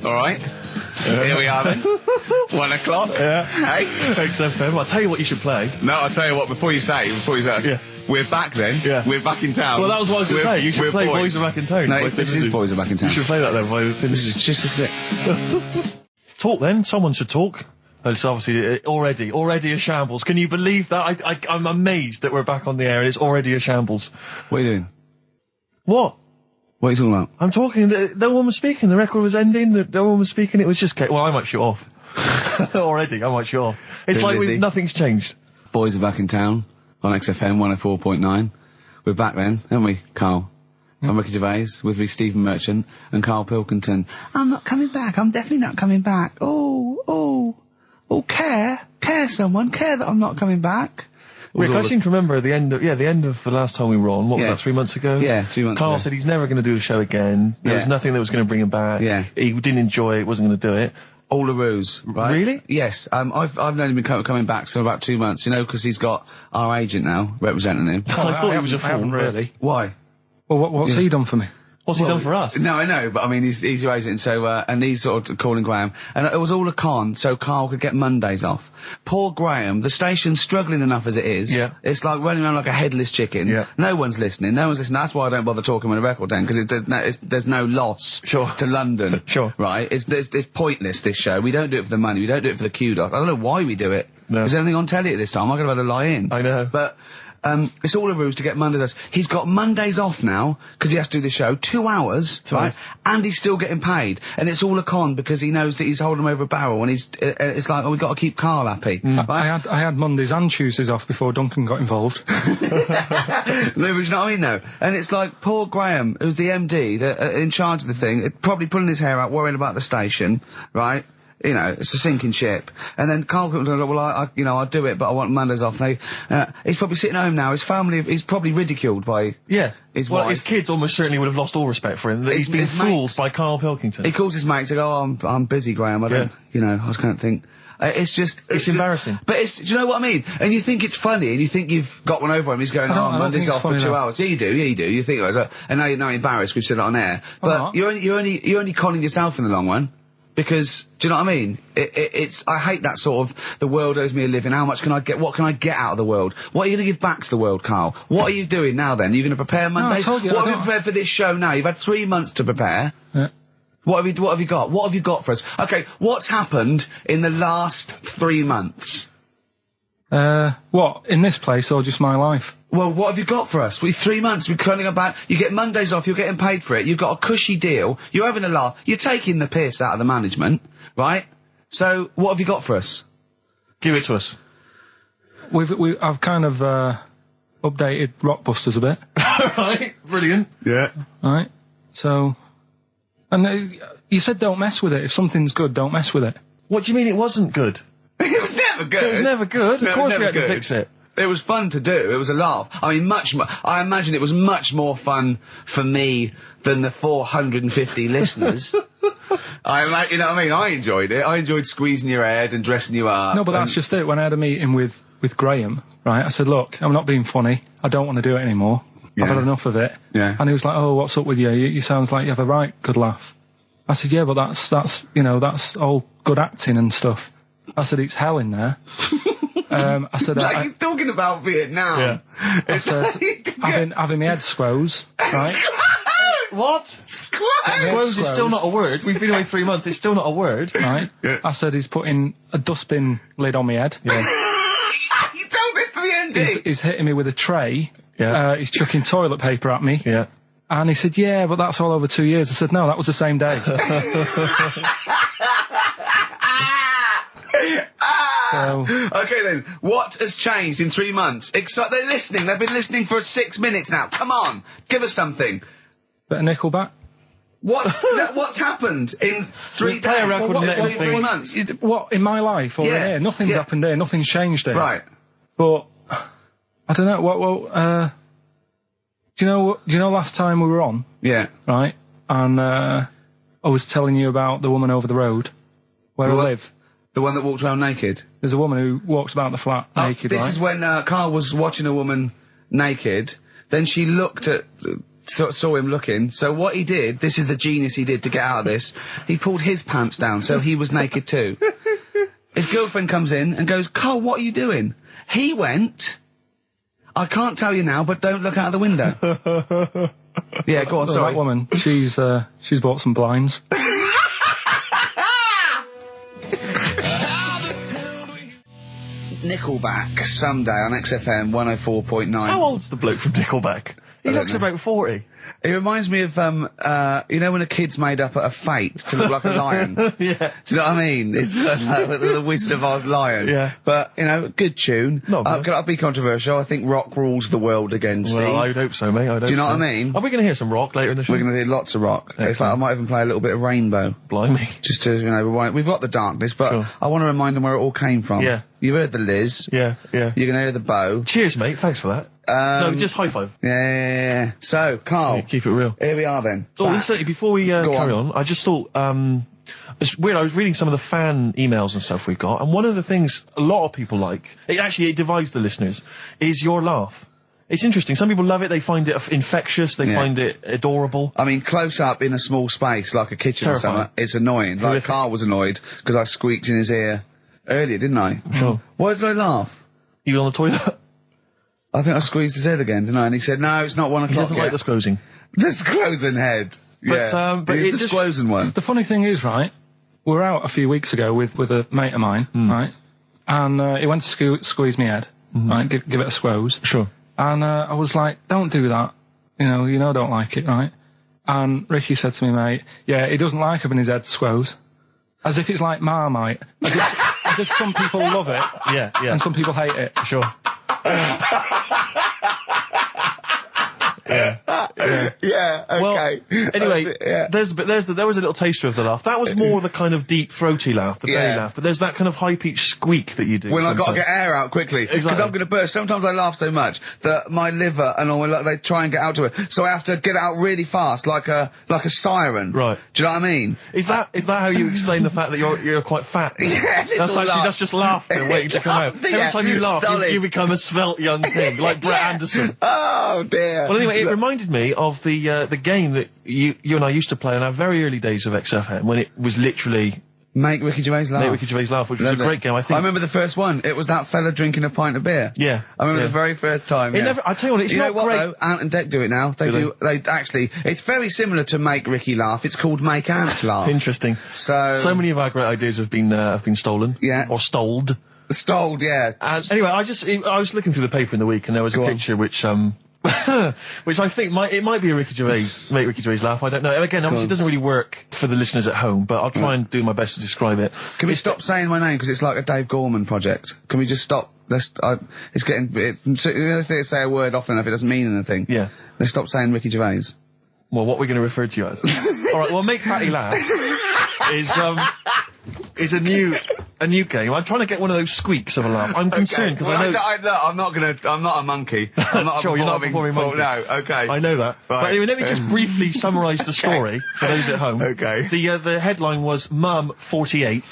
All right. Here we are then. 1 o'clock. Yeah. Hey. XFM. I'll tell you what you should play. No, I'll tell you what, before you say, Yeah. we're back then. Yeah. We're back in town. Well, that was what I was going to say. You should play Boys Are Back in Town. No, this is Boys Are Back in Town. You should play that then. It's just a sec. Talk then. Someone should talk. It's obviously already a shambles. Can you believe that? I'm amazed that we're back on the air and it's already a shambles. What are you doing? What? What are you talking about? I'm talking. No one was speaking. The record was ending. No one was speaking. It was just. Well, I might shut off. Already, I might shut off. It's like nothing's changed. Boys Are Back in Town on XFM 104.9. We're back then, haven't we, Carl? I'm Ricky Gervais, with me Stephen Merchant and Karl Pilkington. I'm not coming back. I'm definitely not coming back. Oh, care that I'm not coming back. Rick, I seem to remember the end of the last time we were on. What was that, 3 months ago? Yeah, 3 months ago. Carl said he's never going to do the show again. There was nothing that was going to bring him back. Yeah. He didn't enjoy it, wasn't going to do it. All the ruse, right? Really? Yes. I've only been coming back for about 2 months, because he's got our agent now, representing him. I thought he was a fool. Really? Why? Well, what's he done for me? What's he done for us? No, I know, but I mean, he's your agent, so, and he's sort of calling Graham. And it was all a con, so Carl could get Mondays off. Poor Graham, the station's struggling enough as it is. Yeah. It's like running around like a headless chicken. Yeah. No one's listening. That's why I don't bother talking on the record then, because there's no loss to London. Sure. Right? It's pointless, this show. We don't do it for the money, we don't do it for the kudos. I don't know why we do it. No. Is there anything on telly at this time? I'm going to have to lie in. I know. But, it's all a ruse to get Mondays. He's got Mondays off now, because he has to do the show, 2 hours, right? And he's still getting paid. And it's all a con, because he knows that he's holding him over a barrel, and it's like, we've got to keep Carl happy. Right? I had Mondays and Tuesdays off before Duncan got involved. No, but you know what I mean, though? And it's like, poor Graham, who's the MD, in charge of the thing, probably pulling his hair out, worrying about the station, right? It's a sinking ship. And then Karl comes along, well, I'll do it, but I want Mondays off. He's probably sitting home now. His family, he's probably ridiculed by his wife. His kids almost certainly would have lost all respect for him. He's been fooled by Karl Pilkington. He calls his mates and goes, I'm busy, Graham. I don't, I just can't think. It's embarrassing. But do you know what I mean? And you think it's funny, and you think you've got one over him. He's going, Monday's off for 2 hours. Yeah, you do. You think, and now you're embarrassed. We've said it on air. But you're only conning yourself in the long run. Because, do you know what I mean? I hate that sort of, the world owes me a living, what can I get out of the world? What are you going to give back to the world, Carl? What are you doing now then? Are you going to prepare Mondays? What have you prepared for this show now? You've had 3 months to prepare. Yeah. What have you got? What have you got for us? Okay, what's happened in the last 3 months? What? In this place or just my life? Well, what have you got for us? With 3 months, we're cloning about. You get Mondays off, you're getting paid for it, you've got a cushy deal, you're having a laugh, you're taking the piss out of the management, right? So, what have you got for us? Give it to us. I've kind of, updated Rockbusters a bit. Right, brilliant. Yeah. Right, so... And you said don't mess with it. If something's good, don't mess with it. What do you mean it wasn't good? It was never good. It was never good. Of course we had to fix it. It was fun to do. It was a laugh. I mean, I imagine it was much more fun for me than the 450 listeners. You know what I mean? I enjoyed it. I enjoyed squeezing your head and dressing you up. No, but that's just it. When I had a meeting with Graham, right, I said, look, I'm not being funny. I don't want to do it anymore. Yeah. I've had enough of it. Yeah. And he was like, oh, what's up with you? You sounds like you have a right good laugh. I said, yeah, but that's all good acting and stuff. I said, it's hell in there. I said, he's talking about Vietnam. Yeah. I said, having my head squoze, right? What? Squoze is still not a word. We've been away 3 months. It's still not a word. Right? Yeah. I said, he's putting a dustbin lid on my head. Yeah. You told this to the MD. He's hitting me with a tray. Yeah. He's chucking toilet paper at me. Yeah. And he said, yeah, but that's all over 2 years. I said, no, that was the same day. Okay then, what has changed in 3 months? They're listening, they've been listening for 6 minutes now. Come on, give us something. Bit of Nickelback. What's happened in 3 days? Play a record and let him 3 months? What, in my life or in here? Nothing's happened here, nothing's changed here. Right. But, I don't know, do you know last time we were on? Yeah. Right? And, I was telling you about the woman over the road, where I live. The one that walked around naked? There's a woman who walks about the flat naked, this right? is when Carl was watching a woman naked, then she looked at saw him looking. So what he did, this is the genius he did to get out of this, he pulled his pants down so he was naked too. His girlfriend comes in and goes, Karl, what are you doing? He went, I can't tell you now, but don't look out of the window. Yeah, go on, sorry. That woman, she's bought some blinds. Nickelback, Someday on XFM 104.9. How old's the bloke from Nickelback? He looks about 40. It reminds me of, you know when a kid's made up a fate to look like a lion? Yeah. Do you know what I mean? It's like the Wizard of Oz lion. Yeah. But, you know, good tune. Not bad. I'll be controversial. I think rock rules the world again, Steve. Well, I'd hope so, mate. Do you know what I mean? Are we going to hear some rock later in the show? We're going to hear lots of rock. In fact, I might even play a little bit of Rainbow. Blimey. Just to, you know, rewind. We've got the darkness, but Sure. I want to remind them where it all came from. Yeah. You've heard the Liz. Yeah. You're going to hear the bow. Cheers, mate. Thanks for that. No, just high five. Yeah. So, Karl. Yeah, keep it real. Here we are then. Oh, listen, before we carry on, I just thought, it's weird, I was reading some of the fan emails and stuff we've got, and one of the things a lot of people like, it divides the listeners, is your laugh. It's interesting. Some people love it, they find it infectious, they find it adorable. I mean, close up in a small space, like a kitchen Terrifying. or something, it's annoying. Like, Karl was annoyed, because I squeaked in his ear earlier, didn't I? Sure. Why did I laugh? You on the toilet? I think I squeezed his head again, didn't I? And he said, no, it's not 1 o'clock He doesn't yet. like the squozing. The squozing head. Yeah. But it's the squozing one. The funny thing is, right, we were out a few weeks ago with a mate of mine, right, and he went to squeeze me head, right, give it a squoze. Sure. And I was like, don't do that, you know I don't like it, right? And Ricky said to me, mate, yeah, he doesn't like having his head squoze. As if it's like Marmite. As if some people love it, Yeah. and some people hate it. Sure. Yeah, okay. Well, anyway, Yeah. there was a little taster of the laugh. That was more the kind of deep, throaty laugh, the belly laugh. But there's that kind of high-pitched squeak that you do. When I've got to sometimes. get air out quickly. Because Exactly. I'm going to burst. Sometimes I laugh so much that my liver and all, they try and get out to it. So I have to get it out really fast, like a siren. Right. Do you know what I mean? Is that how you explain the fact that you're quite fat? Yeah, That's just laughter waiting to come out. Yeah, Every time you laugh, solid. you become a svelte young thing, like Brett Anderson. Oh, dear. Well, anyway, it reminded me of the game that you and I used to play in our very early days of XFM, when it was literally Make Ricky Gervais laugh. Make Ricky Gervais laugh, which was a Loved great it. game. I think. I remember the first one. It was that fella drinking a pint of beer. Yeah. I remember the very first time. It never. I tell you what, it's you not know what great. though? Ant and Dec do it now. They actually. It's very similar to Make Ricky Laugh. It's called Make Ant Laugh. Interesting. So many of our great ideas have been stolen. Yeah. Or stoled. Stoled, yeah. Anyway, I was looking through the paper in the week, and there was a picture which which I think might be a Ricky Gervais, make Ricky Gervais laugh. I don't know. And again, obviously, it doesn't really work for the listeners at home, but I'll try and do my best to describe it. Can we stop saying my name because it's like a Dave Gorman project? Can we just stop? It's getting. Let's say a word often enough, it doesn't mean anything. Yeah. Let's stop saying Ricky Gervais. Well, what we're going to refer to you as? All right. Well, Make Fatty Laugh is a new game. I'm trying to get one of those squeaks of a laugh. I'm concerned because I know. I'm not a monkey. I'm not Sure, you're not a performing monkey. No, okay. I know that. Right. But anyway, let me just briefly summarise the story for those at home. Okay. The headline was Mum 48,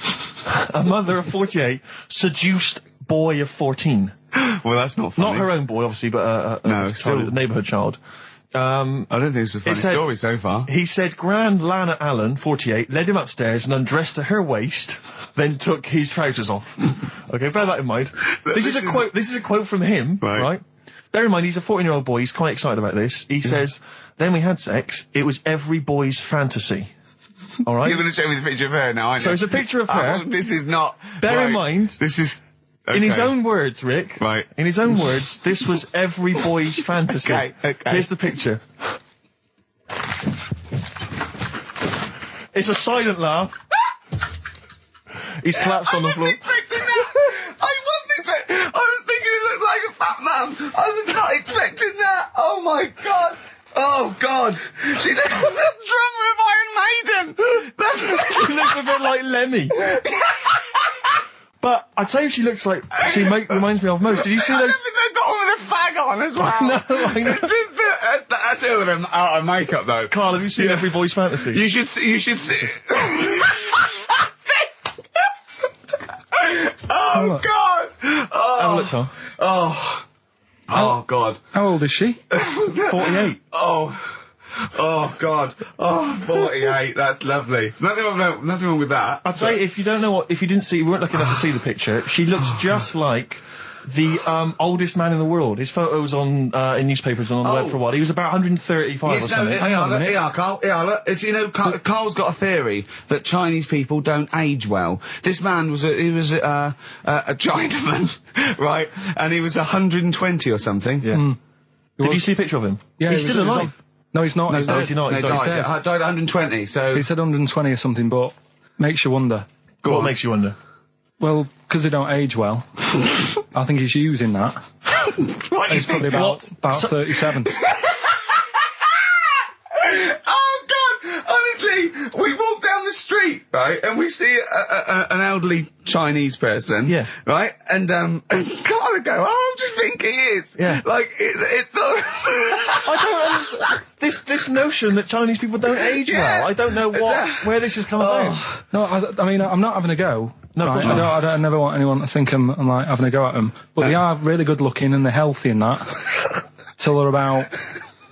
a mother of 48 seduced boy of 14. Well, that's not funny. Not her own boy, obviously, but a neighbourhood child. I don't think it's a funny story so far. He said Grand Lana Allen, 48, led him upstairs and undressed to her waist, then took his trousers off. Okay, bear that in mind. This is a quote from him, right? Bear in mind, he's a 14-year-old boy, he's quite excited about this. He says, then we had sex, it was every boy's fantasy. Alright? You're going to show me the picture of her now, aren't you? So it's a picture of her. Oh, this is not... Bear in mind... This is... Okay. In his own words, Rick. Right. In his own words, this was every boy's fantasy. Okay. Here's the picture. It's a silent laugh. He's collapsed on the floor. I wasn't expecting that. I was thinking it looked like a fat man. I was not expecting that. Oh my god. Oh god. She looks like the drummer of Iron Maiden. She looks a bit like Lemmy. But I tell you, she looks like reminds me of most. Did you see those? They've got one with a fag on as well. I know. It's just that's her with them out of makeup though. Carl, have you seen Every Boy's Fantasy? You should see. Oh god. Have a look, Carl. Oh god. How old is she? 48. Oh. Oh, God. Oh, 48. That's lovely. Nothing wrong with that. I'd say if you weren't lucky enough to see the picture, she looks just like the oldest man in the world. His photos on in newspapers and on the web for a while. He was about 135 or something. Carl. Look, it's, Carl's got a theory that Chinese people don't age well. This man was a Chinaman, right? And he was 120 or something. Yeah. Mm. Did you see a picture of him? Yeah, he's still alive. No, he's not. No, he's not. He's died at 120. So he said 120 or something, but makes you wonder. What makes you wonder? Well, because they don't age well. I think he's using that. He's probably about 37. Oh, God! Honestly, we walk down the street, right, and we see an elderly Chinese person, yeah, right, and Carl would go, I just think he is. Yeah. Like, it's not... I don't understand this notion that Chinese people don't age well. I don't know where this has come about. No, I mean, I'm not having a go. No, right? I never want anyone to think I'm like having a go at them. But they are really good looking and they're healthy and that. Till they're about...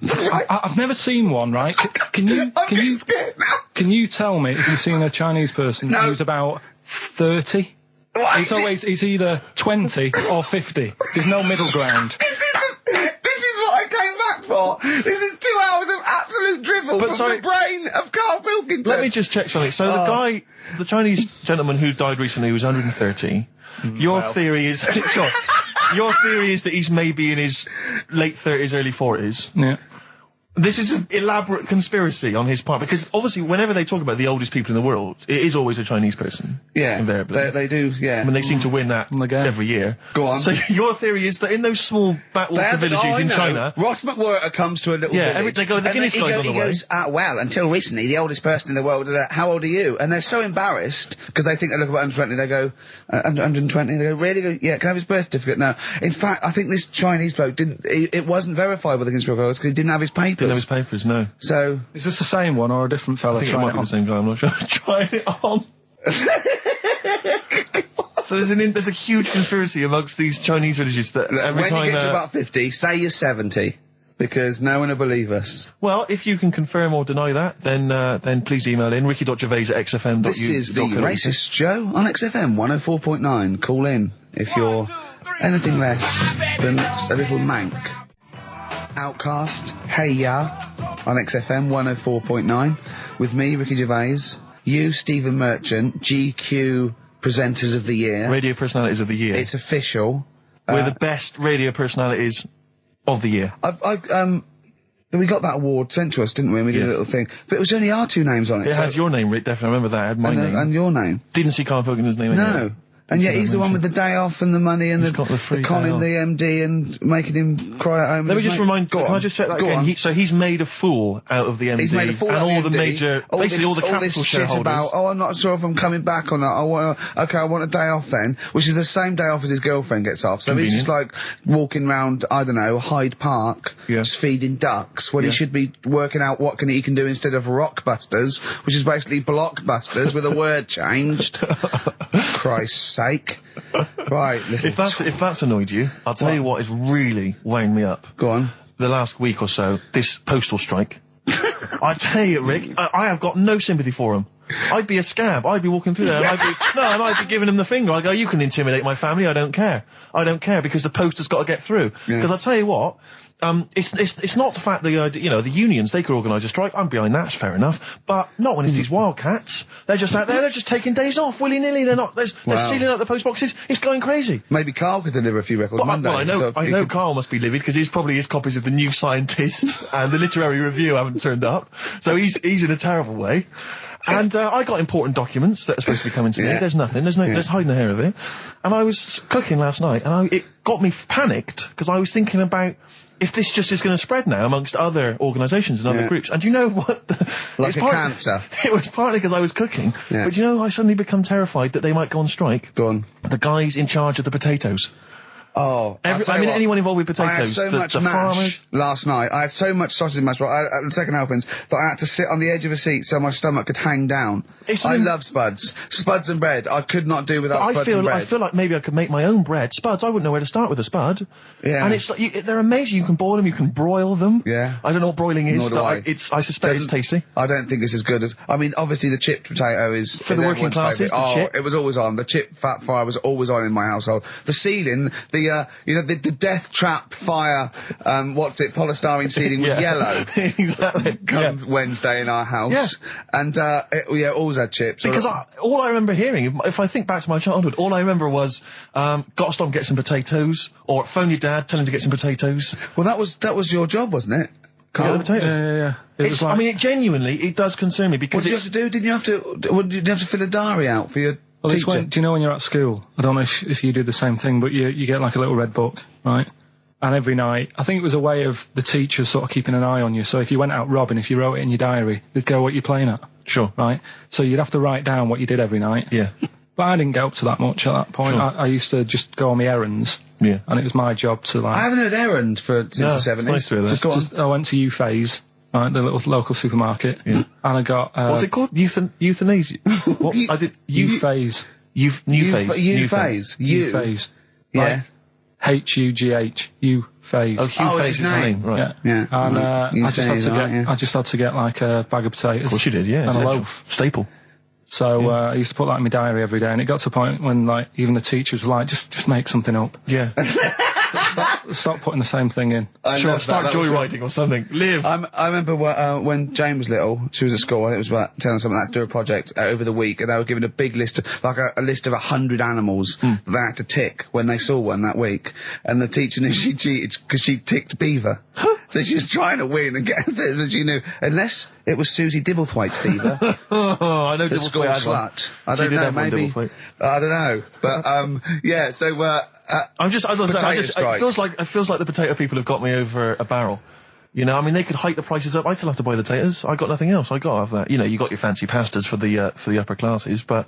I've never seen one, right? Can you tell me if you've seen a Chinese person who's about 30? It's either 20 or 50. There's no middle ground. This is what I came back for. This is 2 hours of absolute drivel from the brain of Karl Pilkington. Let me just check something. So the Chinese gentleman who died recently was 130. Your theory is your theory is that he's maybe in his late 30s, early 40s. Yeah. This is an elaborate conspiracy on his part, because obviously whenever they talk about the oldest people in the world, it is always a Chinese person. Yeah. Invariably. They do, yeah. I mean, they seem to win that every year. Go on. So your theory is that in those small backwater villages in China... Ross McWhirter comes to a little village. They go, the Guinness guy's on the way. He goes, well, until recently, the oldest person in the world, how old are you? And they're so embarrassed, because they think they look about 120, they go, 120, they go, really? Go, yeah, can I have his birth certificate? No. In fact, I think this Chinese bloke it wasn't verified with the conspiracy because he didn't have his papers. Didn't have his papers, no. So... Is this the same one or a different fella? I think it might be the same guy, I'm not sure. Trying it on. So there's a huge conspiracy amongst these Chinese villages that every time... When you get to about 50, say you're 70. Because no one will believe us. Well, if you can confirm or deny that, then please email in ricky.gervais@xfm.uk. This is the Racist Show on XFM 104.9. Call in if you're anything less than a little mank. Outcast, Hey Ya, on XFM 104.9, with me, Ricky Gervais, you, Stephen Merchant, GQ Presenters of the Year. Radio Personalities of the Year. It's official. We're the best radio personalities of the year. We got that award sent to us, didn't we? We did a little thing. But it was only our two names on it. It had your name, Rick, definitely. I remember that. It had my name. And your name. Didn't see Karl Pilkington's name anywhere. No. And yet he's the one with the day off and the money and the conning the MD and making him cry at home. Let me just remind... Can I just check that again? So he's made a fool out of the MD. He's made a fool out of the MD. And all the major... Basically all the capital shareholders. About, I'm not sure if I'm coming back or not. I want a day off then. Which is the same day off as his girlfriend gets off. So he's just like walking around, I don't know, Hyde Park, just feeding ducks, when he should be working out what he can do instead of Rockbusters, which is basically Blockbusters with a word changed. Christ's sake. Right. If that's annoyed you, I'll tell you what has really wound me up. Go on. The last week or so, this postal strike. I tell you, Rick, I have got no sympathy for him. I'd be a scab. I'd be walking through there and I'd be giving him the finger. I'd go, you can intimidate my family, I don't care. I don't care because the post has got to get through. Because I'll tell you what, it's not the fact that, the unions, they could organise a strike. I'm behind that, it's fair enough. But not when it's these wildcats. They're just out there, they're just taking days off, willy-nilly. They're sealing out the post boxes. It's going crazy. Maybe Karl could deliver a few records Monday. Well, I know Karl must be livid because his copies of the New Scientist and the Literary Review haven't turned up. So he's in a terrible way. And I got important documents that are supposed to be coming to me. There's nothing. There's hiding a hair of it. And I was cooking last night, and it got me panicked because I was thinking about if this just is going to spread now amongst other organisations and other groups. And do you know what? Like a cancer. It was partly because I was cooking. Yeah. But I suddenly become terrified that they might go on strike. Go on. The guys in charge of the potatoes. Oh, anyone involved with potatoes. I had so much mash farmers last night. I had so much sausage mash at the second helpings that I had to sit on the edge of a seat so my stomach could hang down. I love spuds. Spuds and bread. I could not do without spuds and bread. I feel like maybe I could make my own bread. Spuds, I wouldn't know where to start with a spud. Yeah. And it's like, they're amazing. You can boil them, you can broil them. Yeah. I don't know what broiling is, Nor do but I suspect it's tasty. I don't think it's as good as... I mean, obviously the chipped potato is... For the working classes, it was always on. The chip fat fryer was always on in my household. The ceiling, the death trap fire, polystyrene ceiling was yellow. Exactly. Come Wednesday in our house. Yeah. And, always had chips. Because all I remember hearing, if I think back to my childhood, all I remember was, gotta stop and get some potatoes, or phone your dad, tell him to get some potatoes. Well, that was your job, wasn't it? Yeah, the potatoes. Yeah. I mean, it does concern me because what did you have to do? Didn't you have to fill a diary out for your teacher? Do you know when you're at school? I don't know if you do the same thing, but you get like a little red book, right? And every night, I think it was a way of the teachers sort of keeping an eye on you. So if you went out robbing, if you wrote it in your diary, they'd go, what you're playing at. Sure. Right? So you'd have to write down what you did every night. Yeah. But I didn't get up to that much at that point. Sure. I used to just go on my errands. Yeah. And it was my job to like... I haven't heard errand since the 70s. Nice to hear that. I went to U-Phase, right, the little local supermarket. Yeah. And I got... what's it called? Euthanasia? What? I did... U-Phase. U-Phase. U-Phase. Yeah. H-U-G-H. U-Phase. Oh, Hugh Phase name. Right. Yeah. And I just had to get like a bag of potatoes. Of course you did, yeah. And a loaf. Staple. So I used to put that in my diary every day, and it got to a point when like even the teachers were like, just make something up. Yeah. Stop putting the same thing in. Start joyriding or something. Live. I remember when Jane was little, she was at school, I think it was about 10 or something, like, do a project over the week, and they were given a big list, a list of 100 animals that they had to tick when they saw one that week. And the teacher knew she cheated because she ticked beaver. So she was trying to win and get it, but she knew, unless it was Susie Dibblethwaite's beaver. I know the school slut. I don't know, maybe. I don't know. But, yeah, so, it feels like the potato people have got me over a barrel. You know, I mean, they could hike the prices up. I still have to buy the potatoes. I got nothing else. I got to have that. You know, you got your fancy pastas for the upper classes, but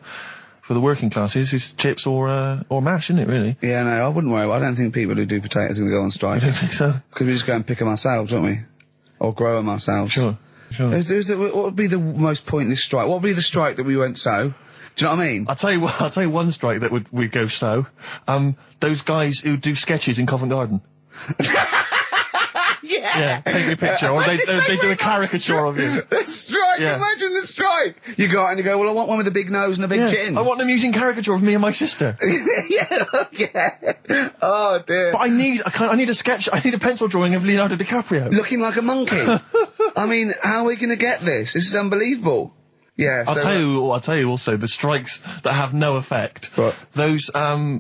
for the working classes, it's chips or mash, isn't it, really? Yeah, no, I wouldn't worry. I don't think people who do potatoes are going to go on strike. I don't think so. Because we just go and pick them ourselves, don't we? Or grow them ourselves. Sure. What would be the most pointless strike? What would be the strike that we won't sow? Do you know what I mean? I'll tell you one strike that would go so. Those guys who do sketches in Covent Garden. Yeah, take me a picture, or they do a caricature of you. The strike, imagine the strike! You go out and you go, well, I want one with a big nose and a big chin. I want them using caricature of me and my sister. yeah. Oh, dear. But I need a sketch, I need a pencil drawing of Leonardo DiCaprio. Looking like a monkey. I mean, how are we going to get this? This is unbelievable. Yeah, I'll tell you also the strikes that have no effect. What? Those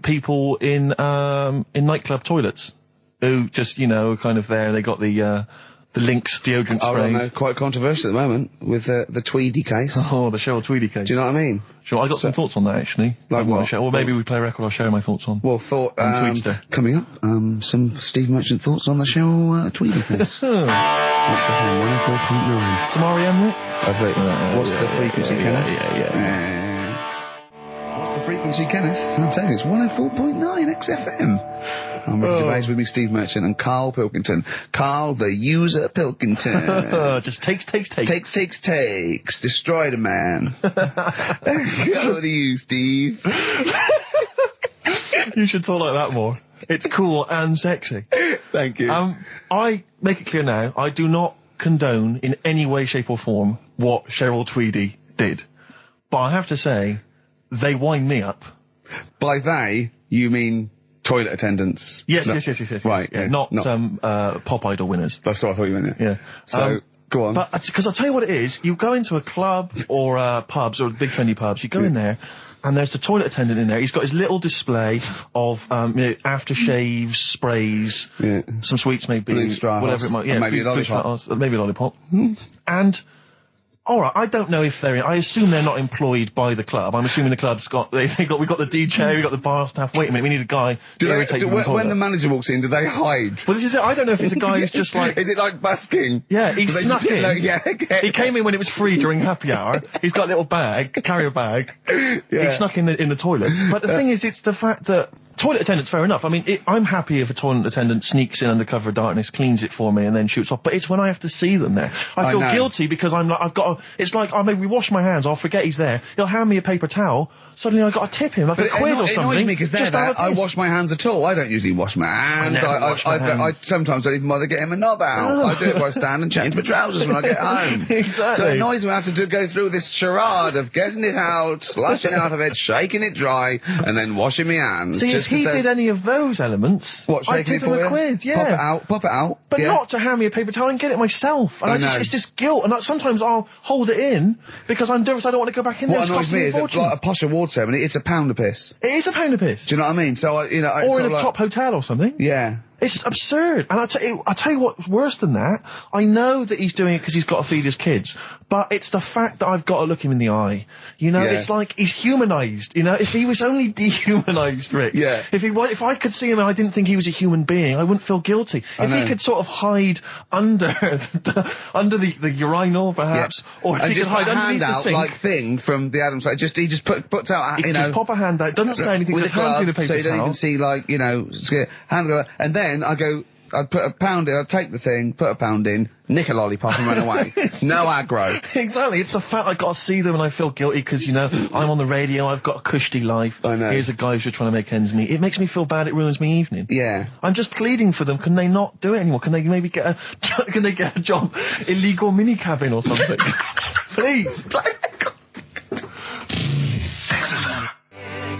people in nightclub toilets who just, you know, are kind of there. They got the Lynx deodorant sprays. Oh, no, quite controversial at the moment with the Tweedy case. Oh, the Cheryl Tweedy case. Do you know what I mean? Sure, I got some thoughts on that actually. Like what? Well, maybe we play a record. I'll share my thoughts on. Well, coming up, some Steve Merchant thoughts on the Cheryl Tweedy case. XFM 104.9. Some R.E.M. Rick? What's the frequency, Kenneth? What's the frequency, Kenneth? I'm telling you, it's 104.9 XFM. I'm Ricky Gervais with me, Steve Merchant, and Karl Pilkington. Karl, the user Pilkington. Just takes. Takes. Destroy the man. Go to you, Steve. You should talk like that more. It's cool and sexy. Thank you. I make it clear now, I do not condone in any way, shape or form what Cheryl Tweedy did. But I have to say, they wind me up. By they, you mean toilet attendants? Yes. Right. Yeah, not Pop Idol winners. That's what I thought you meant, yeah. So, go on. But, because I'll tell you what it is, you go into a club or pubs or big trendy pubs, you go in there, and there's the toilet attendant in there. He's got his little display of aftershaves, sprays, some sweets maybe, whatever it might be. Yeah, maybe a lollipop. Maybe a lollipop. And alright, I don't know if I assume they're not employed by the club. I'm assuming the club's we've got the DJ, we've got the bar staff. Wait a minute, we need a guy to irritate people. When the manager walks in, do they hide? Well, this is it. I don't know if it's a guy who's just like... Is it like busking? Yeah, he snuck in. He came in when it was free during happy hour. He's got a little carrier bag. Yeah. He snuck in the toilet. But the thing is, it's the fact that toilet attendants, fair enough. I mean, I'm happy if a toilet attendant sneaks in under cover of darkness, cleans it for me, and then shoots off. But it's when I have to see them there. I feel guilty because it's like, I maybe wash my hands, I'll forget he's there. He'll hand me a paper towel. Suddenly I've got to tip him like a quid or something. It annoys me because I wash my hands at all. I don't usually wash my hands. I sometimes don't even bother getting my knob out. I do it while I stand and change my trousers when I get home. Exactly. So it annoys me I have to go through this charade of getting it out, slushing out of it, shaking it dry, and then washing my hands. See, if he did any of those elements, I'd tip him a quid, yeah. Pop it out. But not to hand me a paper towel and get it myself. And it's this guilt, and sometimes I'll hold it in because I'm nervous I don't want to go back in there. What annoys me is like a posh award ceremony, it's a pound a piss. It is a pound a piss. Do you know what I mean? So, or in a top hotel or something. Yeah. It's absurd. And I'll tell you what's worse than that. I know that he's doing it because he's got to feed his kids, but it's the fact that I've got to look him in the eye. You know, it's like he's humanised. You know, if he was only dehumanised, Rick. Yeah. If I could see him and I didn't think he was a human being, I wouldn't feel guilty. If he could sort of hide under the urinal, perhaps, or if he could hide underneath the sink. Like thing from the Adams, like he just puts out, he just pop a hand out, doesn't say anything, just hands me the paper so you don't towel. even see, like, you know, hand go, and then I'd put a pound in, I'd take the thing, put a pound in, nick a lollipop and run away. No aggro. Exactly. It's the fact I've got to see them and I feel guilty because, you know, I'm on the radio, I've got a cushy life. I know. Here's a guy who's just trying to make ends meet. It makes me feel bad, it ruins my evening. Yeah. I'm just pleading for them, can they not do it anymore? Can they maybe get a job, illegal mini cabin or something? Please.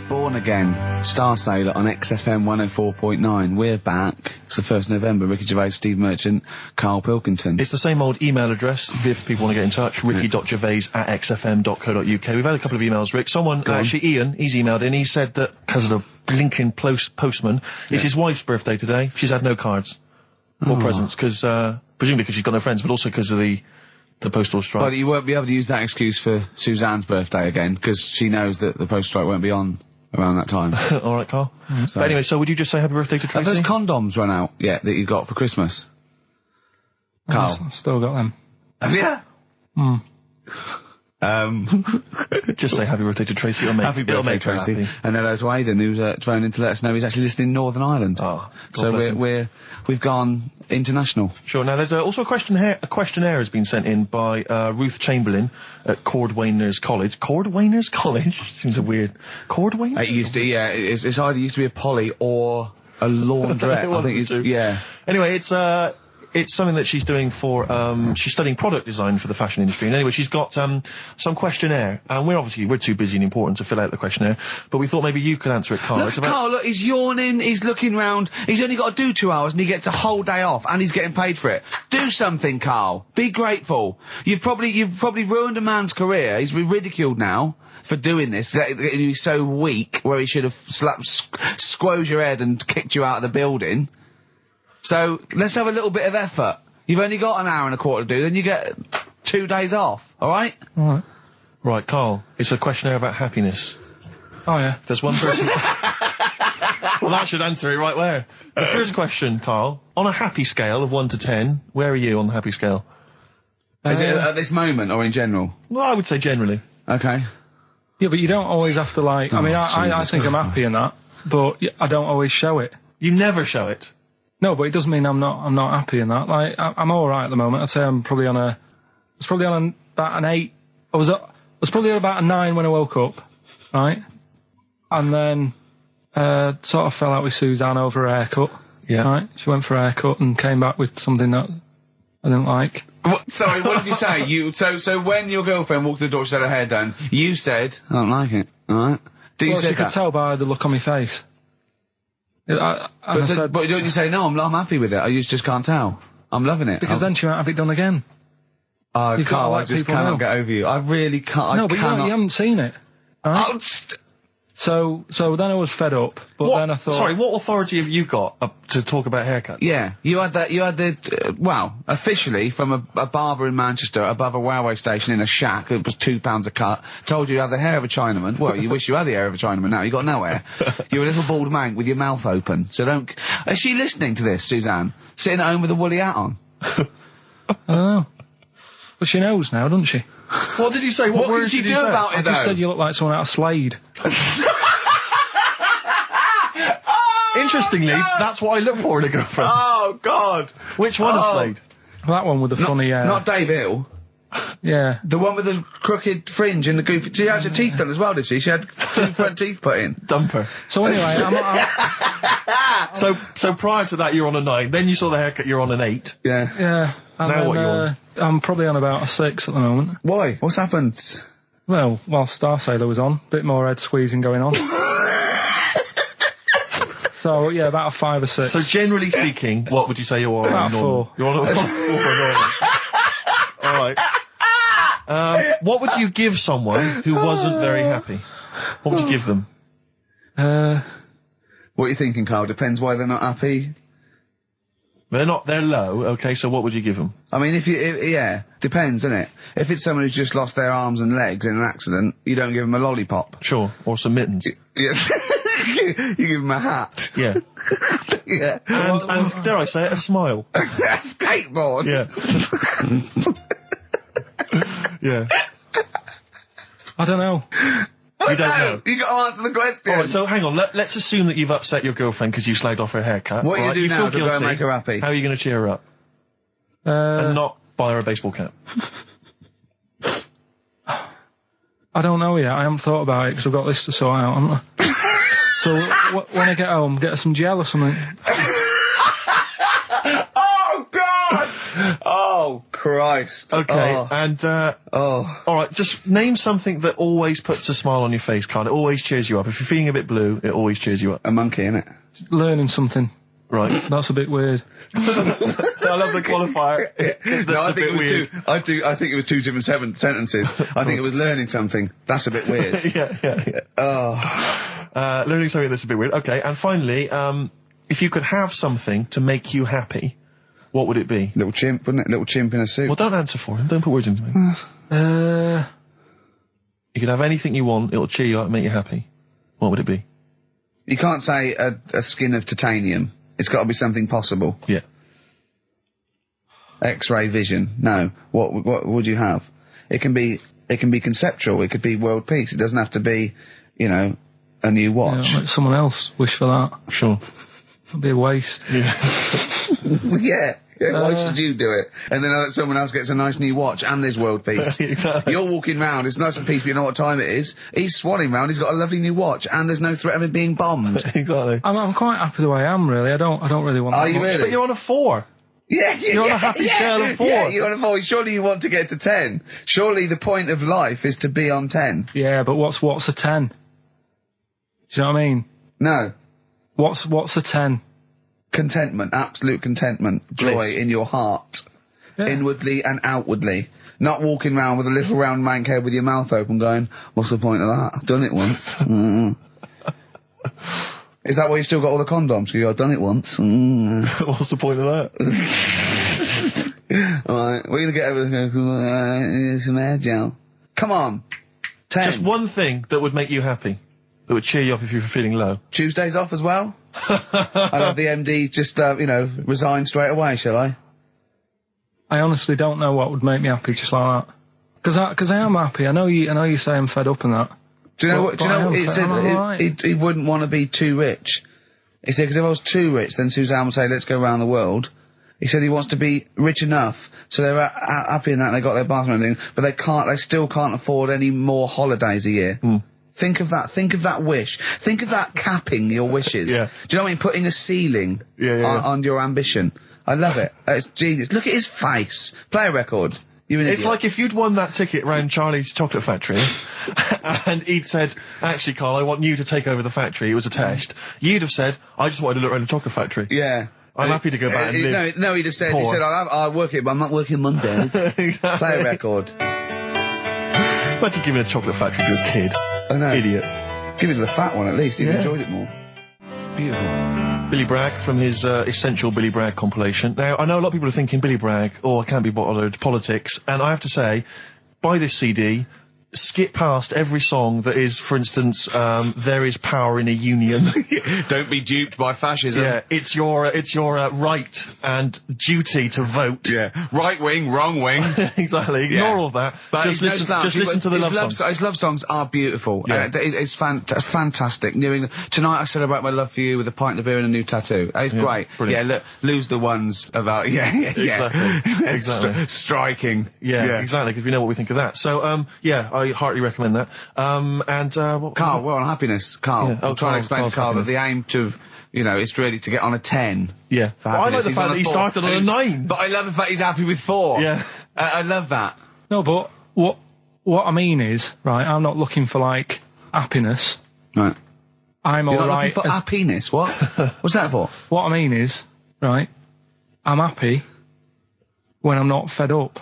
Born Again, Star Sailor on XFM 104.9. We're back. It's the 1st of November. Ricky Gervais, Steve Merchant, Karl Pilkington. It's the same old email address if people want to get in touch. ricky.gervais@xfm.co.uk. We've had a couple of emails, Rick. Someone, actually Ian, he's emailed in. He said that because of the blinking postman, it's his wife's birthday today. She's had no cards or presents because, presumably because she's got no friends, but also because of the postal strike. But you won't be able to use that excuse for Suzanne's birthday again because she knows that the postal strike won't be on around that time. All right, Carl. But anyway, so would you just say happy birthday to Tracy? Have those condoms run out yet that you got for Christmas? Carl? I've still got them. Have you? Just say happy birthday to Tracy. Happy birthday, Tracy. Happy. And hello to Aidan, who's phoned in to let us know he's actually listening in Northern Ireland. Oh, so we've gone international. Sure. Now there's also a questionnaire has been sent in by Ruth Chamberlain at Cordwainers College. Cordwainers College seems a weird. Cordwainers. It used to, yeah. It's either used to be a poly or a laundrette. I think it's Anyway, it's something that she's doing for, she's studying product design for the fashion industry. And anyway, she's got, some questionnaire. And we're too busy and important to fill out the questionnaire. But we thought maybe you could answer it, Carl. Carl, he's yawning, he's looking round. He's only got to do 2 hours and he gets a whole day off and he's getting paid for it. Do something, Carl. Be grateful. You've probably ruined a man's career. He's been ridiculed now for doing this. He's so weak where he should have squozed your head and kicked you out of the building. So, let's have a little bit of effort. You've only got an hour and a quarter to do, then you get 2 days off, alright? Alright. Right, Carl, it's a questionnaire about happiness. Oh, yeah. There's one person... Well, that should answer it right where. The first question, Carl, on a happy scale of 1 to 10, where are you on the happy scale? Is it at this moment or in general? Well, I would say generally. Okay. Yeah, but you don't always have to, like... I mean, I think I'm happy in that, but I don't always show it. You never show it? No, but it doesn't mean I'm not happy in that. Like, I'm alright at the moment. I'd say I'm probably on about an 8. I was probably at about a 9 when I woke up, right? And then, sort of fell out with Suzanne over a haircut. Yeah. Right? She went for a haircut and came back with something that I didn't like. Sorry, what did you say? So when your girlfriend walked to the door, she had her hair done, you said, I don't like it, alright? She could tell by the look on my face. But don't you say, no, I'm happy with it, I just can't tell. I'm loving it. Because then she might have it done again. Oh, Carl, I just cannot get over you. I really can't. No, but you haven't seen it. Right? So then I was fed up, but then I thought... Sorry, what authority have you got to talk about haircuts? Yeah, you had officially from a barber in Manchester above a railway station in a shack, it was £2 a cut, told you had the hair of a Chinaman. Well, you wish you had the hair of a Chinaman now, you got no hair. You're a little bald man with your mouth open, so don't... Is she listening to this, Suzanne? Sitting at home with a woolly hat on? I don't know. But she knows now, doesn't she? What did you say? What words did you do about it, though? I just said you look like someone out of Slade. Interestingly, that's what I look for in a girlfriend. Oh, God. Which one, Slade? That one with the funny hair. Not Dave Hill. Yeah. The one with the crooked fringe and the goofy... She had her teeth done as well, did she? She had 2 front teeth put in. Dumper. So anyway, So prior to that, you're on a 9. Then you saw the haircut, you're on an 8. Yeah. Yeah. And now then, what you on? I'm probably on about a 6 at the moment. Why? What's happened? Well, while Star Sailor was on, bit more head squeezing going on. So, yeah, about a 5 or 6. So generally speaking, what would you say you are? About 4. You're on a 4. Alright. What would you give someone who wasn't very happy? What would you give them? What are you thinking, Carl? Depends why they're not happy. They're low, okay, so what would you give them? I mean, yeah, depends, doesn't it? If it's someone who's just lost their arms and legs in an accident, you don't give them a lollipop. Sure, or some mittens. Yeah. You give them a hat. Yeah. Yeah. And dare I say it, a smile. A skateboard. Yeah. Yeah. I don't know. You don't know. You got to answer the question. Alright, so hang on, let's assume that you've upset your girlfriend because you slagged off her haircut. What are you right? going to do now feel to go and make her happy? How are you going to cheer her up? And not buy her a baseball cap? I don't know yet. I haven't thought about it because I've got this to sort out, haven't I? So when I get home, get her some gel or something. Oh, God! Oh, Christ. Okay, and, alright, just name something that always puts a smile on your face, Carl. It always cheers you up. If you're feeling a bit blue, it always cheers you up. A monkey, innit? Learning something. Right. That's a bit weird. I love the qualifier. No, I think it was weird. I think it was 2 different sentences. I think it was learning something. That's a bit weird. Yeah. Oh. Learning something that's a bit weird. Okay, and finally, if you could have something to make you happy, what would it be? Little chimp, wouldn't it? Little chimp in a suit. Well, don't answer for him. Don't put words into me. You could have anything you want. It'll cheer you up and make you happy. What would it be? You can't say a skin of titanium. It's got to be something possible. Yeah. X-ray vision. No. What would you have? It can be conceptual. It could be world peace. It doesn't have to be, a new watch. Yeah, let someone else wish for that. Sure. It'd be a waste. Yeah. Yeah. Why should you do it? And then someone else gets a nice new watch and there's world peace. Exactly. You're walking round, it's nice and peaceful, you know what time it is. He's swanning round, he's got a lovely new watch and there's no threat of him being bombed. Exactly. I'm quite happy the way I am, really. I don't really want that. Are you much. really? But you're on a 4. Yeah, you're on a happy scale of 4. Yeah, you're on a 4. Surely you want to get to 10. Surely the point of life is to be on 10. Yeah, but what's a 10? Do you know what I mean? No. What's a 10? Contentment, absolute contentment, joy Bliss. in your heart, inwardly and outwardly. Not walking around with a little round mank head with your mouth open going, what's the point of that? I've done it once. Is that why you've still got all the condoms? Because I've done it once. What's the point of that? Alright, we're going to get over some hair gel. Come on. 10. Just one thing that would make you happy. That would cheer you up if you were feeling low. Tuesdays off as well? I'll have the MD just, resign straight away, shall I? I honestly don't know what would make me happy just like that. Because I am happy. I know you say I'm fed up and that. Do you know what? He said he wouldn't want to be too rich. He said, because if I was too rich, then Suzanne would say, let's go around the world. He said he wants to be rich enough, so they're happy in that, they got their bathroom and everything, but they still can't afford any more holidays a year. Think of that wish. Think of that capping your wishes. Yeah. Do you know what I mean? Putting a ceiling on your ambition. I love it. It's genius. Look at his face. Play a record. It's like if you'd won that ticket round Charlie's Chocolate Factory and he'd said, actually, Carl, I want you to take over the factory. It was a test. You'd have said, I just wanted to look around the chocolate factory. Yeah. I'm happy to go back and live. No, he'd have said, I'll work it, but I'm not working Mondays. Exactly. Play a record. Imagine giving a chocolate factory to a kid. I know. Idiot. Give it to the fat one at least. He'd enjoyed it more. Beautiful. Billy Bragg from his Essential Billy Bragg compilation. Now, I know a lot of people are thinking Billy Bragg, I can't be bothered, politics, and I have to say, buy this CD, skip past every song that is, for instance, there is power in a union. Don't be duped by fascism. Yeah, it's your right and duty to vote. Yeah, right wing, wrong wing. Exactly. Ignore all that. But just listen to the love songs. His love songs are beautiful. Yeah. It's fantastic. Tonight I celebrate my love for you with a pint of beer and a new tattoo. It's great. Brilliant. Yeah, lose the ones about Exactly. Striking. Yeah, exactly. Because we know what we think of that. So I heartily recommend that. Karl, we're on happiness. Karl, I'm trying to explain to Karl that the aim to, is really to get on a 10. Yeah. For happiness. I like the fact that he started on a 9. But I love the fact he's happy with 4. Yeah. I love that. No, but what I mean is, right, I'm not looking for, like, happiness. Right. I'm You're alright. not looking for happiness? What? What's that for? What I mean is, right, I'm happy when I'm not fed up.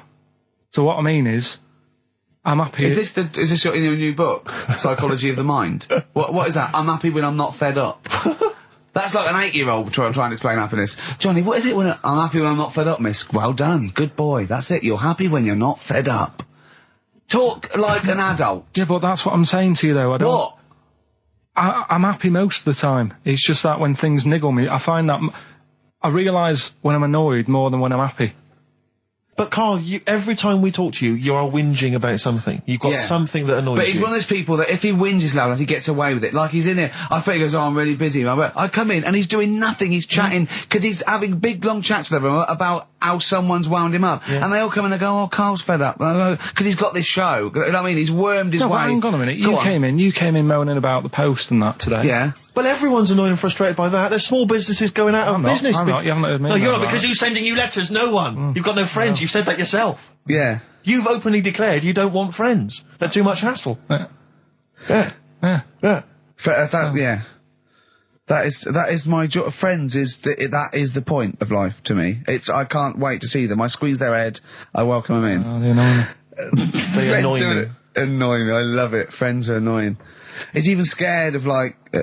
So what I mean is, I'm happy. Is this your new book, Psychology of the Mind? What is that? I'm happy when I'm not fed up. That's like an 8-year-old trying to explain happiness. Johnny, what is it when I'm happy when I'm not fed up, miss? Well done, good boy. That's it. You're happy when you're not fed up. Talk like an adult. Yeah, but that's what I'm saying to you, though. What? I'm happy most of the time. It's just that when things niggle me, I find that I realise when I'm annoyed more than when I'm happy. But Karl, every time we talk to you, you are whinging about something. You've got something that annoys you. But he's one of those people that if he whinges loud enough, he gets away with it. Like he's in here, I think he goes, I'm really busy. I come in and he's doing nothing. He's chatting, because he's having big, long chats with everyone about how someone's wound him up. Yeah. And they all come in and they go, Karl's fed up. Because he's got this show. You know what I mean? He's wormed his way. Hang on a minute. You came in moaning about the Post and that today. Yeah. Well, everyone's annoyed and frustrated by that. There's small businesses going out of business. I'm not. You haven't heard me. No, you're not, because who's sending you letters? No one. You've got no friends. You've said that yourself. Yeah. You've openly declared you don't want friends. They're too much hassle. Yeah. That is my joy. Friends that is the point of life to me. I can't wait to see them. I squeeze their head. I welcome them in. Oh, they annoy me. They annoy me. Annoy me. I love it. Friends are annoying. He's even scared of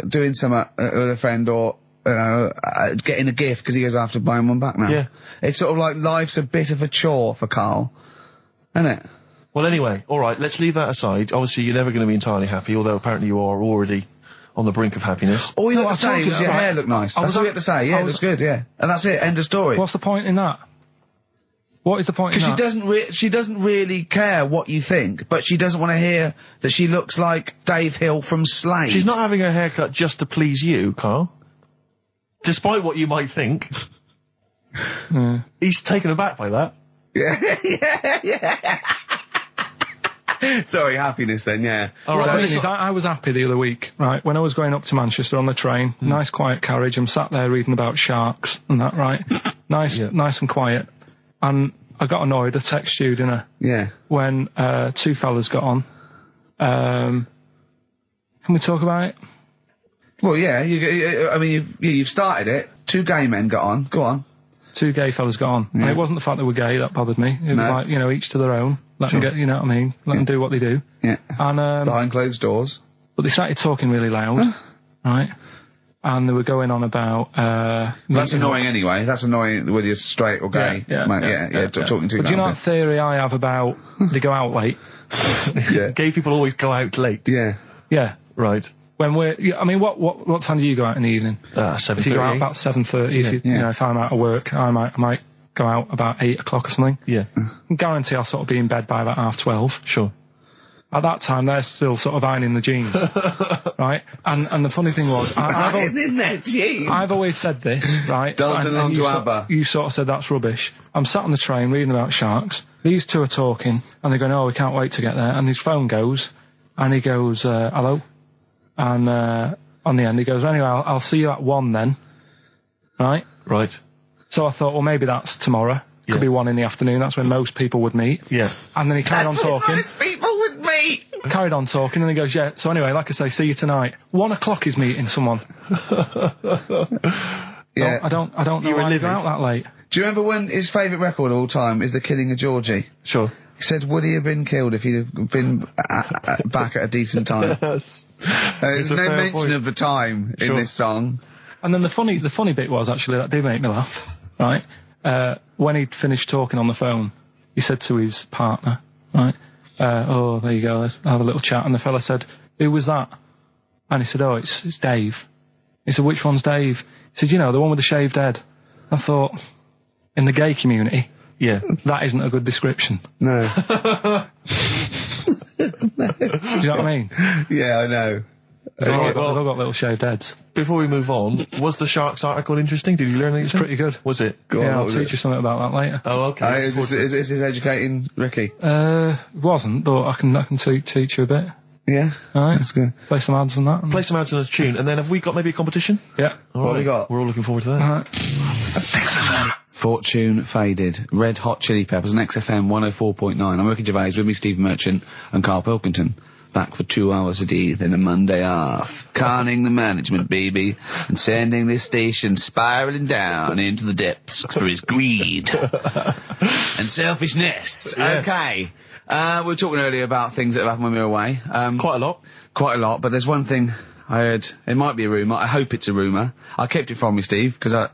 doing something with a friend or getting a gift because he goes, I have to buy him one back now. Yeah. It's sort of like life's a bit of a chore for Karl, isn't it? Well, anyway, all right, let's leave that aside. Obviously, you're never going to be entirely happy, although apparently you are already on the brink of happiness. All you have to say was your hair looked nice. That's all you have to say. Yeah, it looks good, yeah. And that's it, end of story. What's the point in that? What is the point in that? Because she doesn't really care what you think, but she doesn't want to hear that she looks like Dave Hill from Slade. She's not having her haircut just to please you, Karl. Despite what you might think. He's taken aback by that. Yeah. Sorry, happiness then, yeah. All right, I was happy the other week, right, when I was going up to Manchester on the train, nice quiet carriage, I'm sat there reading about sharks and that, right? Nice and quiet. And I got annoyed, I texted you, didn't I? Yeah. When 2 fellas got on. Can we talk about it? Well, yeah, you've started it. 2 gay men got on. Go on. 2 gay fellas got on. Yeah. And it wasn't the fact they were gay that bothered me. It was like, each to their own. Let them get, you know what I mean? Let them do what they do. Yeah. And, behind closed doors. But they started talking really loud, right? And they were going on about, that's annoying anyway. That's annoying whether you're straight or gay. Talking to you. But do you know what theory I have about they go out late? Yeah. Gay people always go out late. Yeah. Yeah. Right. When what time do you go out in the evening? 7:30. If you go out about 7:30, if I'm out of work, I might go out about 8 o'clock or something. Yeah. I guarantee I'll sort of be in bed by about 12:30. Sure. At that time, they're still sort of ironing the jeans, right? And the funny thing was, ironing their jeans. I've always said this, right? Dancing along to ABBA. You sort of said that's rubbish. I'm sat on the train reading about sharks. These 2 are talking, and they're going, "Oh, we can't wait to get there." And his phone goes, and he goes, "Hello." And on the end, he goes, anyway, I'll see you at 1 then. Right? Right. So I thought, well, maybe that's tomorrow. Could be 1 in the afternoon. That's when most people would meet. Yeah. And then he carried on talking. Most people would meet. Carried on talking, and he goes, yeah. So anyway, like I say, see you tonight. 1 o'clock he's meeting someone. Yeah. I don't know why you go out that late. Do you remember when his favourite record of all time is The Killing of Georgie? Sure. He said, would he have been killed if he'd have been back at a decent time? Yes. There's no mention of the time in this song. And then the funny bit was, actually, that did make me laugh, right? When he'd finished talking on the phone, he said to his partner, right, oh, there you go, let's have a little chat. And the fella said, who was that? And he said, oh, it's Dave. He said, which one's Dave? He said, you know, the one with the shaved head. I thought, in the gay community, yeah, that isn't a good description. No. Do you know what I mean? Yeah, I know. They've all got little shaved heads. Before we move on, was the Sharks article interesting? Did you learn anything? It's pretty good. Was it? I'll teach you something about that later. Oh, okay. Is this educating Ricky? It wasn't, but I can teach you a bit. Yeah. Alright. That's good. Play some ads and that. Play some ads and a tune, and then have we got maybe a competition? Yeah. What have we got? We're all looking forward to that. Alright. Fortune Faded, Red Hot Chili Peppers on XFM 104.9. I'm Ricky Gervais, with me Steve Merchant and Karl Pilkington. Back for 2 hours a day, then a Monday off. Conning the management, baby, and sending this station spiraling down into the depths for his greed and selfishness. Yes. Okay. We were talking earlier about things that have happened when we were away. Quite a lot, but there's one thing I heard. It might be a rumour. I hope it's a rumour. I kept it from you, Steve, because I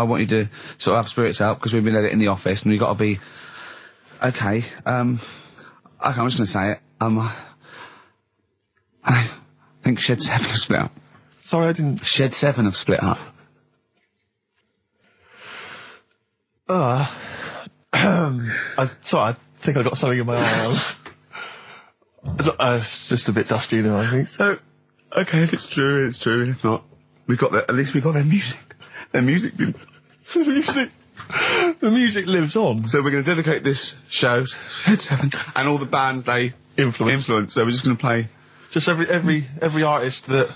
want you to sort of have spirits out, because we've been at it in the office, and we've got to be okay. I'm just going to say it. I think Shed 7 have split up. Sorry, I didn't... Shed 7 have split up. Sorry, I think I got something in my eye. It's just a bit dusty, you know, I think. So, okay, if it's true, it's true. If not, at least we got their music. Their music didn't. The music lives on. So we're going to dedicate this show to Shed 7 and all the bands they influence. So we're just going to play... Just every artist that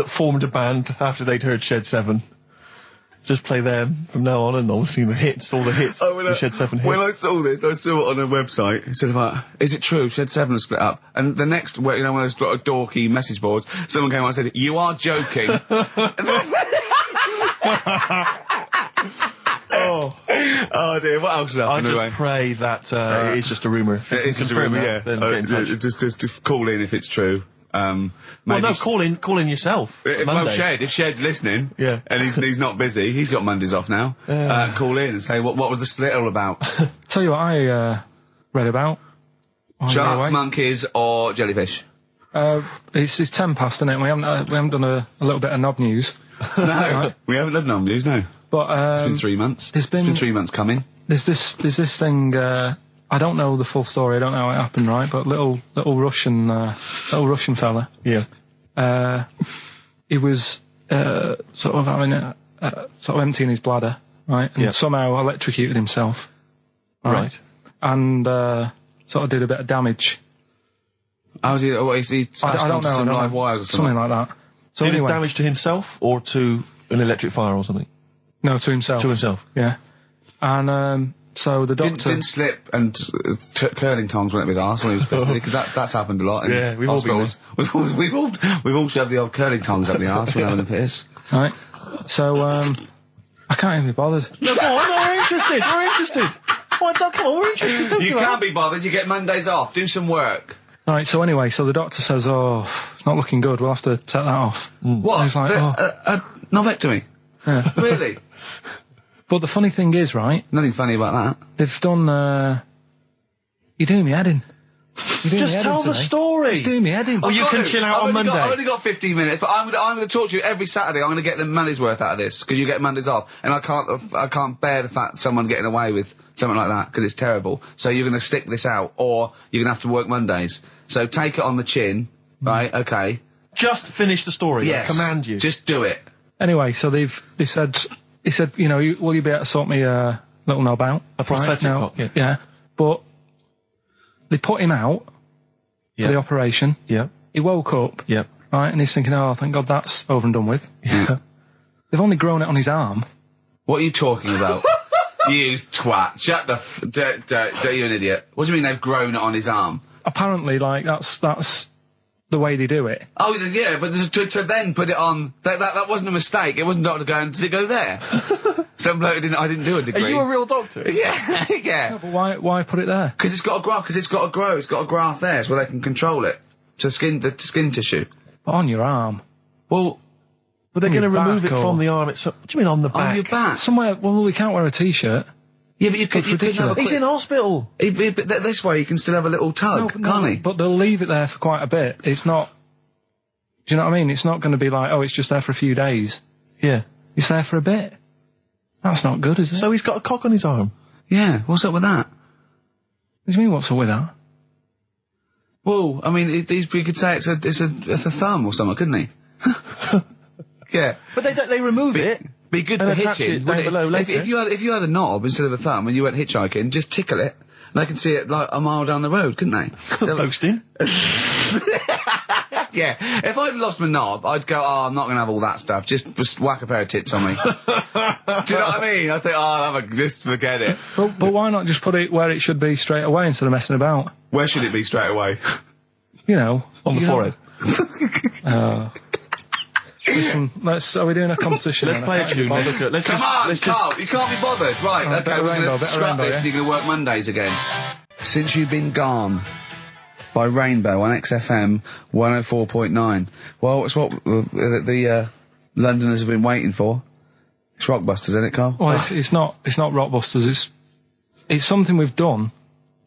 formed a band after they'd heard Shed 7. Just play them from now on, and obviously all the hits, the Shed 7 hits. When I saw this, I saw it on a website. It said about, is it true Shed 7 has split up? And the next, one of those dorky message boards, someone came on and said, you are joking. Oh dear, what else has happened? I just pray that it is just a rumour. It's just a rumour, yeah. Then get in touch. Just call in if it's true. Well, no, call in yourself. Well, if Shed's listening, yeah, and he's not busy, he's got Mondays off now. Call in and say what was the split all about? Tell you what I read about. Sharks, monkeys, or jellyfish? It's 10 past, isn't it? We haven't done a little bit of knob news. No, right? We haven't done knob news, no. But it's been 3 months. It's been 3 months coming. There's this thing. I don't know the full story. I don't know how it happened, right? But little Russian fella. Yeah. He was sort of having sort of emptying his bladder, right? And somehow electrocuted himself. Right. And sort of did a bit of damage. How did he smashed onto some live wires or something? Something like that. So did anyway, it damage to himself or to an electric fire or something? No, to himself. To himself. Yeah. And so the doctor didn't slip and curling tongs went up his arse when he was pissed, because that's happened a lot. In we've all been there. We've all shoved the old curling tongs up the arse when having a piss. Right. So I can't even be bothered. No, go on. We're interested. Come on, we're interested. You can't be bothered. You get Mondays off. Do some work. Right, so anyway, the doctor says, it's not looking good, we'll have to take that off. What? He's like, Novectomy? Yeah. Really? But the funny thing is, right? Nothing funny about that. They've done, you're doing me head in. Just tell the story. Just doing me head in. Well, you can chill out on Monday. I've only got 15 minutes, but I'm going to talk to you every Saturday. I'm going to get the money's worth out of this, because you get Mondays off. And I can't bear the fact someone getting away with something like that, because it's terrible. So you're going to stick this out, or you're going to have to work Mondays. So take it on the chin, right? Okay. Just finish the story. Yes. I command you. Just do it. Anyway, so he said, will you be able to sort me a little knob out? A prosthetic cock? Yeah. But they put him out for the operation. Yeah. He woke up. Yeah. Right, and he's thinking, thank God that's over and done with. Yeah. They've only grown it on his arm. What are you talking about? You twat. Shut the you're an idiot. What do you mean they've grown it on his arm? Apparently, that's the way they do it. Oh, yeah, but to then put it on, that wasn't a mistake. It wasn't doctor going, did it go there? Some bloke I didn't do a degree. Are you a real doctor? Yeah, yeah. No, but why put it there? Because it's got to grow, it's got a graft there, so they can control it. To skin tissue. But on your arm. Well, but they're going to remove it from the arm itself. What do you mean on the back? On your back? Somewhere, well, we can't wear a t-shirt. Yeah, but you could have He's in hospital. But this way he can still have a little tug, can't he? But they'll leave it there for quite a bit. It's not... Do you know what I mean? It's not going to be like, oh, it's just there for a few days. Yeah. It's there for a bit. That's not good, is it? So he's got a cock on his arm? Yeah, what's up with that? What do you mean, what's up with that? Well, I mean, he could say it's a thumb or something, couldn't he? Yeah. But they remove it. Be good for hitching. Down below later. If you had a knob instead of a thumb and you went hitchhiking, just tickle it. They can see it like a mile down the road, couldn't they? Posting. Yeah. If I'd lost my knob, I'd go, oh, I'm not going to have all that stuff. Just whack a pair of tits on me. Do you know what I mean? I think, oh, just forget it. But why not just put it where it should be straight away instead of messing about? Where should it be straight away? You know. On the forehead. Listen, are we doing a competition? Let's play a tune. Come on, Carl, you can't be bothered. Right, okay, we're going to scrap this and you're going to work Mondays again. Since You've Been Gone by Rainbow on XFM 104.9. Well, it's what the Londoners have been waiting for. It's Rockbusters, isn't it, Carl? Well, it's not Rockbusters. It's something we've done.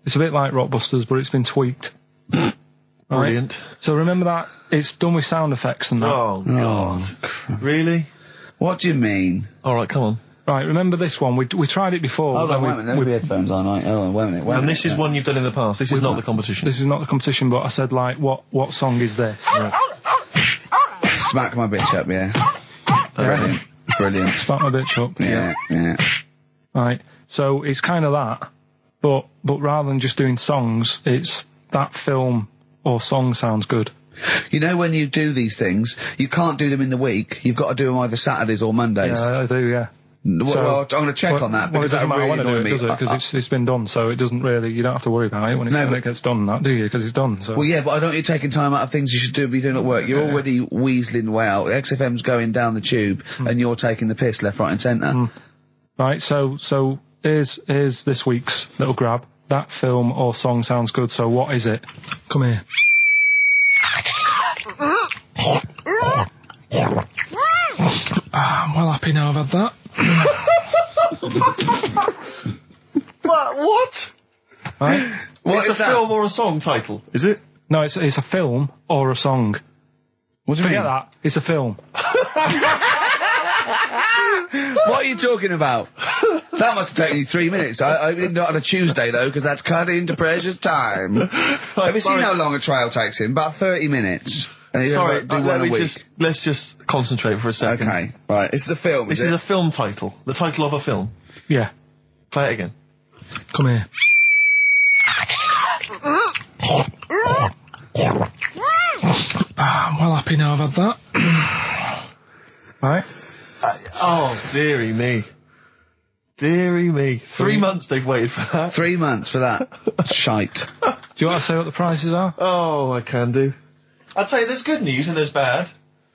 It's a bit like Rockbusters, but it's been tweaked. Brilliant. Right? So remember that it's done with sound effects and that. Oh God! Really? What do you mean? All right, come on. Right, remember this one? We tried it before. Hold on, wait a minute. There'll be headphones on, right? Hold on, wait a minute. And this is one you've done in the past. This is not the competition. This is not the competition, but I said, like, what song is this? Right. Smack my bitch up, yeah. Brilliant. Smack my bitch up. Yeah. Right. So it's kind of that, but rather than just doing songs, it's that film or song sounds good. You know, when you do these things, you can't do them in the week. You've got to do them either Saturdays or Mondays. Yeah, I do, yeah. Well, I'm going to check on that, because that really annoys me. Because it's been done, so it doesn't really, you don't have to worry about it when it gets done, that, do you? Because it's done, so. Well, yeah, but I don't want you taking time out of things you should be doing at work. You're already weaseling way out. XFM's going down the tube, and you're taking the piss left, right and centre. Right, so here's this week's little grab. That film or song sounds good, so what is it? Come here. I'm well happy now I've had that. What? Right? It's a film or a song title, is it? No, it's a film or a song. What do you mean? Forget that. It's a film. What are you talking about? That must have taken you 3 minutes. I didn't do it on a Tuesday, though, because that's cut into precious time. Have you seen how long a trial takes him? About 30 minutes. Sorry, let's just concentrate for a second. Okay, right. This is a film, This is a film title. The title of a film. Yeah. Play it again. Come here. I'm well happy now I've had that. Right? Oh, dearie me. Dearie me. 3 months they've waited for that. 3 months for that. Shite. Do you want to say what the prices are? Oh, I can do. I'll tell you, there's good news and there's bad.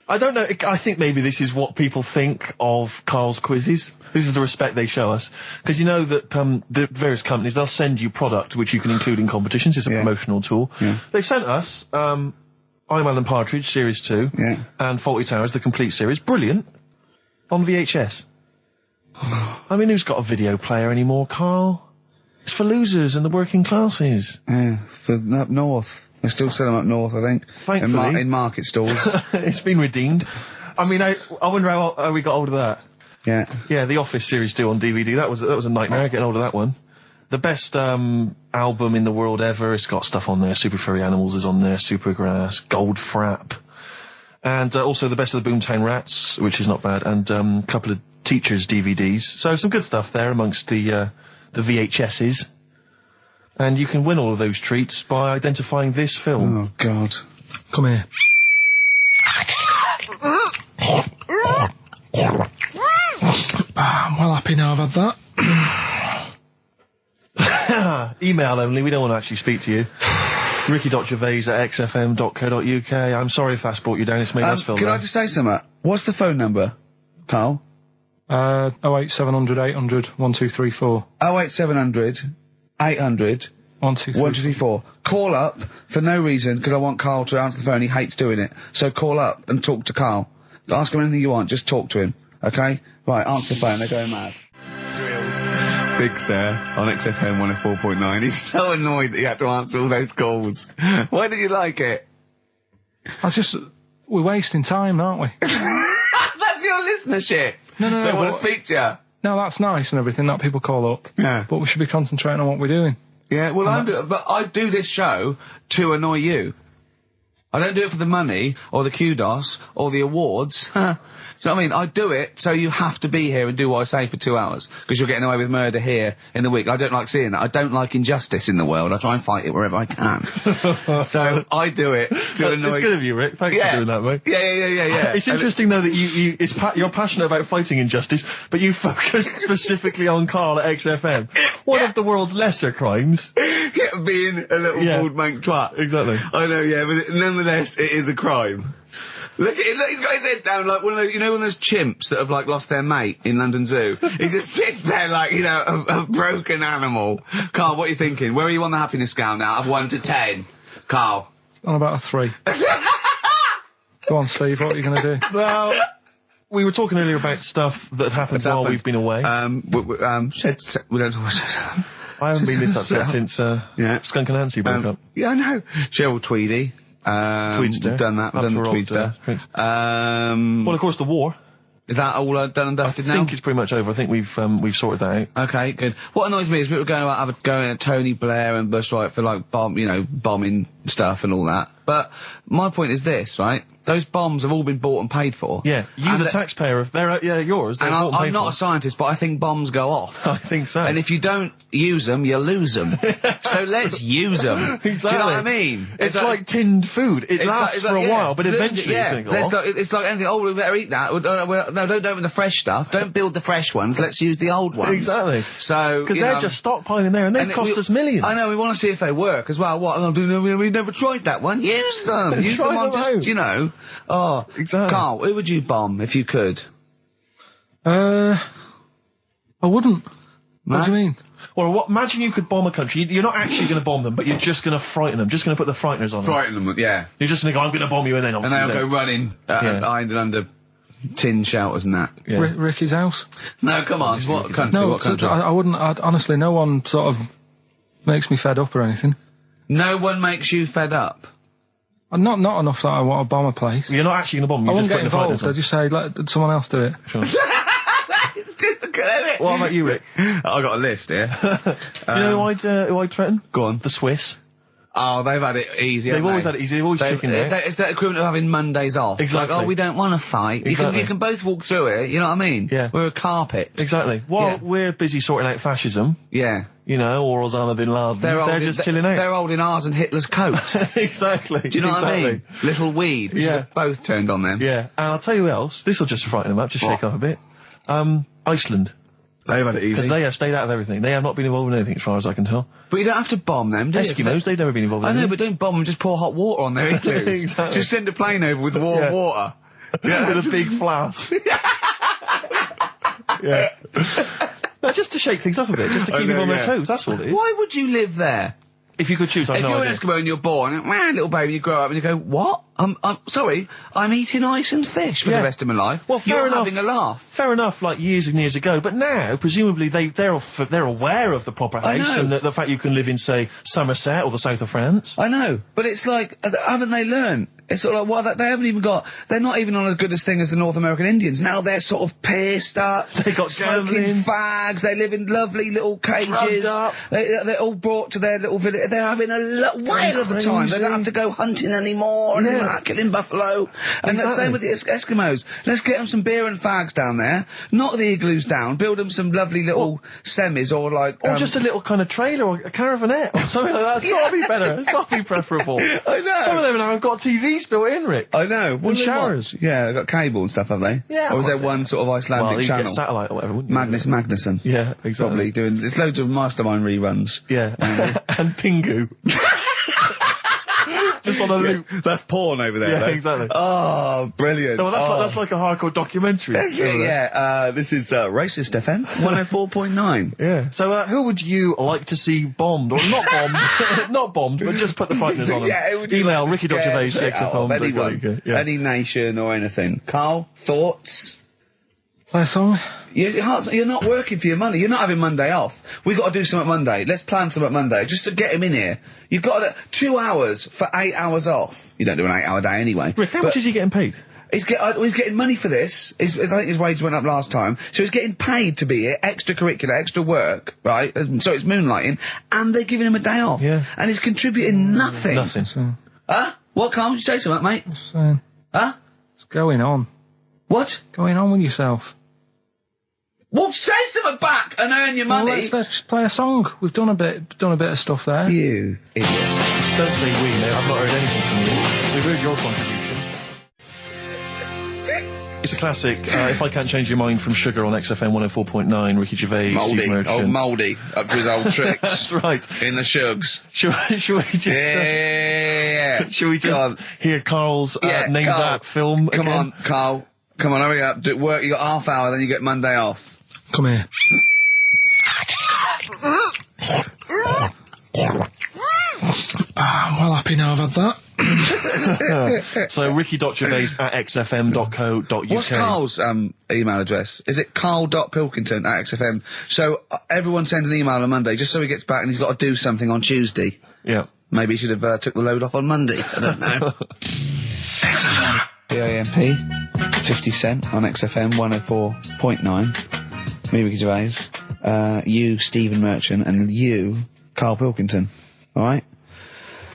I don't know, I think maybe this is what people think of Karl's quizzes. This is the respect they show us. Because you know that the various companies, they'll send you product which you can include in competitions. It's a promotional tool. Yeah. They've sent us, I'm Alan Partridge, Series 2, and Fawlty Towers, the complete series. Brilliant. On VHS. I mean, who's got a video player anymore, Karl? It's for losers and the working classes. Yeah, for up north. They still sell them up north, I think. Thankfully. In market stalls. It's been redeemed. I mean, I wonder how we got hold of that. Yeah. Yeah, The Office Series 2 on DVD. That was a nightmare, getting hold of that one. The best album in the world ever. It's got stuff on there. Super Furry Animals is on there. Supergrass. Gold Frap. And also The Best of the Boomtown Rats, which is not bad. And a couple of Teachers DVDs. So some good stuff there amongst the VHSs. And you can win all of those treats by identifying this film. Oh, God. Come here. I'm well happy now I've had that. Email only, we don't want to actually speak to you. Ricky.Gervais@xfm.co.uk. I'm sorry if that's brought you down, it's made us feel Can bad. I just say something? What's the phone number, Karl? 08700 800 1234. 08700 800 1234. Call up for no reason, because I want Karl to answer the phone. He hates doing it. So call up and talk to Karl. Ask him anything you want. Just talk to him. Okay? Right, answer the phone. They're going mad. Drills. Big Sir on XFM 104.9. He's so annoyed that you have to answer all those calls. Why did you like it? We're wasting time, aren't we? That's your listenership. No. They want to speak to you. No, that's nice and everything that people call up. Yeah. But we should be concentrating on what we're doing. Yeah, well, but I do this show to annoy you. I don't do it for the money, or the kudos, or the awards. Do you know what I mean? I do it so you have to be here and do what I say for 2 hours, because you're getting away with murder here in the week. I don't like seeing that. I don't like injustice in the world. I try and fight it wherever I can. So I do it to annoy... It's good of you, Rick. Thanks for doing that, mate. Yeah. It's interesting, though, that you're passionate about fighting injustice, but you focus specifically on Karl at XFM. One of the world's lesser crimes. Being a little bald mank twat. Exactly. I know, yeah, but nonetheless, it is a crime. Look, he's got his head down like one of those, one of those chimps that have, like, lost their mate in London Zoo. He just sits there like, a broken animal. Karl, what are you thinking? Where are you on the happiness scale now? Of 1 to 10. Karl. On about a 3. Go on, Steve, what are you going to do? Well, we were talking earlier about stuff that happened while we've been away. We don't talk about I haven't been this upset since Skunk and Nancy broke up. Yeah, I know. Cheryl Tweedy. Tweedster. We've done that. We've done the Tweedster. Well, of course, the war. Is that all done and dusted now? I think it's pretty much over. I think we've sorted that out. Okay, good. What annoys me is people going at Tony Blair and Bush, right, for like bombing stuff and all that. But my point is this, right? Those bombs have all been bought and paid for. Yeah, the taxpayer, they're yours. And I'm not a scientist, but I think bombs go off. I think so. And if you don't use them, you lose them. So let's use them. Exactly. Do you know what I mean? It's like tinned food. It lasts for a while, but eventually it's going to go off. It's like anything. Oh, we better eat that. No, don't open the fresh stuff. Don't build the fresh ones. Let's use the old ones. Exactly. So because they're just stockpiling there, and they cost us millions. I know. We want to see if they work as well. What? We never tried that one. Use them. Use them on just Oh, exactly. Karl, who would you bomb if you could? I wouldn't. No? What do you mean? Well, imagine you could bomb a country. You're not actually going to bomb them, but you're just going to frighten them. Just going to put the frighteners on them. Frighten them, yeah. You're just going to go, I'm going to bomb you, and then obviously... And they'll go running behind and under tin shelters and that. Yeah. Ricky's house? No, come on. What country? No, what country? I wouldn't. Honestly, no one sort of makes me fed up or anything. No one makes you fed up? Not enough that I want to bomb a place. You're not actually going to bomb them. I wouldn't get involved. I'd just say, let someone else do it. Sure. What about you, Rick? I've got a list here. You know who I'd threaten? Go on. The Swiss. Oh, they've had it easy. They've always had it easy. They've always chicken there. It's that equivalent of having Mondays off. Exactly. Like, we don't want to fight. Exactly. You can both walk through it. You know what I mean? Yeah. We're a carpet. Exactly. While we're busy sorting out fascism. Yeah. Or Osama bin Laden. They're just chilling out. They're holding ours and Hitler's coat. Exactly. Do you know what I mean? Little weed. We should have both turned on them. Yeah. And I'll tell you who else. This will just frighten them up. Just shake up a bit. Iceland. They've had it easy. Because they have stayed out of everything. They have not been involved in anything, as far as I can tell. But you don't have to bomb them, do you? Eskimos, they've never been involved in anything. I know, but don't bomb them, just pour hot water on their igloos. Exactly. Just send a plane over with warm water. Yeah, with a big flask. Yeah. No, just to shake things up a bit, just to keep them on their toes, that's all it is. Why would you live there? If you could choose, I have no idea. If you're an Eskimo and you're born, little baby, you grow up and you go, what? I'm sorry, I'm eating ice and fish for the rest of my life. Well, fair enough. Having a laugh. Fair enough, like years and years ago. But now, presumably, they're aware of the proper house and the fact you can live in, say, Somerset or the south of France. I know, but it's like, haven't they learned? It's sort of like, they haven't even got, they're not even on as good a thing as the North American Indians. Now they're sort of pissed up. They got smoking fags. They live in lovely little cages. They're all brought to their little village. They're having a whale of a time. They don't have to go hunting anymore. And killing buffalo. And the same with the Eskimos. Let's get them some beer and fags down there. Knock the igloos down. Build them some lovely little semis or like... Or just a little kind of trailer or a caravanette or something like that. It's got to be better. It's got to be preferable. I know. Some of them now have got TVs built in, Rick. I know. And showers. Yeah, they've got cable and stuff, have they? Yeah. Or is there one sort of Icelandic channel? Get satellite or whatever, wouldn't you? Magnus Magnusson. Yeah, exactly. Probably doing... There's loads of Mastermind reruns. Yeah. And Pingu. Just on a loop. That's porn over there, Yeah, though. exactly. Oh, brilliant. No, that's like a hardcore documentary. This is Racist FM 104.9. Yeah. So, who would you like to see bombed? Or not bombed, not bombed, but just put the frighteners on them. Yeah, email Ricky Gervais, anyone, any nation or anything. Karl, thoughts? Play a song? You're not working for your money. You're not having Monday off. We've got to do something Monday. Let's plan something Monday, just to get him in here. You've got 2 hours for 8 hours off. You don't do an 8-hour day anyway. Rick, how much is he getting paid? He's getting money for this. I think his wages went up last time. So he's getting paid to be here, extracurricular, extra work, right? So it's moonlighting, and they're giving him a day off. Yeah. And he's contributing nothing. Nothing. Huh? What, Karl? Did you say something, mate? Huh? What's going on? What? Going on with yourself? Well, say something back and earn your money. Well, let's just play a song. We've done a bit of stuff there. You idiot. Don't say we, mate. I've not heard anything from you. We've heard your contribution. It's a classic, If I Can't Change Your Mind from Sugar on XFM 104.9, Ricky Gervais, Steve Merchant. Old Mouldy, up to his old tricks. That's right. In the Shugs. Should we just... Yeah. Should we just hear Karl's Name Karl, That film Come again? on, Karl. Come on, hurry up. Do work, you got half hour, then you get Monday off. Come here. I'm well happy now I've had that. So ricky.gervais@xfm.co.uk. What's Karl's email address? Is it karl.pilkington@xfm? So everyone send an email on Monday, just so he gets back and he's got to do something on Tuesday. Yeah. Maybe he should have took the load off on Monday. I don't know. BAMP, 50 Cent on XFM 104.9. Me, Ricky Gervais. You, Stephen Merchant, and you, Karl Pilkington. Alright?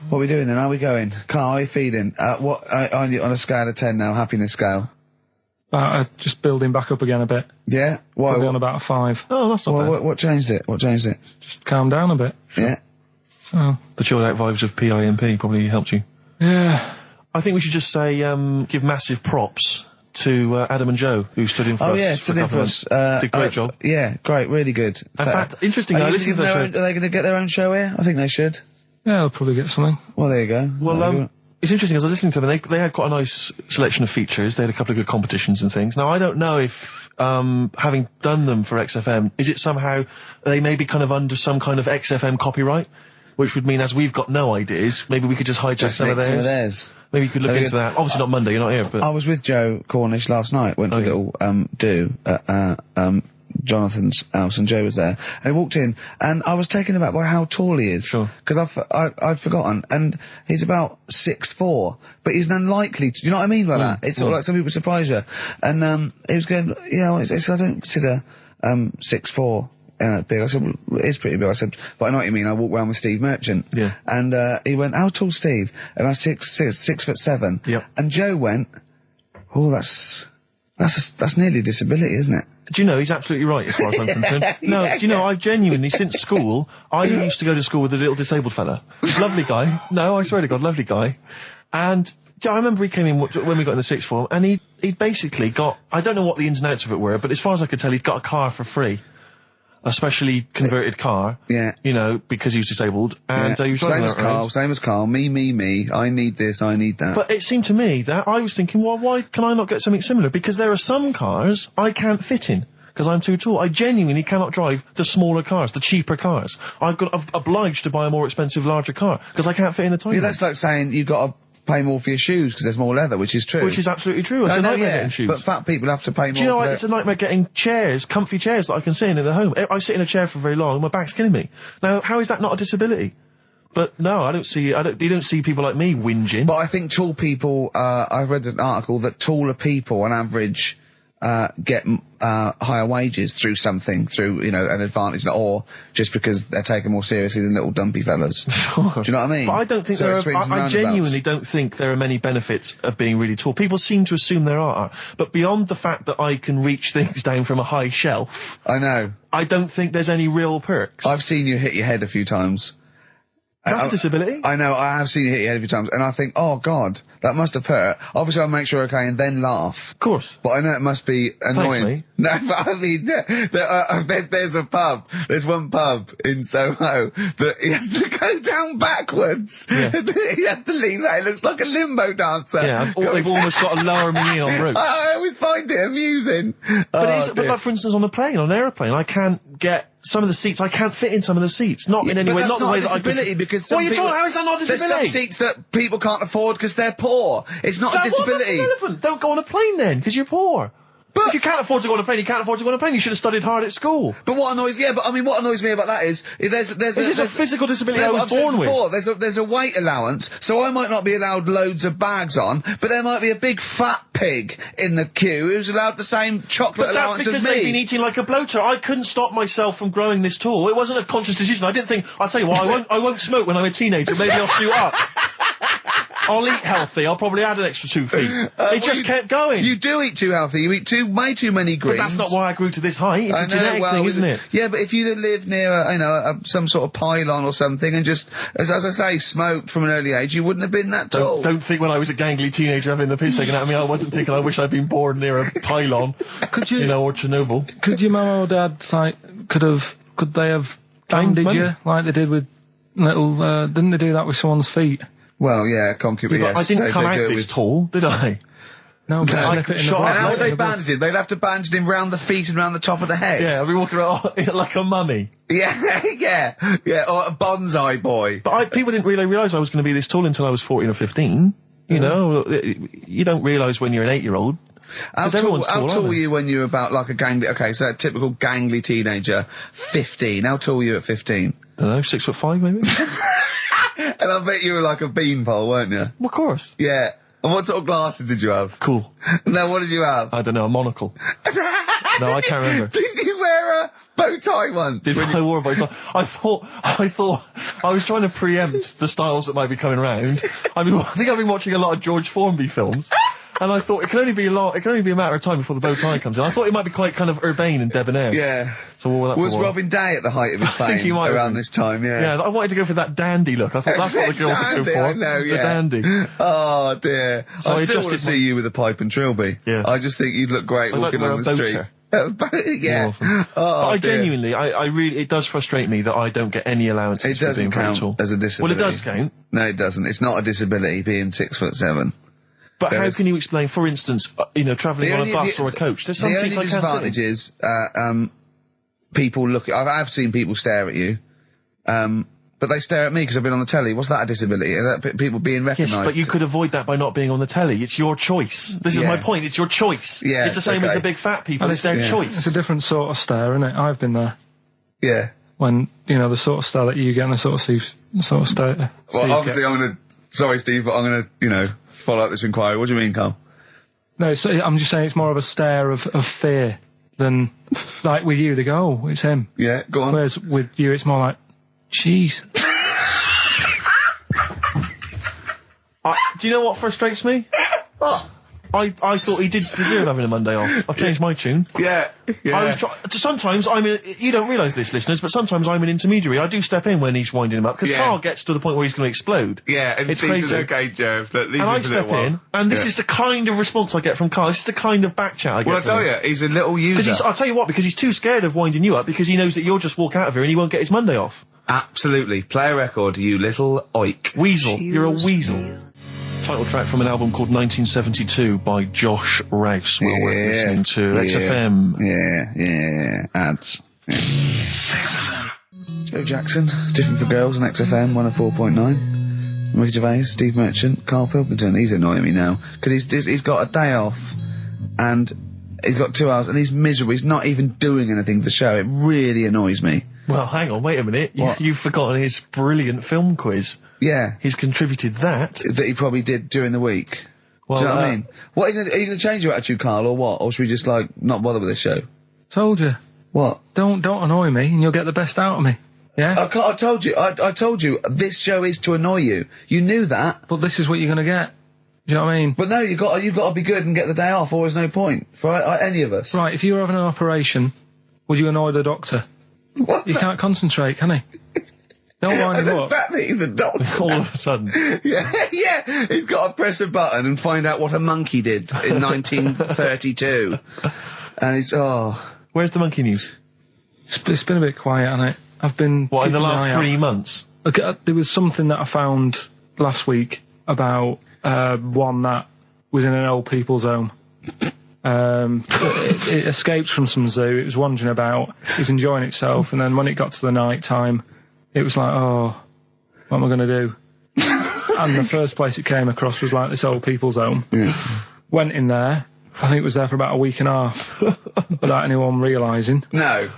What are we doing then? How are we going? Karl, how are you feeling? On a scale of 10 now, happiness scale? Just building back up again a bit. Yeah? Why? Probably on about a 5. Oh, that's not bad. What changed it? Just calm down a bit. Yeah. So. The chilled out vibes of PIMP probably helped you. Yeah. I think we should just say, give massive props to Adam and Joe, who stood in for us. Oh yeah, stood in for us. Did a great job. Yeah, great, really good. In fact, interestingly, I listened to their show. Are they going to get their own show here? I think they should. Yeah, they'll probably get something. Well, there you go. Well, it's interesting, as I was listening to them, they had quite a nice selection of features. They had a couple of good competitions and things. Now, I don't know if, having done them for XFM, is it somehow, they may be kind of under some kind of XFM copyright? Which would mean, as we've got no ideas, maybe we could just hijack some of theirs. Maybe you could look into that. Obviously not Monday, you're not here, but... I was with Joe Cornish last night, went to a little, do at, Jonathan's house, and Joe was there, and he walked in, and I was taken aback by how tall he is. Sure. Because I'd forgotten, and he's about 6'4", but he's unlikely to, you know what I mean by that? It's sort of like some people surprise you. And, he was going, yeah, I don't consider, 6'4", big. I said, well, it is pretty big. I said, but I know what you mean. I walk around with Steve Merchant. Yeah. And, he went, how tall's Steve? And I said, 6'7". Yep. And Joe went, oh, that's nearly a disability, isn't it? Do you know, he's absolutely right as far as I'm concerned. No, do you know, I've genuinely, since school, I used to go to school with a little disabled fella. Lovely guy. No, I swear to God, lovely guy. And I remember he came in when we got in the sixth form, and he'd basically got, I don't know what the ins and outs of it were, but as far as I could tell, he'd got a car for free. A specially converted car. Yeah. You know, because he was disabled. And he was driving that around. Same as Karl. Me. I need this, I need that. But it seemed to me that I was thinking, well, why can I not get something similar? Because there are some cars I can't fit in. Because I'm too tall. I genuinely cannot drive the smaller cars, the cheaper cars. I'm obliged to buy a more expensive, larger car. Because I can't fit in the tiny one. That's like saying you've got to pay more for your shoes because there's more leather, which is true. Which is absolutely true. It's a nightmare getting shoes. But fat people have to pay more. Do you know what? It's a nightmare getting chairs, comfy chairs that I can sit in the home. I sit in a chair for very long and my back's killing me. Now, how is that not a disability? But no, you don't see people like me whinging. But I think tall people, I read an article that taller people on average, get higher wages through an advantage, or just because they're taken more seriously than little dumpy fellas. Sure. Do you know what I mean? But I don't think I genuinely don't think there are many benefits of being really tall. People seem to assume there are, but beyond the fact that I can reach things down from a high shelf, I know. I don't think there's any real perks. I've seen you hit your head a few times. That's a disability. I know, I have seen you hit your head a few times, and I think, oh God, that must have hurt. Obviously I'll make sure you're okay and then laugh. Of course. But I know it must be annoying. Thanks, mate. No, but I mean, there's one pub in Soho that he has to go down backwards. Yeah. He has to lean that. It looks like a limbo dancer. Yeah, they've almost got to lower me in on ropes. I always find it amusing. But like, for instance, on an aeroplane, I can't get some of the seats. I can't fit in some of the seats. Not in any way. Not the way that I could. Because how is that not a disability? There's some seats that people can't afford because they're poor. It's not a disability. That's irrelevant. Don't go on a plane then, because you're poor. But if you can't afford to go on a plane, you can't afford to go on a plane. You should have studied hard at school. But what annoys me about that is there's a physical disability I was born with. There's a weight allowance, so I might not be allowed loads of bags on, but there might be a big fat pig in the queue who's allowed the same chocolate allowance as me. That's because they've been eating like a bloater. I couldn't stop myself from growing this tall. It wasn't a conscious decision. I didn't think, I'll tell you what, I won't smoke when I'm a teenager. Maybe I'll shoot up. I'll eat healthy. I'll probably add an extra 2 feet. It just kept going. You do eat too healthy. You eat way too many greens. But that's not why I grew to this height. It's a genetic thing, isn't it? Yeah, but if you'd lived near, some sort of pylon or something and just, as I say, smoked from an early age, you wouldn't have been that tall. Don't think when I was a gangly teenager having the piss taken out of me, I wasn't thinking I wish I'd been born near a pylon. Or Chernobyl. Could your mum or dad, could they have banded you like they did with little, didn't they do that with someone's feet? Well, yeah, concubine, yes. I didn't come out this tall, did I? No, but slip it in the blood. And how would they bandage him? They'd have to bandage him round the feet and round the top of the head. Yeah, I'd be walking around like a mummy. Yeah, or a bonsai boy. But people didn't really realise I was going to be this tall until I was 14 or 15. You know, you don't realise when you're an 8-year-old. How tall were you when you were about like a gangly, okay, so a typical gangly teenager, 15. How tall were you at 15? I don't know, 6'5" maybe? And I bet you were like a beanpole, weren't you? Well, of course. Yeah. And what sort of glasses did you have? Cool. No, what did you have? I don't know, a monocle. No, I can't remember. Did you wear a bow tie once? I wore a bow tie? I thought I was trying to preempt the styles that might be coming round. I think I've been watching a lot of George Formby films. And I thought it can only be a matter of time before the bow tie comes in. I thought it might be quite kind of urbane and debonair. Yeah. So what that was Robin Day at the height of his fame? I think he might around this time, yeah. Yeah, I wanted to go for that dandy look. I thought that's what the girls are going for. I know, yeah. The dandy. Oh dear. So I still want to see you with a pipe and trilby. Yeah. I just think you'd look great walking on the street. Yeah. Oh, but I genuinely, I really, it does frustrate me that I don't get any allowances for being very tall. It doesn't count as a disability. Well, it does count. No, it doesn't. It's not a disability being 6'7". But how can you explain, for instance, travelling on a bus or a coach? There's some seats I can't sit in. The only disadvantage is, people look, I've seen people stare at you, but they stare at me because I've been on the telly. What's that a disability? Are that people being recognised? Yes, but you could avoid that by not being on the telly. It's your choice. This is my point. It's your choice. Yeah, it's the same as the big fat people. It's their choice. It's a different sort of stare, isn't it? I've been there. Yeah. When, the sort of stare that you get and the sort of stare. Well, obviously sorry, Steve, but I'm gonna, follow up this inquiry. What do you mean, Carl? No, I'm just saying it's more of a stare of fear than, like with you, they go, oh, it's him. Yeah, go on. Whereas with you, it's more like, jeez. Do you know what frustrates me? What? I thought he did deserve having a Monday off. I've changed my tune. Yeah. Sometimes you don't realise this, listeners, but sometimes I'm an intermediary. I do step in when he's winding him up, because Karl gets to the point where he's going to explode. Yeah, and it's crazy. Okay, Joe. And I step in, and this is the kind of response I get from Karl. This is the kind of back chat I get. Well, I tell you, he's a little user. I'll tell you what, because he's too scared of winding you up, because he knows that you'll just walk out of here and he won't get his Monday off. Absolutely. Play a record, you little oik. Weasel. You're a weasel. Title track from an album called 1972 by Josh Rouse. Well worth listening to. XFM. Yeah. Ads. Yeah. Joe Jackson, Different for Girls on XFM 104.9. Ricky Gervais, Steve Merchant, Karl Pilkington. He's annoying me now because he's got a day off and he's got 2 hours and he's miserable. He's not even doing anything to the show. It really annoys me. Well, hang on, wait a minute. You've forgotten his brilliant film quiz. Yeah. He's contributed that. That he probably did during the week. Well, do you know what I mean? What, are you going to change your attitude, Karl, or what? Or should we just, not bother with this show? Told you. What? Don't annoy me and you'll get the best out of me. Yeah? I told you. I told you. This show is to annoy you. You knew that. But this is what you're going to get. Do you know what I mean? But no, you've got to be good and get the day off, or there's no point for any of us. Right, if you were having an operation, would you annoy the doctor? What? You can't concentrate, can he? Don't wind him up. The fact that he's a doctor. All of a sudden. Yeah. He's got to press a button and find out what a monkey did in 1932. And he's, Where's the monkey news? It's been a bit quiet, hasn't it? I've been... What, in the last 3 months? Okay, there was something that I found last week about one that was in an old people's home. It escaped from some zoo. It was wandering about. It was enjoying itself, and then when it got to the night time, it was like, oh, what am I going to do? And the first place it came across was like this old people's home. Yeah. Went in there, I think it was there for about a week and a half without anyone realising. No,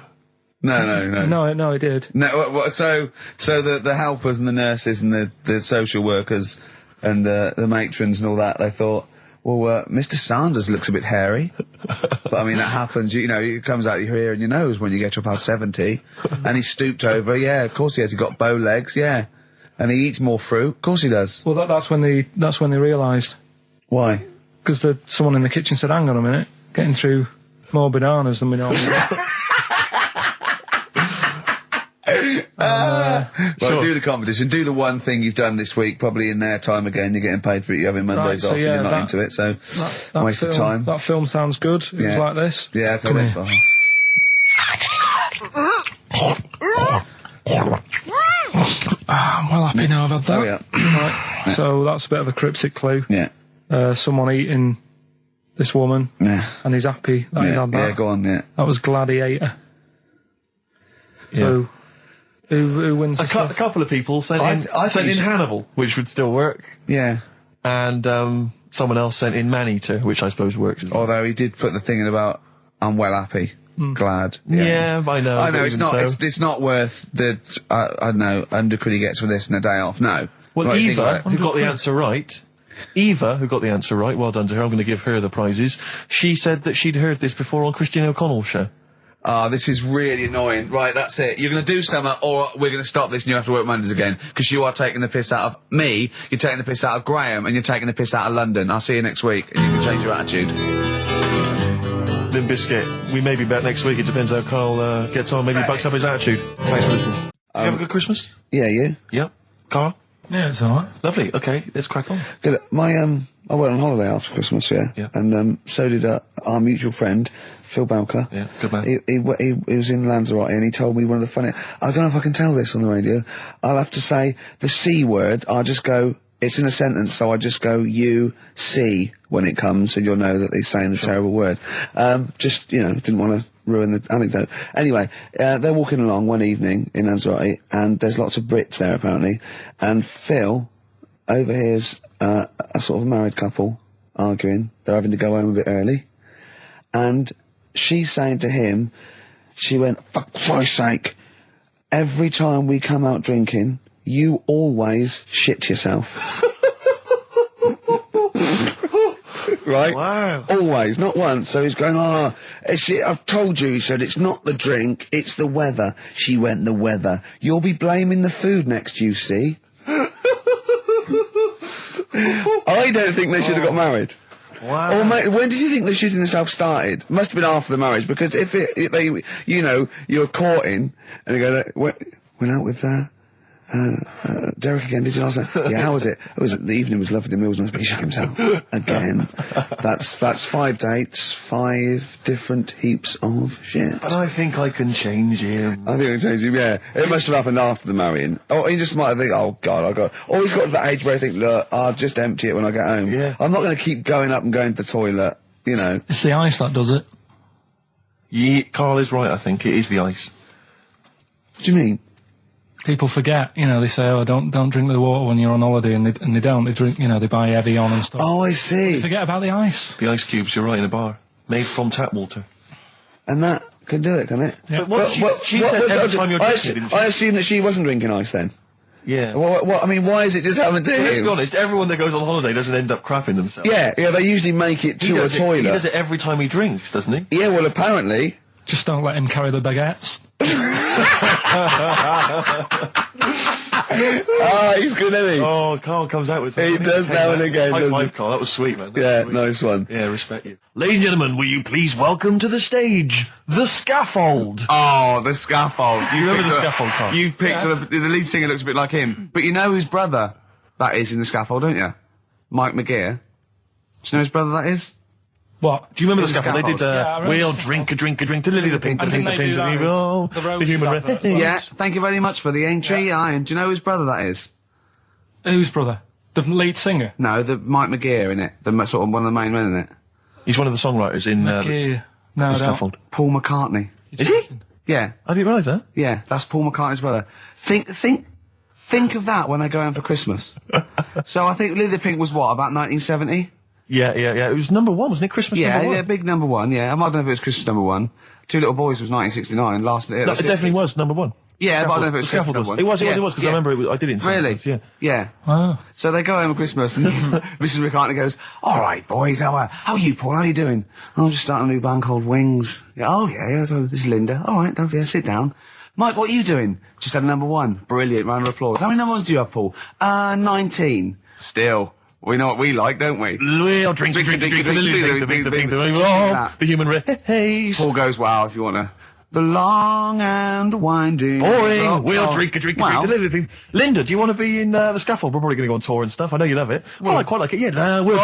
it did. No, so the helpers and the nurses and the social workers and the matrons and all that, they thought, well, Mr. Sanders looks a bit hairy. But I mean, that happens, you know, it comes out your ear and your nose when you get to about 70. And he stooped over, yeah, of course he has. He got bow legs, yeah. And he eats more fruit, of course he does. Well, that's when they realised. Why? Because someone in the kitchen said, hang on a minute, getting through more bananas than we normally do. Well, sure. Do the competition. Do the one thing you've done this week, probably in their time again. You're getting paid for it. You're having Mondays off. Yeah, and you're not into it, so waste of time. That film sounds good. It was like this. Yeah, okay. Come here. I'm well happy now I've had that. Oh, yeah. Right. So that's a bit of a cryptic clue. Yeah. Someone eating this woman. Yeah. And he's happy that he had that. Yeah, go on, yeah. That was Gladiator. Yeah. So, who wins a couple of people sent in Hannibal, which would still work. Yeah. And someone else sent in Maneater, which I suppose works. Although he did put the thing in about, I'm well happy. Glad. Yeah, I know. I know, it's not worth the, I don't know, undercrud he gets for this and a day off, no. Well, Eva, who got the answer right, well done to her, I'm going to give her the prizes. She said that she'd heard this before on Christine O'Connell's show. This is really annoying. Right, that's it. You're going to do something, or we're going to stop this and you have to work Mondays again. Because you are taking the piss out of me, you're taking the piss out of Graham, and you're taking the piss out of London. I'll see you next week, and you can change your attitude. Limp Bizkit, we may be back next week. It depends how Carl gets on. Maybe he bucks up his attitude. Thanks for listening. You have a good Christmas? Yeah, you? Yep. Carl? Yeah, it's alright. Lovely. Okay, let's crack on. Good. I went on holiday after Christmas, yeah. And so did our mutual friend, Phil Bowker. Yeah, good man. He was in Lanzarote and he told me one of the funny... I don't know if I can tell this on the radio. I'll have to say the C word. I'll just go... It's in a sentence, so I just go, you, see, when it comes, and you'll know that he's saying the terrible word. Just, you know, didn't want to ruin the anecdote. Anyway, they're walking along one evening in Lanzarote, and there's lots of Brits there, apparently, and Phil overhears a sort of married couple arguing. They're having to go home a bit early, and she's saying to him, she went, for Christ's sake, every time we come out drinking, you always shit yourself. Right? Wow. Always, not once. So he's going, I've told you, he said, it's not the drink, it's the weather. She went, the weather. You'll be blaming the food next, you see. I don't think they should have got married. Wow. Or when did you think the shooting itself started? Must have been after the marriage, because if they, you know, you're courting, and you go, went out with Derek again, did you last night? Yeah, how was it? The evening was lovely, the meal was nice, but he shot himself. Again. That's 5 dates, 5 different heaps of shit. But I think I can change him. I think I can change him, yeah. It must have happened after the marrying. Or he just might have think, oh God, or he's got to that age where I think, look, I'll just empty it when I get home. Yeah. I'm not going to keep going up and going to the toilet, you know. It's the ice that does it. Yeah, Carl is right, I think. It is the ice. What do you mean? People forget, you know, they say, don't drink the water when you're on holiday, and they don't. They drink, you know, they buy Evian and stuff. Oh, I see. They forget about the ice. The ice cubes, you're right, in a bar. Made from tap water. And that can do it, can it? Yeah. But she said every time you're drinking, didn't she? I assume that she wasn't drinking ice then. Yeah. I mean, why is it just happened to him? Let's be honest, everyone that goes on holiday doesn't end up crapping themselves. Yeah, they usually make it to a toilet. He does it every time he drinks, doesn't he? Yeah, well, apparently. Just don't let him carry the baguettes. He's good, isn't he? Oh, Carl comes out with something. He does now and again, High doesn't five, he? Carl. That was sweet, man. Yeah, nice one. Yeah, respect you. Ladies and gentlemen, will you please welcome to the stage, The Scaffold. Oh, The Scaffold. Do you remember The Scaffold, Carl? You picked the lead singer looks a bit like him. But you know whose brother that is in The Scaffold, don't you? Mike McGear. Do you know whose brother that is? What? Do you remember The Scaffold? They did, Yeah, we'll drink a drink to Lily the Pink, the Pink, the Pink, the Roses advert. Yeah, thank you very much for the entry. Yeah. Do you know whose brother that is? Whose brother? The lead singer? No, the Mike McGear in it. Sort of one of the main men in it. He's one of the songwriters in The Scaffold. Paul McCartney. Is he? Yeah. I didn't realise that. Yeah, that's Paul McCartney's brother. Think of that when they go home for Christmas. So I think Lily the Pink was what, about 1970? Yeah. It was number 1, wasn't it? Christmas number 1? Yeah, big number 1, yeah. I don't know if it was Christmas number 1. Two Little Boys was 1969, last... No, it definitely was number 1. Yeah, Scaffold. but I don't know if it was Scaffold. Christmas number 1. It was, because I remember I did it in Really? Yeah. Yeah. Wow. So they go home at Christmas and Mrs. McCartney goes, all right, boys, how are you, Paul? How are you doing? I'm just starting a new band called Wings. Yeah, oh, yeah, so this is Linda. All right, sit down. Mike, what are you doing? Just had number 1. Brilliant, round of applause. How many number 1s do you have, Paul? 19. Still. We know what we like, don't we? We'll drink the human race. Paul goes, wow, if you want to. The long and winding... Boring. We'll drink. Linda, do you want to be in the Scaffold? We're probably going to go on tour and stuff. I know you love it. Well, I quite like it. Yeah, we'll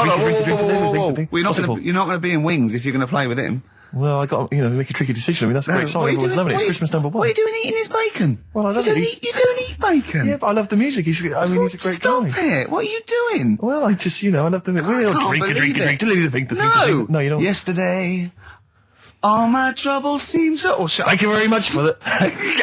drink. You're not going to be in Wings if you're going to play with him. Well, I got, make a tricky decision. I mean, that's a great song. Everyone's loving it. It's Christmas number 1. What are you doing eating his bacon? Well, I love it. You don't eat bacon? Yeah, but I love the music. He's a great guy. Stop it. What are you doing? Well, I just, I love the music. We'll drink. No, you don't. Yesterday... all my troubles seem so... Thank you very much for that.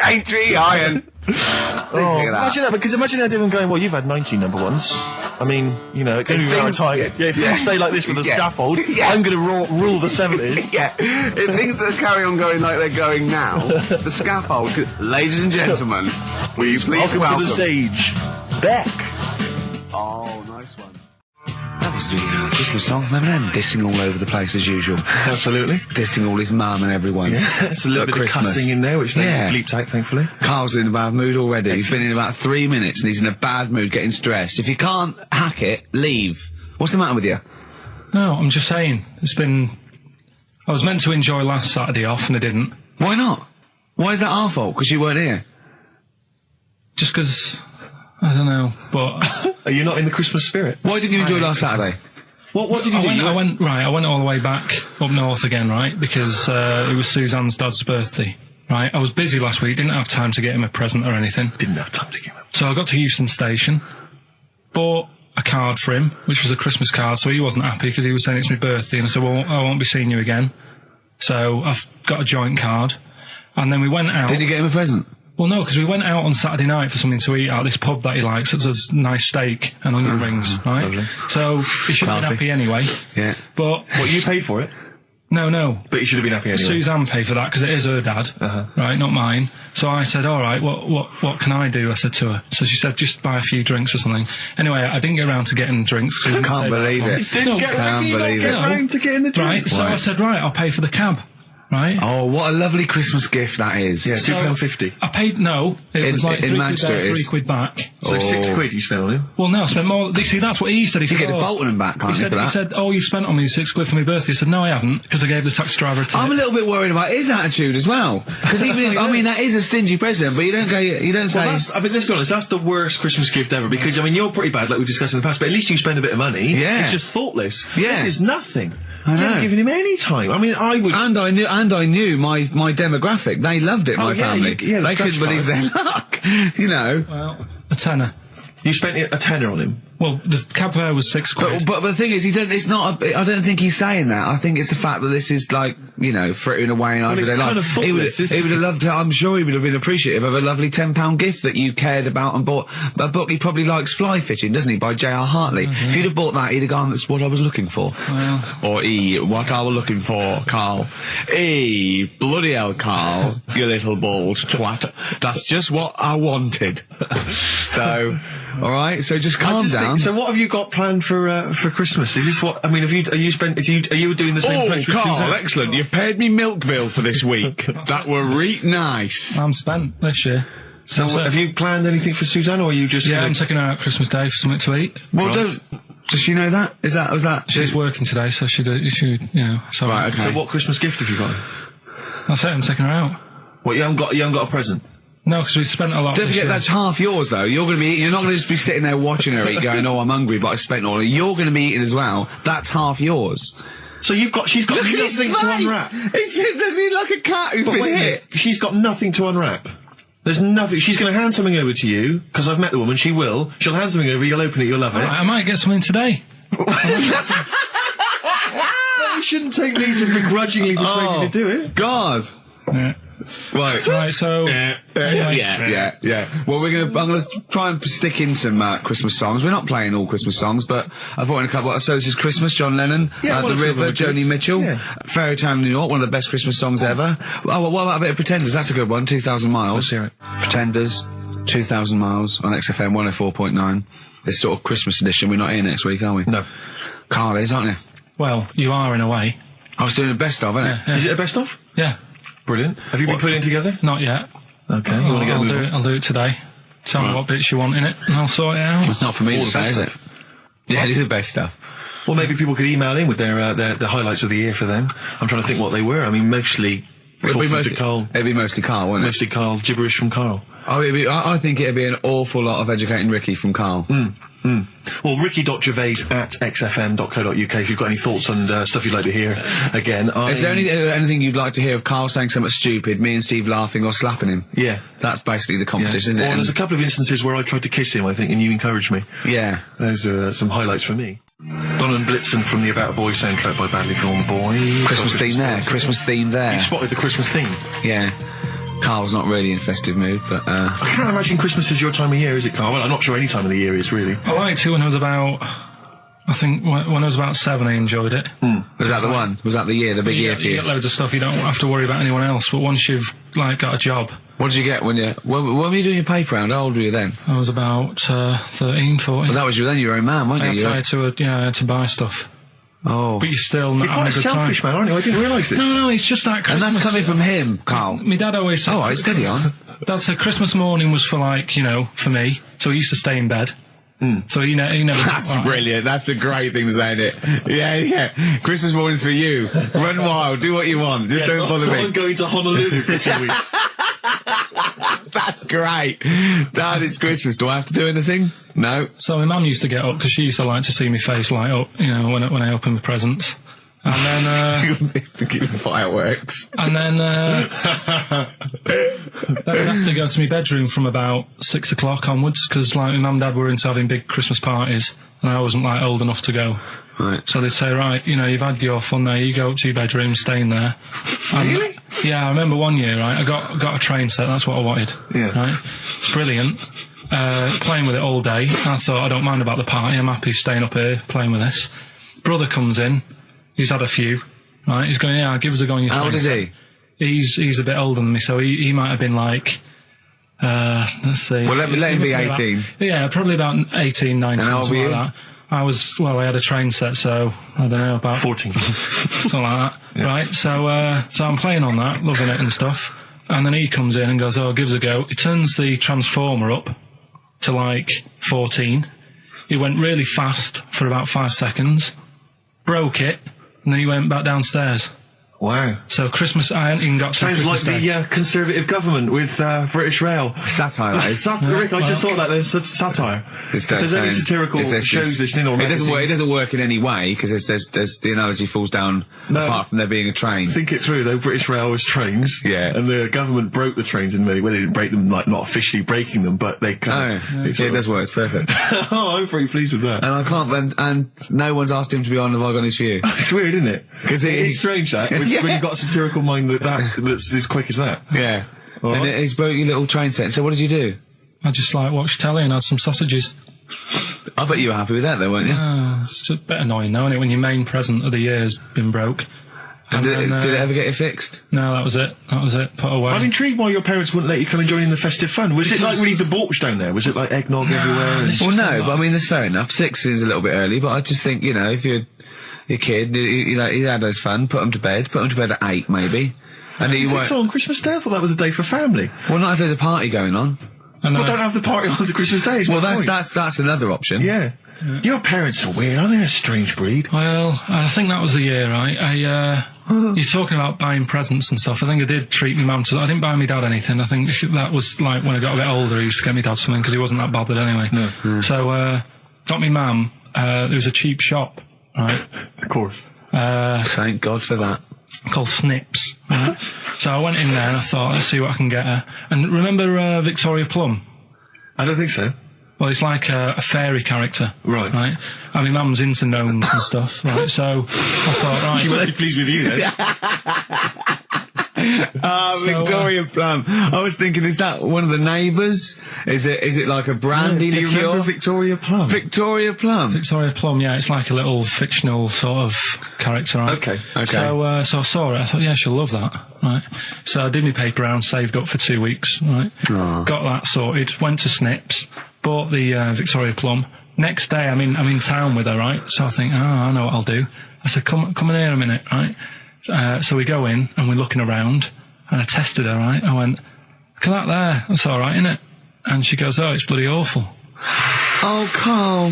Aintree Iron. Imagine that, because imagine that everyone going, well, you've had 19 number 1s. I mean, it can be very time. Yeah, if you stay like this with the Scaffold, I'm going to rule the 70s. Yeah. If things that carry on going like they're going now, the Scaffold... Ladies and gentlemen, please welcome to the stage, Beck. Oh, nice one. That was the Christmas song. Remember them dissing all over the place as usual? Absolutely. Dissing all his mum and everyone. Yeah, it's a little bit of cussing in there, which they bleeped out, thankfully. Carl's in a bad mood already. He's been in about 3 minutes and he's in a bad mood, getting stressed. If you can't hack it, leave. What's the matter with you? No, I'm just saying. I was meant to enjoy last Saturday off and I didn't. Why not? Why is that our fault? Because you weren't here? Just because... I don't know, but... Are you not in the Christmas spirit? Why didn't you enjoy last Saturday? What did you do? I went all the way back up north again, right? Because it was Suzanne's dad's birthday, right? I was busy last week, didn't have time to get him a present or anything. Didn't have time to get him. So I got to Euston Station, bought a card for him, which was a Christmas card, so he wasn't happy because he was saying it's my birthday, and I said, well, I won't be seeing you again. So I've got a joint card, and then we went out... Did you get him a present? Well, no, because we went out on Saturday night for something to eat at this pub that he likes. It was a nice steak and onion rings, right? Lovely. So he should have been happy anyway. Yeah. But... What, you paid for it? No. But you should have been happy anyway. Suzanne paid for that because it is her dad, right, not mine. So I said, all right, what can I do? I said to her. So she said, just buy a few drinks or something. Anyway, I didn't get around to getting drinks. I can't believe it. Can't believe it. Around to getting the drinks. Right, so I said, right, I'll pay for the cab. Right. Oh, what a lovely Christmas gift that is. Yeah, £2.50. I paid, it was like £3 there, £3 back. So £6 you spent on him? Well, no, I spent more. See, that's what he said. You get the Bolton and back, can't you, for that? He said, oh, you spent on me £6 for my birthday. I said, no, I haven't, because I gave the taxi driver a tip. I'm a little bit worried about his attitude as well. Because even if, I mean, that is a stingy present, but you don't say... I mean, let's be honest, that's the worst Christmas gift ever, because, I mean, you're pretty bad, like we discussed in the past, but at least you spend a bit of money. Yeah. It's just thoughtless. Yeah. This is nothing. I know. You haven't given him any time. I mean, I would... And I knew my demographic. They loved it, my family. They couldn't believe their luck. Well, a tenner. You spent a tenner on him? Well, the cab fare was £6. But the thing is, I don't think he's saying that. I think it's the fact that this is like, frittering away. Well, it's kind of thoughtless, he would have loved to, I'm sure he would have been appreciative of a lovely £10 gift that you cared about and bought. A book he probably likes Fly Fishing, doesn't he, by J.R. Hartley. If you'd have bought that, he'd have gone, that's what I was looking for. Well. Or what I was looking for, Carl. Bloody hell, Carl, you little bald twat. That's just what I wanted. So, alright, so just calm down. So what have you got planned for Christmas? Is this what, I mean, are you doing the same place with Carl, Suzanne? Excellent. You've paid me milk bill for this week. That were nice. I'm spent this year. So have you planned anything for Suzanne, or are you just... Yeah, I'm taking her out Christmas Day for something to eat. Well, does she know that? Was that? She's working today, so she so... Right, okay. So what Christmas gift have you got? That's it, I'm taking her out. What, you haven't got a present? No, because we spent a lot. Don't forget, that's half yours, though. You're not going to just be sitting there watching her eat, going, oh, I'm hungry, but I spent all. You're going to be eating as well. That's half yours. So she's got nothing to unwrap. He's like a cat who's been hit. She's got nothing to unwrap. There's nothing. She's going to hand something over to you, because I've met the woman. She will. She'll hand something over, you'll open it, you'll love it. Right, I might get something today. You shouldn't take me to begrudgingly persuade you to do it. God. Yeah. Right, so... Yeah. Well, I'm gonna try and stick in some Christmas songs. We're not playing all Christmas songs, but I brought in a couple. So this is Christmas, John Lennon, The River, Joni Mitchell, Fairy Tale in New York, one of the best Christmas songs ever. Oh, well, what about a bit of Pretenders? That's a good one, 2,000 Miles. Let's hear it. Pretenders, 2,000 Miles on XFM 104.9. This sort of Christmas edition. We're not here next week, are we? No. Carl is, aren't you? Well, you are in a way. I was doing a best of, isn't it? Yeah. Is it a best of? Yeah. Brilliant. Have you been putting it together? Not yet. Okay. You want to get I'll do it today. Tell me what bits you want in it, and I'll sort it out. It's not for me to say, is it? Yeah, it is the best stuff. Well, maybe people could email in with their highlights of the year for them. I'm trying to think what they were. I mean, mostly Carl. It'd be mostly Carl, wouldn't it? Mostly Carl, gibberish from Carl. Oh, I think it'd be an awful lot of educating Ricky from Carl. Well, ricky.gervais@xfm.co.uk if you've got any thoughts on stuff you'd like to hear. Again, is there anything you'd like to hear of Carl saying something stupid, me and Steve laughing or slapping him? Yeah. That's basically the competition, isn't it? Well, there's a couple of instances where I tried to kiss him, I think, and you encouraged me. Yeah. Those are some highlights for me. Don and Blitzen from the About a Boy soundtrack by Badly Drawn Boy. Christmas theme there. You spotted the Christmas theme? Yeah. Carl's not really in a festive mood, but I can't imagine Christmas is your time of year, is it, Carl? Well, I'm not sure any time of the year is, really. I liked it when I was about... I think when I was about 7 I enjoyed it. Was that the one? Was that the year, the big year for you? You get loads of stuff, you don't have to worry about anyone else, but once you've, got a job... What did you get when were you doing your paper round? How old were you then? I was about 13, 14. Well, that was then you were a man, weren't you? I had to buy stuff. Oh. But you're still not quite a selfish man, aren't you? I didn't realise this. No, it's just that Christmas... And that's coming from him, Carl. My dad always said... Oh, right, steady on. Dad said Christmas morning was for, for me, so he used to stay in bed. So he never... That's brilliant. That's a great thing to say, isn't it? Yeah. Christmas morning's for you. Run wild, do what you want. Just don't bother me. I'm going to Honolulu for 2 weeks. That's great. Dad, it's Christmas. Do I have to do anything? No. So my mum used to get up, because she used to like to see my face light up, when I opened the presents. And then, to give fireworks. And then, then I'd have to go to my bedroom from about 6 o'clock onwards, because, my mum and dad were into having big Christmas parties, and I wasn't, old enough to go. Right. So they'd say, right, you've had your fun there, you go up to your bedroom, stay in there. Really? Yeah, I remember one year, right, I got a train set, that's what I wanted. Yeah. Right? It's brilliant. Playing with it all day. I thought, I don't mind about the party, I'm happy staying up here, playing with this. Brother comes in. He's had a few, right? He's going, give us a go on your train. How old is he? He's a bit older than me, so he might have been let's see. Well, let him be 18. Probably about 18, 19, and something like that. I had a train set, so, I don't know, about... 14. Something like that, right? So I'm playing on that, loving it and stuff, and then he comes in and goes, give us a go. He turns the transformer up to, 14. He went really fast for about 5 seconds, broke it, and then he went back downstairs. Wow. So Christmas, I hadn't even got to Sounds Christmas like the Conservative government with British Rail. Satire, though. Rick, I just thought that there's satire. If there's any satirical shows listening or magazines... It doesn't work in any way, because there's the analogy falls down apart from there being a train. Think it through, though. British Rail was trains. Yeah. And the government broke the trains in many ways. They didn't break them, not officially breaking them, but they kind of... it does work. It's perfect. Oh, I'm very pleased with that. And I can't... And no one's asked him to be on Have I Got News For You. It's weird, isn't it? Because it's strange, that. When you've got a satirical mind that's as quick as that. Yeah. All right. And he's broke your little train set. So what did you do? I just watched telly and had some sausages. I bet you were happy with that though, weren't you? It's a bit annoying though, isn't it, when your main present of the year has been broke. And did it ever get it fixed? No, that was it. Put away. I'm intrigued why your parents wouldn't let you come and join in the festive fun. Was it really debauched down there? Was it eggnog everywhere? Well, no, but I mean, that's fair enough. 6 is a little bit early, but I just think, if you're a kid, he had his fun, put him to bed at 8 maybe. And you think so on Christmas Day? I thought that was a day for family. Well, not if there's a party going on. Well, don't have the party on to Christmas Day. Well, that's another option. Yeah. Your parents are weird, aren't they? A strange breed. Well, I think that was the year, right? You're talking about buying presents and stuff. I think I did treat my mum to that. I didn't buy my dad anything. I think that was when I got a bit older, I used to get my dad something because he wasn't that bothered anyway. No. So, got me mum, there was a cheap shop, right? Of course. Thank God for that. Called Snips, right? So I went in there and I thought, let's see what I can get her. And remember Victoria Plum? I don't think so. Well, it's like a fairy character. Right. Right? I mean, Mum's into gnomes and stuff, right? So I thought, right... She must be pleased with you, then. Victoria Plum. I was thinking, is that one of the neighbours? Is it like a brandy liqueur? Do you remember Victoria Plum? Victoria Plum. Victoria Plum, yeah, it's like a little fictional sort of character, right? Okay. So I saw it, I thought, yeah, she'll love that, right? So I did my paper round, saved up for 2 weeks, right? Oh. Got that sorted, went to Snips, bought the Victoria Plum. Next day, I'm in town with her, right? So I think, I know what I'll do. I said, come in here a minute, right? So we go in, and we're looking around, and I tested her, right? I went, look at that there, that's alright, isn't it? And she goes, oh, it's bloody awful. Oh, Karl.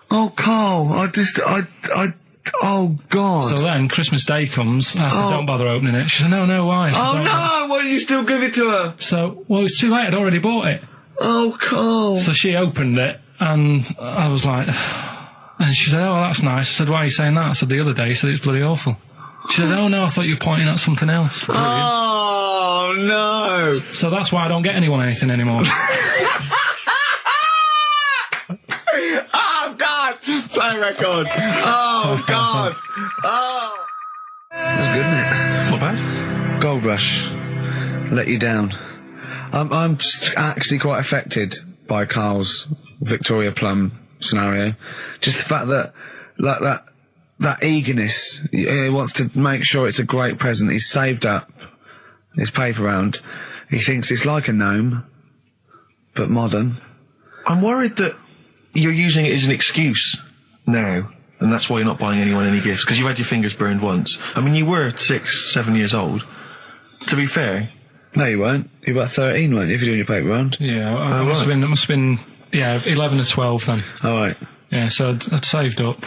Oh, Karl, oh, God. So then, Christmas Day comes, I said, don't bother opening it. She said, no, why? I said, oh, no, why did you still give it to her? So, well, it was too late, I'd already bought it. Oh, Karl. So she opened it, and I was like, and she said, oh, that's nice. I said, why are you saying that? I said, the other day, you said it was bloody awful. She said, oh, no, I thought you were pointing at something else. Brilliant. Oh, no. So that's why I don't get anyone anything anymore. Oh, God. Play record. Oh, God. Oh. That's good, isn't it? Not bad. Gold Rush. Let you down. I'm actually quite affected by Karl's Victoria Plum scenario. Just the fact that, like, that eagerness, he wants to make sure it's a great present. He's saved up his paper round. He thinks it's like a gnome, but modern. I'm worried that you're using it as an excuse now, and that's why you're not buying anyone any gifts, because you had your fingers burned once. I mean, you were 6, 7 years old. To be fair. No, you weren't. You were about 13, weren't you, if you're doing your paper round? Yeah, it must have been, 11 or 12 then. All right. Yeah, so I'd saved up.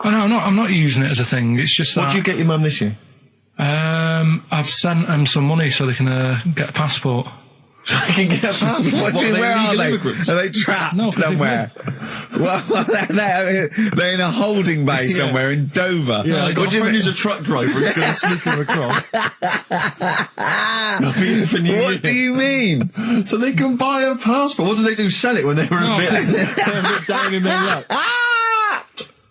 Oh, no, I'm not using it as a thing. It's just that... What did you get your mum this year? I've sent them some money so they can get a passport. So they can get a passport? Where are they? Immigrants? Are they trapped somewhere? Well, they're in a holding bay somewhere in Dover. Yeah, I got a friend who's a truck driver who's going to sneak them across. What do you mean? So they can buy a passport. What do they do? Sell it when they're a bit down in their luck?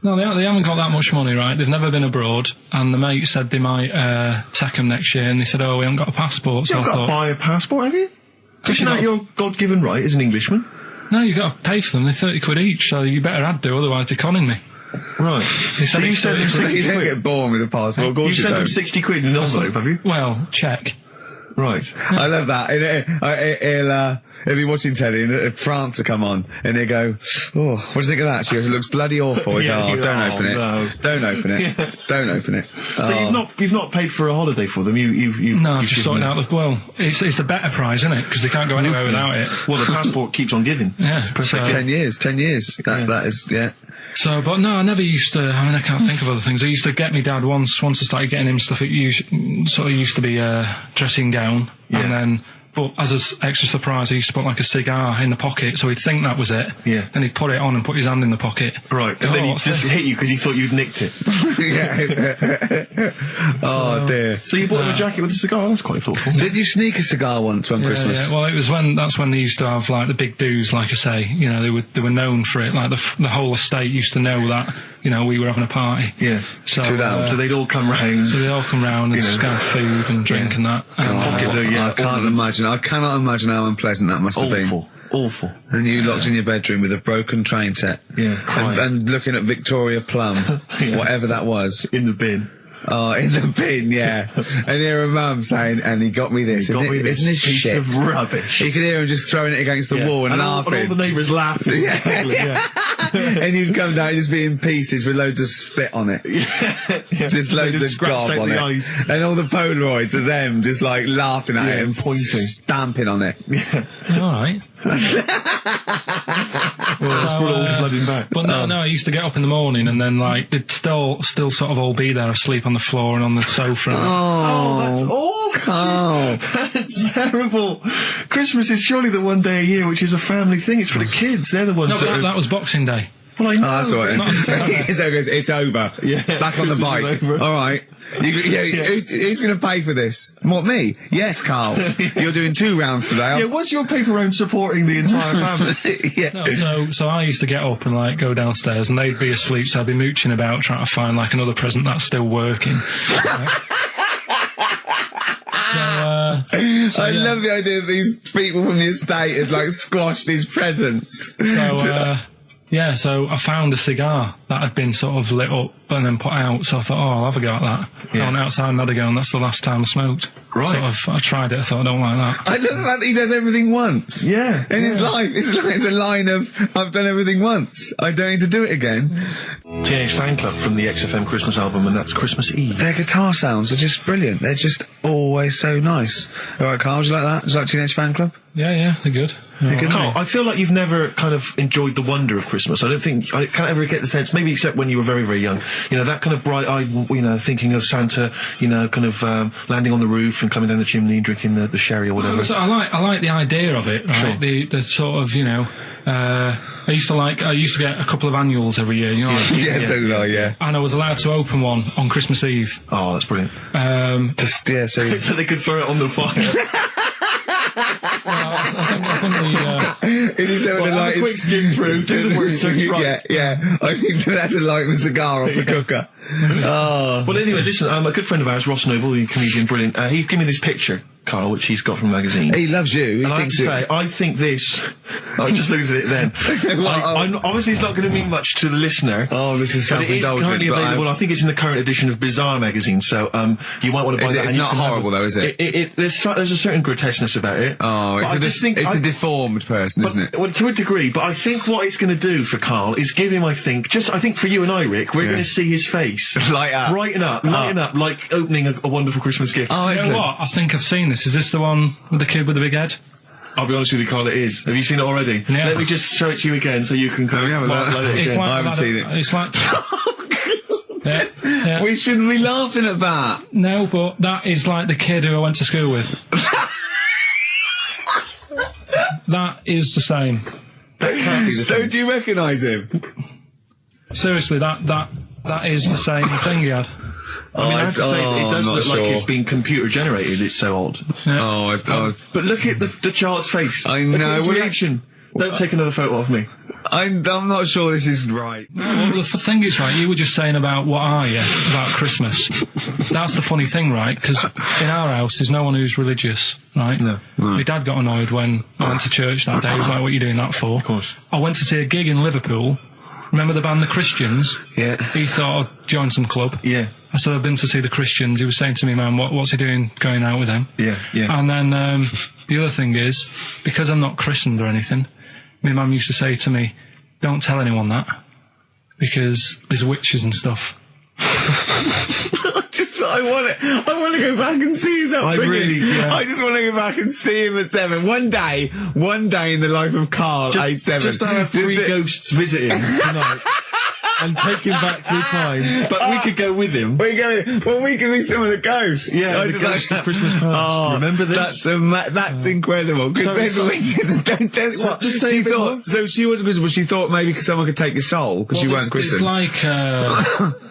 No, they haven't got that much money, right? They've never been abroad, and the mate said they might take them next year, and they said, oh, we haven't got a passport, so You've got to buy a passport, have you? Isn't that your God-given right as an Englishman? No, you've got to pay for them. They're 30 quid each, so you better had to, otherwise they're conning me. Right. So you sent them 60 quid? You don't get born with a passport, of course you sent them 60 quid in an envelope, have you? Well, check. Right. I love that. He'll be watching telly and France will come on and he'll go, oh, what do you think of that? She goes, it looks bloody awful. Yeah, don't open it. No. Don't open it. Yeah. Don't open it. So you've not paid for a holiday for them? No, I've just sorted out well, it's the better prize, isn't it? Because they can't go anywhere without it. Well, the passport keeps on giving. Yeah. So 10 years. That is, yeah. So, but no, I never used to, I can't think of other things. I used to get me dad once I started getting him stuff, it used to be a dressing gown, and then, but as an extra surprise, I used to put like a cigar in the pocket, so he'd think that was it. Yeah. Then he'd put it on and put his hand in the pocket. Right, and then he'd just hit you because he thought you'd nicked it. Oh, dear. So you bought him a jacket with a cigar? That's quite thoughtful. Did you sneak a cigar once one Christmas? Yeah. Well, that's when they used to have like the big do's, like I say. You know, they were known for it. Like the whole estate used to know that. You know, we were having a party. Yeah. So they'd all come round. So they'd all come round and just have food and drink and that. I cannot imagine how unpleasant that must have been. Awful. And you locked in your bedroom with a broken train set. Yeah, and looking at Victoria Plum, whatever that was. In the bin. Oh, in the bin, yeah. And hear a mum saying, and he got me this. Isn't this piece shit? Of rubbish. You could hear him just throwing it against the wall and laughing. And all the neighbours laughing. And you'd come down and just be in pieces with loads of spit on it. Just loads of gob on it. Eyes. And all the Polaroids of them just like laughing at him, pointing, stamping on it. All right. That's brought all flooding back. But no, I used to get up in the morning and then like they'd still sort of all be there asleep on the floor and on the sofa. That's awful. That's terrible. Christmas is surely the one day a year which is a family thing. It's for the kids. They're the ones that was Boxing Day. Well, I know. That's all right. It's over. Yeah. Back on the bike. All right. Who's going to pay for this? What, me? Yes, Karl. You're doing 2 rounds today. Yeah, what's your paper round supporting the entire family? No, so I used to get up and like go downstairs and they'd be asleep, so I'd be mooching about trying to find like another present that's still working. I love the idea that these people from the estate had, like, squashed his presents. So I found a cigar that had been sort of lit up and then put out, so I thought, I'll have a go at that. Yeah. I went outside and had a go, and that's the last time I smoked. Right. I tried it, I thought, I don't like that. I love the fact that he does everything once. Yeah. In his life, it's a line of, I've done everything once, I don't need to do it again. Teenage Fan Club from the XFM Christmas album, and that's Christmas Eve. Their guitar sounds are just brilliant. They're just always so nice. Alright, Karl, would you like that? Would you like Teenage Fan Club? Yeah, they're good. Karl, I feel like you've never kind of enjoyed the wonder of Christmas. I can't ever get the sense, maybe except when you were very, very young, that kind of bright-eyed, thinking of Santa, kind of landing on the roof and coming down the chimney and drinking the sherry or whatever. So I like the idea of it, right? Sure. The sort of, I used to get a couple of annuals every year, So did I, yeah. And I was allowed to open one on Christmas Eve. Oh, that's brilliant. So they could throw it on the fire. I think a quick skim through, do the word search right. Yeah. I think that's a light of a cigar off the cooker. Well, anyway, listen, a good friend of ours, Ross Noble, the comedian, brilliant, he gave me this picture, Karl, which he's got from a magazine. He loves you. And I have to say, I think this... I just looked at it then. Obviously, it's not going to mean much to the listener. Oh, this is self-indulgent. It is currently available. I think it's in the current edition of Bizarre magazine, so you might want to buy that. It's not horrible, though, is it? There's a certain grotesqueness about it. Oh, it's a deformed person, isn't it? Well, to a degree, but I think what it's going to do for Karl is give him, I think for you and I, Rick, we're going to see his face light up, brighten up, like opening a wonderful Christmas gift. Oh, you know what? I think I've seen this. Is this the one with the kid with the big head? I'll be honest with you, Karl, it is. Have you seen it already? Yeah. Let me just show it to you again so you can kind of I haven't seen it. It's like... Yeah. We shouldn't be laughing at that. No, but that is like the kid who I went to school with. That is the same. That can't be the same. So do you recognise him? Seriously, that is the same thing he had. I have to say, it does look like it's been computer generated. It's so odd. Yeah. But look at the child's face. I know. Look at his reaction. Don't take another photo of me. I'm not sure this is right. Well, the thing is, right, you were just saying about what are you, about Christmas. That's the funny thing, right? Because in our house, there's no one who's religious, right? No. My dad got annoyed when I went to church that day. He was like, what are you doing that for? Of course. I went to see a gig in Liverpool. Remember the band The Christians? Yeah. He thought I'd join some club. Yeah. I said, I've been to see The Christians. He was saying to me, man, what's he doing going out with them? Yeah. And then the other thing is, because I'm not christened or anything, my mum used to say to me, don't tell anyone that, because there's witches and stuff. I want to go back and see his upbringing. I just want to go back and see him at 7. One day in the life of Karl, age 7. Just to have 3 ghosts visiting tonight. And take him back through time. But we could go with him. We can be some of the ghosts. Yeah, the ghosts of Christmas past. Remember this? That's incredible. Because there's witches. Don't tell me what. Just she thought. So she wasn't Christmas, but she thought maybe someone could take your soul because you weren't christened. It's like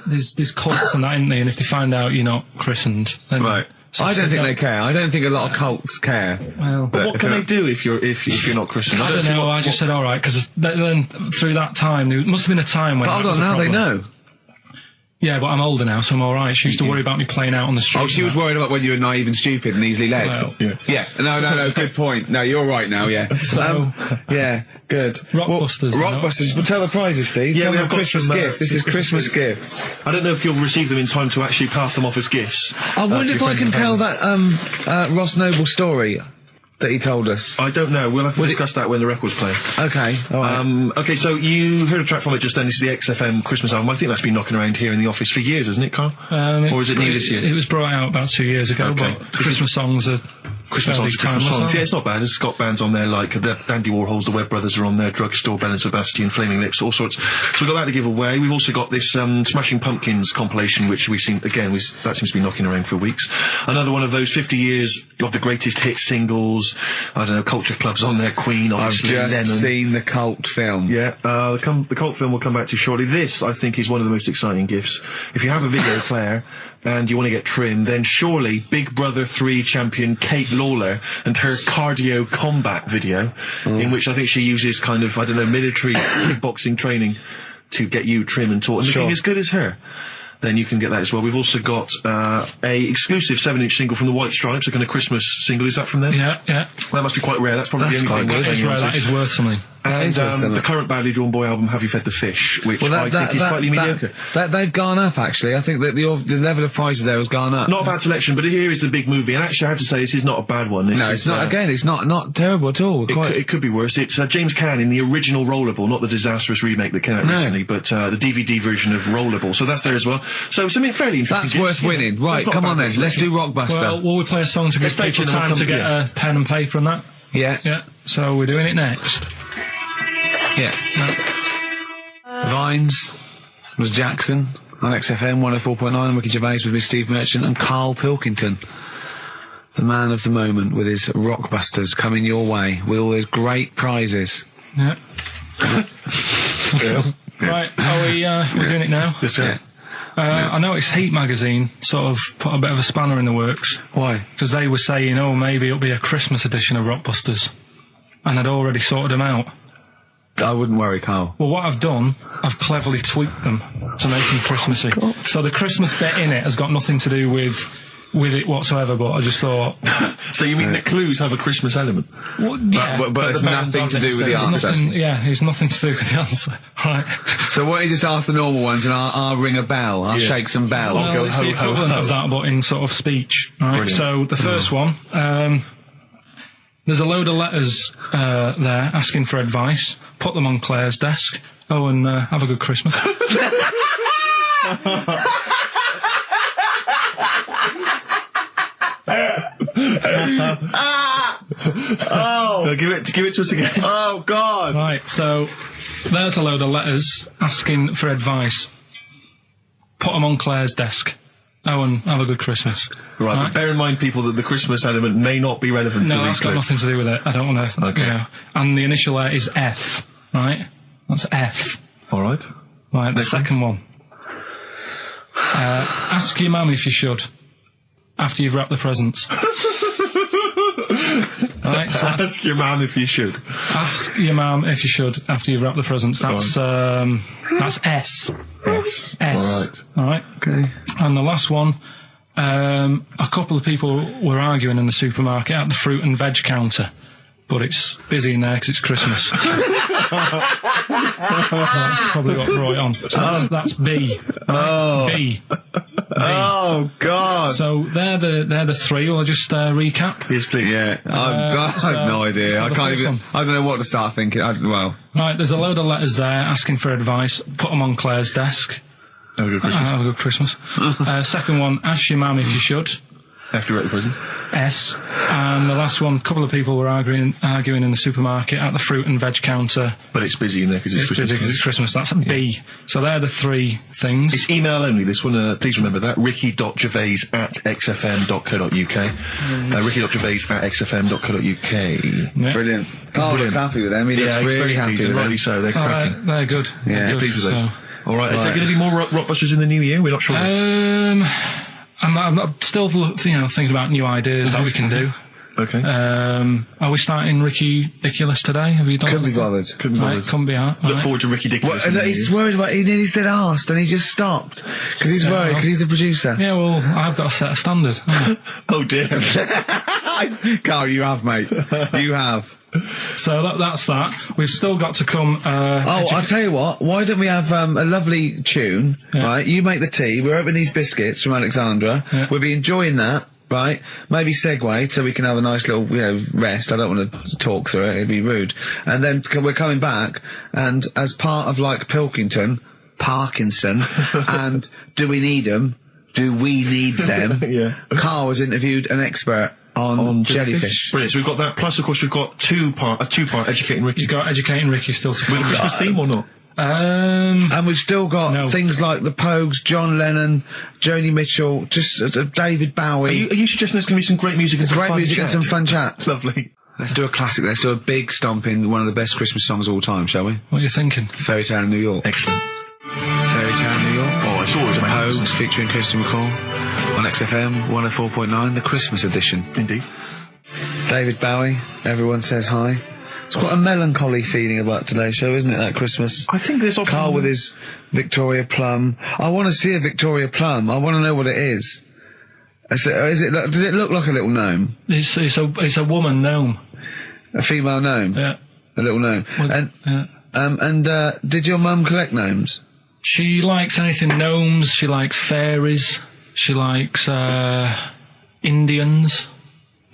there's cults and that, isn't there? And if they find out you're not christened, then right. I don't think they care. I don't think a lot of cults care. Well, but what can they do if you're not christened? I don't know. I just said all right because then through that time there must have been a time when. But hold on, now they know. Yeah, but I'm older now, so I'm all right. She used to worry about me playing out on the street. Oh, she was worried about whether you were naive and stupid and easily led. Well, yeah. No. Good point. No, you're right now. Yeah. So, yeah. Good. Rockbusters. Rockbusters. Well, tell the prizes, Steve. Yeah, we have Christmas gifts. This is Christmas gifts. I don't know if you'll receive them in time to actually pass them off as gifts. I wonder if I can tell that Ross Noble story that he told us. I don't know. We'll have to discuss that when the record's playing. Okay. All right. Okay, so you heard a track from it just then. This is the XFM Christmas album. I think that's been knocking around here in the office for years, hasn't it, Karl? Or is it new this year? It was brought out about 2 years ago, but the Christmas songs are... Christmas songs. Yeah, it's not bad. There's got bands on there like the Dandy Warhols, the Webb Brothers are on there, Drugstore, Bell and Sebastian, Flaming Lips, all sorts. So we've got that to give away. We've also got this Smashing Pumpkins compilation, which we've seen, again, that seems to be knocking around for weeks. Another one of those 50 years of the greatest hit singles. I don't know, Culture Club's on there, Queen, obviously. I've just seen the cult film. Yeah, the cult film will come back to you shortly. This, I think, is one of the most exciting gifts. If you have a video player and you want to get trimmed, then surely Big Brother 3 champion Kate Lawler and her cardio combat video, in which I think she uses kind of, I don't know, military kickboxing training to get you trim and taut and looking as good as her. then you can get that as well. We've also got a exclusive 7-inch single from the White Stripes, a kind of Christmas single. Is that from them? Yeah. That must be quite rare. That's probably the only thing. That is rare. That is worth something. And the current Badly Drawn Boy album, Have You Fed the Fish, which I think is slightly mediocre. They've gone up, actually. I think that the level of prices there has gone up. Not a bad selection, but here is the big movie. And actually, I have to say, this is not a bad one. It's not. Again, it's not terrible at all. It could be worse. It's James Caan in the original Rollerball, not the disastrous remake that came out recently, but the DVD version of Rollerball. So that's there as well. So something fairly interesting. That's worth winning. Right, come on then. Let's do Rockbuster. Well, will we play a song to give people time to get a pen and paper and that? Yeah. So we're doing it next. Yeah. Vines was Jackson on XFM 104.9. Ricky Gervais with me, Steve Merchant, and Karl Pilkington, the man of the moment, with his Rockbusters coming your way with all those great prizes. Yeah. Right, we're doing it now? Yes, sir. I know it's Heat magazine sort of put a bit of a spanner in the works. Why? Because they were saying, maybe it'll be a Christmas edition of Rockbusters. And I'd already sorted them out. I wouldn't worry, Karl. Well, what I've done, I've cleverly tweaked them to make them Christmassy. So the Christmas bit in it has got nothing to do with it whatsoever, but I just thought... So you mean the clues have a Christmas element? Well, yeah. But it's nothing to do with the answer. It's nothing to do with the answer. Right. So why don't you just ask the normal ones and I'll ring a bell. I'll shake some bells. Well, it's the equivalent of that, but in sort of speach. Right. Brilliant. So the first one... there's a load of letters there asking for advice. Put them on Claire's desk. Oh, and have a good Christmas. Give it to us again. Oh, God. Right, so there's a load of letters asking for advice. Put them on Claire's desk. Oh, and have a good Christmas. Right, but bear in mind, people, that the Christmas element may not be relevant to these that's got nothing to do with it. I don't want to... Okay. And the initial there is F, right? That's F. All right. Right, the second one. Ask your mum if you should, after you've wrapped the presents. Right, so ask your mum if you should. Ask your mum if you should, after you've wrapped the presents. That's S. S. All right. Okay. And the last one, a couple of people were arguing in the supermarket at the fruit and veg counter, but it's busy in there because it's Christmas. That's probably what brought it on. So that's B. Right? B. Oh, God. So they're the three. Will I just recap? Yes, please. Yeah. I have no idea. So I don't know what to start thinking. Right, there's a load of letters there asking for advice. Put them on Claire's desk. Have a good Christmas. Have a good Christmas. Second one, ask your mum if you should. After you're at the prison. S. And the last one, a couple of people were arguing in the supermarket at the fruit and veg counter. But it's busy in there because it's Christmas. Busy because it's Christmas. That's a B. So they're the three things. It's email only, this one. Please remember that. ricky.gervais@xfm.co.uk. ricky.gervais@xfm.co.uk. Yeah. Brilliant. Carl looks happy with them. He looks really happy with them. Rightly so. They're cracking. They're good. Yeah, they're good, pleased with those. All right. Is there going to be more Rockbusters in the new year? We're not sure. I'm still thinking about new ideas that we can do. Okay. Are we starting Ridiculous today? Have you done Couldn't be bothered. Couldn't be hard. Look forward to Ridiculous. He's worried about... He nearly said asked and he just stopped. Because he's worried, because he's the producer. Yeah, well, I've got to set a standard. Oh, dear. Carl, you have, mate. You have. So that's that. We've still got to come... I'll tell you what. Why don't we have a lovely tune, right? You make the tea. We're opening these biscuits from Alexandra. Yeah. We'll be enjoying that, right? Maybe segue so we can have a nice little, rest. I don't want to talk through it. It'd be rude. And then we're coming back, and as part of, Parkinson, and Do We Need Them? Do We Need Them? Yeah. Carl has interviewed an expert on jellyfish. Brilliant. So we've got that. Plus, of course, we've got a two-part Educating Ricky. You've got Educating Ricky still to come. With a Christmas theme or not? And we've still got things like the Pogues, John Lennon, Joni Mitchell, just David Bowie. Are you suggesting there's going to be some great music and some fun chat? Some fun chat. Lovely. Let's do a classic. Let's do a big stomp in one of the best Christmas songs of all time, shall we? What are you thinking? Fairy Tale in New York. Excellent. Fairy Tale in New York. Oh, it's always amazing. Pogues featuring Kirsty McCall on XFM 104.9, the Christmas edition. Indeed. David Bowie, Everyone Says Hi. It's quite a melancholy feeling about today's show, isn't it, that Christmas? I think there's often... Karl with his Victoria Plum. I want to see a Victoria Plum. I want to know what it is. Does it look like a little gnome? It's a woman gnome. A female gnome? Yeah. A little gnome. Well, did your mum collect gnomes? She likes anything gnomes. She likes fairies. She likes Indians.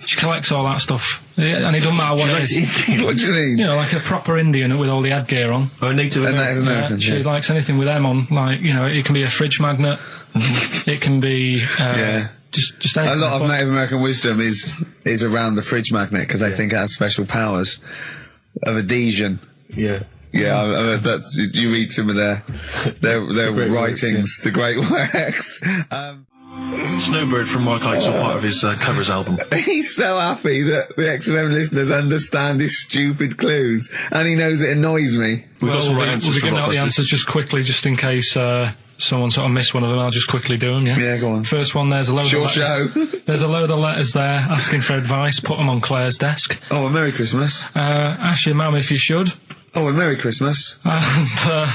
She collects all that stuff. Yeah, and it doesn't matter what it is. What do you mean? You know, like a proper Indian with all the headgear on. Or a Native American. She likes anything with them on. Like, you know, it can be a fridge magnet. It can be... Just anything. A lot of Native American wisdom is around the fridge magnet, because they think it has special powers of adhesion. Yeah. Yeah, that's, you read some of their writings, the great works. Snowbird from Mark Heights are part of his covers album. He's so happy that the XFM listeners understand his stupid clues, and he knows it annoys me. We've got some right answers. We'll be giving out the answers just quickly, just in case someone sort of missed one of them. I'll just quickly do them, yeah? Yeah, go on. First one, there's a load of letters. There's a load of letters there asking for advice. Put them on Claire's desk. Oh, a Merry Christmas. Ask your mum if you should. Oh, a Merry Christmas. And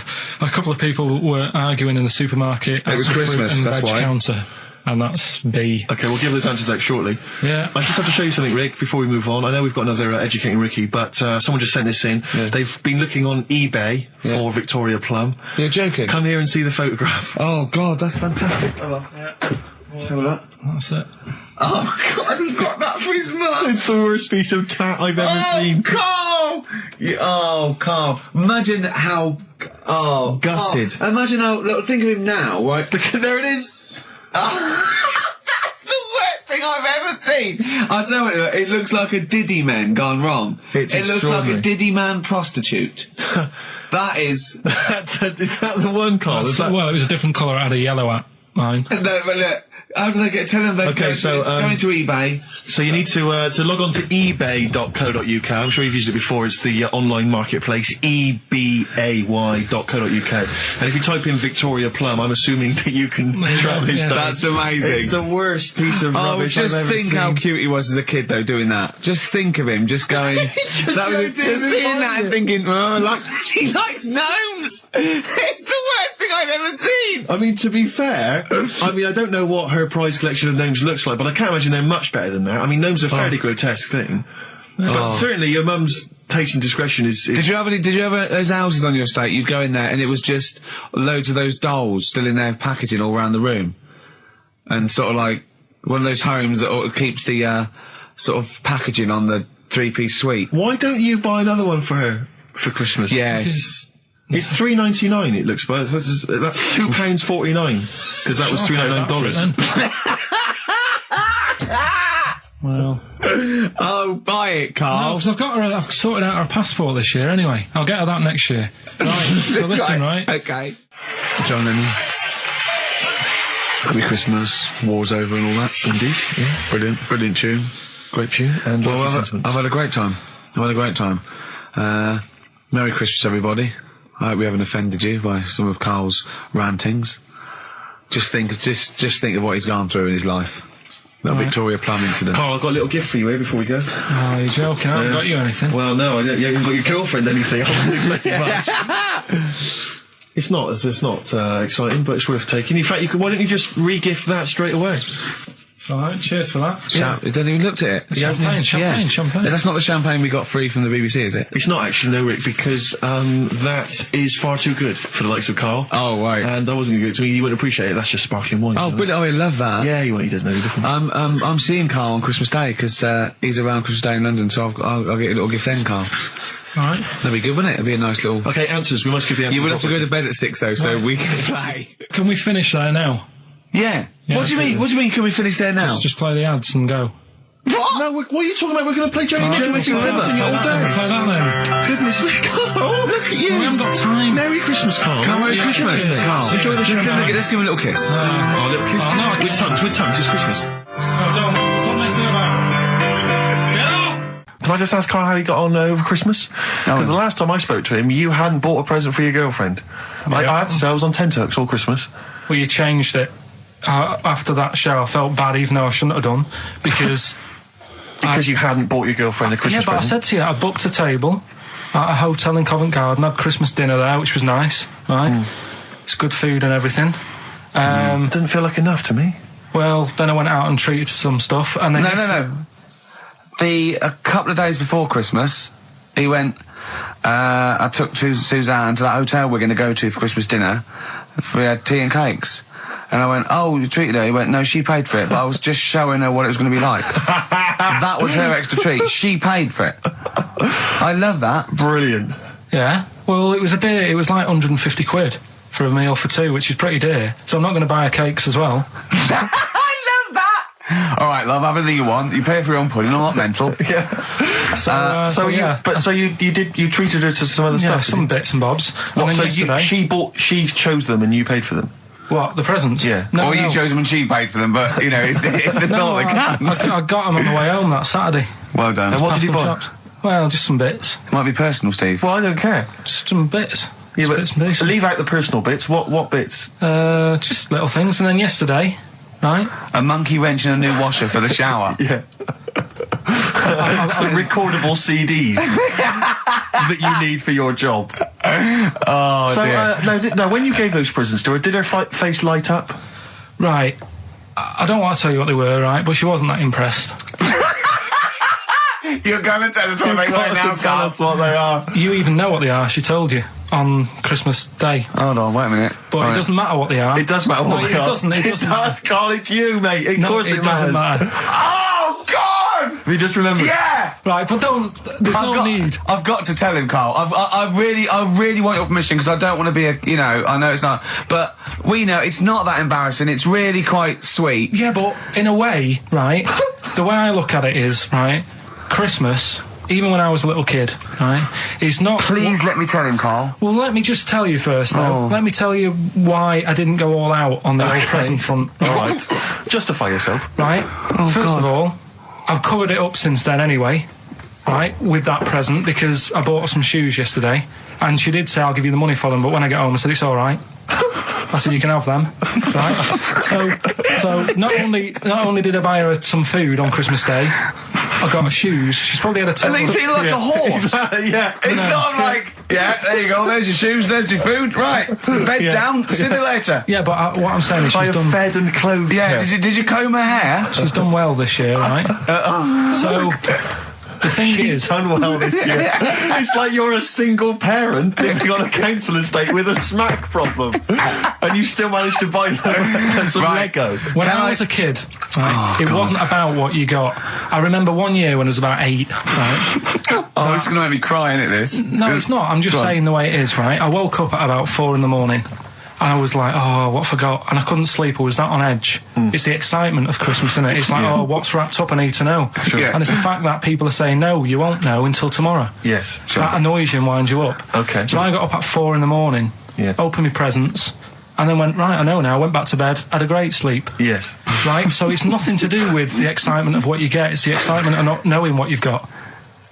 a couple of people were arguing in the supermarket. It was Christmas, and that's veg why. Counter. And that's B. Okay, we'll give those answers out shortly. Yeah. I just have to show you something, Rick, before we move on. I know we've got another Educating Ricky, but someone just sent this in. Yeah. They've been looking on eBay for Victoria Plum. You're joking? Come here and see the photograph. Oh, God, that's fantastic. Oh, yeah. Have a look. That's it. Oh, God, he got that for his mum. It's the worst piece of tat I've ever seen. Carl! Carl. Imagine how... Oh, gutted. Carl. Imagine how... Look, think of him now, right? There it is. That's the worst thing I've ever seen. I'll tell you, it looks like a Diddy man gone wrong. It looks like a Diddy man prostitute. That is... Is that the one, Carl? Well, it was a different colour. I had a yellow at mine. No, but look, how do they get... Tell them they go into eBay. So you need to log on to ebay.co.uk. I'm sure you've used it before. It's the online marketplace, ebay.co.uk. And if you type in Victoria Plum, I'm assuming that you can track this down. That's amazing. It's the worst piece of rubbish just I've ever think seen. how cute he was as a kid, though, doing that. Just think of him, just going... just seeing that and thinking, she likes gnomes! It's the worst thing I've ever seen! I mean, to be fair, I don't know what her prize collection of gnomes looks like, but I can't imagine they're much better than that. I mean, gnomes are a fairly grotesque thing. But certainly your mum's taste and discretion is... Did you have those houses on your estate? You'd go in there and it was just loads of those dolls still in their packaging all around the room. And sort of like one of those homes that keeps the sort of packaging on the three-piece suite. Why don't you buy another one for her for Christmas? Yeah. It's $3.99 it looks, but that's £2.49 because that was $399. Well. Oh, buy it, Karl. No, because I've sorted out her passport this year anyway. I'll get her that next year. Right, so listen, right? Okay. John Lennon. Happy Christmas, war's over and all that. Indeed. Yeah. Brilliant tune. Great tune. And I've had a great time. Merry Christmas, everybody. I hope we haven't offended you by some of Karl's rantings. Just think of what he's gone through in his life. That Victoria Plum incident. Karl, I've got a little gift for you here before we go. Oh, you're joking. I haven't got you anything. Well, no, you haven't got your girlfriend anything. I wasn't expecting much. It's not exciting, but it's worth taking. In fact, why don't you just re-gift that straight away? It's alright, cheers for that. He hasn't even looked at it. Champagne. That's not the champagne we got free from the BBC, is it? It's not actually, no, Rick, because that is far too good for the likes of Karl. Oh, right. And I wasn't going to give it to me. You wouldn't appreciate it. That's just sparkling wine. Oh, brilliant. Oh, I love that. Yeah, he doesn't know the difference. I'm seeing Karl on Christmas Day, because he's around Christmas Day in London, so I'll get a little gift then, Karl. Alright. That'd be good, wouldn't it? It'd be a nice little... Okay, answers. We must give the answers. You would have to go to bed at 6, though, so we can play. Can we finish there now? Yeah. What do you mean? What do you mean? Can we finish there now? Just play the ads and go. What? No, what are you talking about? We're going to play Joey River all day. Play that then. Goodness me, Karl, look at you. We haven't got time. Merry Christmas, Karl. Merry Christmas, Karl. Enjoy the show. Let's give him a little kiss. A little kiss. Oh, no, with tongues. It's Christmas. No, don't. Stop messing about. Get out! Can I just ask Karl how he got on over Christmas? Because the last time I spoke to him, you hadn't bought a present for your girlfriend. I had to say I was on tenterhooks all Christmas. Well, you changed it. After that show, I felt bad, even though I shouldn't have done, because Because you hadn't bought your girlfriend a Christmas present? I said to you, I booked a table at a hotel in Covent Garden, had Christmas dinner there, which was nice, right? It's good food and everything. Didn't feel like enough to me. Well, then I went out and treated some stuff, and then... No. A couple of days before Christmas, he went... I took Suzanne to that hotel we're going to go to for Christmas dinner. We had tea and cakes. And I went, oh, you treated her? He went, no, she paid for it, but I was just showing her what it was going to be like. That was her extra treat. She paid for it. I love that. Brilliant. Yeah. Well, it was it was like 150 quid for a meal for two, which is pretty dear. So I'm not going to buy her cakes as well. I love that! All right, love, have anything you want. You pay for your own pudding. I'm not mental. Yeah. So you treated her to some other stuff? Yeah, some bits and bobs. What, so she chose them and you paid for them? What, the presents? Yeah. No, you chose them and she paid for them, but, you know, it's the thought that counts. I got them on the way home that Saturday. Well done. And what did you buy? Shops. Well, just some bits. It might be personal, Steve. Well, I don't care. Just some bits. Yeah, but bits and pieces. Leave out the personal bits. What bits? Just little things. And then yesterday, right? A monkey wrench and a new washer for the shower. Yeah. Some recordable CDs that you need for your job. Oh, dear. Now, when you gave those presents to her, did her face light up? Right. I don't want to tell you what they were, right? But she wasn't that impressed. You're going to tell us what they were now, tell us what they are. You even know what they are. She told you on Christmas Day. Hold on, wait a minute. But it doesn't matter what they are. It does matter what they are. It doesn't. It does, Carl. It's you, mate. Of course it doesn't matter. Oh, God! Have you just remembered? Yeah! Right, but there's no need. I've got to tell him, Carl. I really want your permission, because I don't want to be I know it's not, but we know it's not that embarrassing. It's really quite sweet. Yeah, but in a way, right, the way I look at it is, right, Christmas, even when I was a little kid, right, is not... Please let me tell him, Carl. Well, let me just tell you first, though. Let me tell you why I didn't go all out on the old present front. All right. Justify yourself. Right. First of all, I've covered it up since then anyway, right, with that present, because I bought her some shoes yesterday, and she did say, I'll give you the money for them, but when I get home, I said, it's all right. I said, you can have them, right? So not only did I buy her some food on Christmas Day, I got her shoes. She's probably had a And they feel like a horse. Yeah. It's sort of like, yeah, there you go, there's your shoes, there's your food, right. Bed down, see you later. Yeah, but what I'm saying is she's done... fed and clothed. Yeah, did you comb her hair? She's done well this year, right? So... The thing is, done well this year. It's like you're a single parent living on a council estate with a smack problem, and you still managed to buy them some Lego. When I was a kid, it wasn't about what you got. I remember one year when I was about 8. Right? This is going to make me cry, isn't it? This? No, it's not. I'm just saying the way it is. Right? I woke up at about 4 in the morning. And I was like, oh, what forgot? And I couldn't sleep. I was that on edge. It's the excitement of Christmas, isn't it? It's like, oh, what's wrapped up? I need to know. Sure. Yeah. And it's the fact that people are saying, no, you won't know until tomorrow. Yes, sure. That annoys you and winds you up. Okay. So I got up at 4 in the morning, opened my presents, and then went, right, I know now, went back to bed, had a great sleep. Yes. Right? So it's nothing to do with the excitement of what you get. It's the excitement of not knowing what you've got.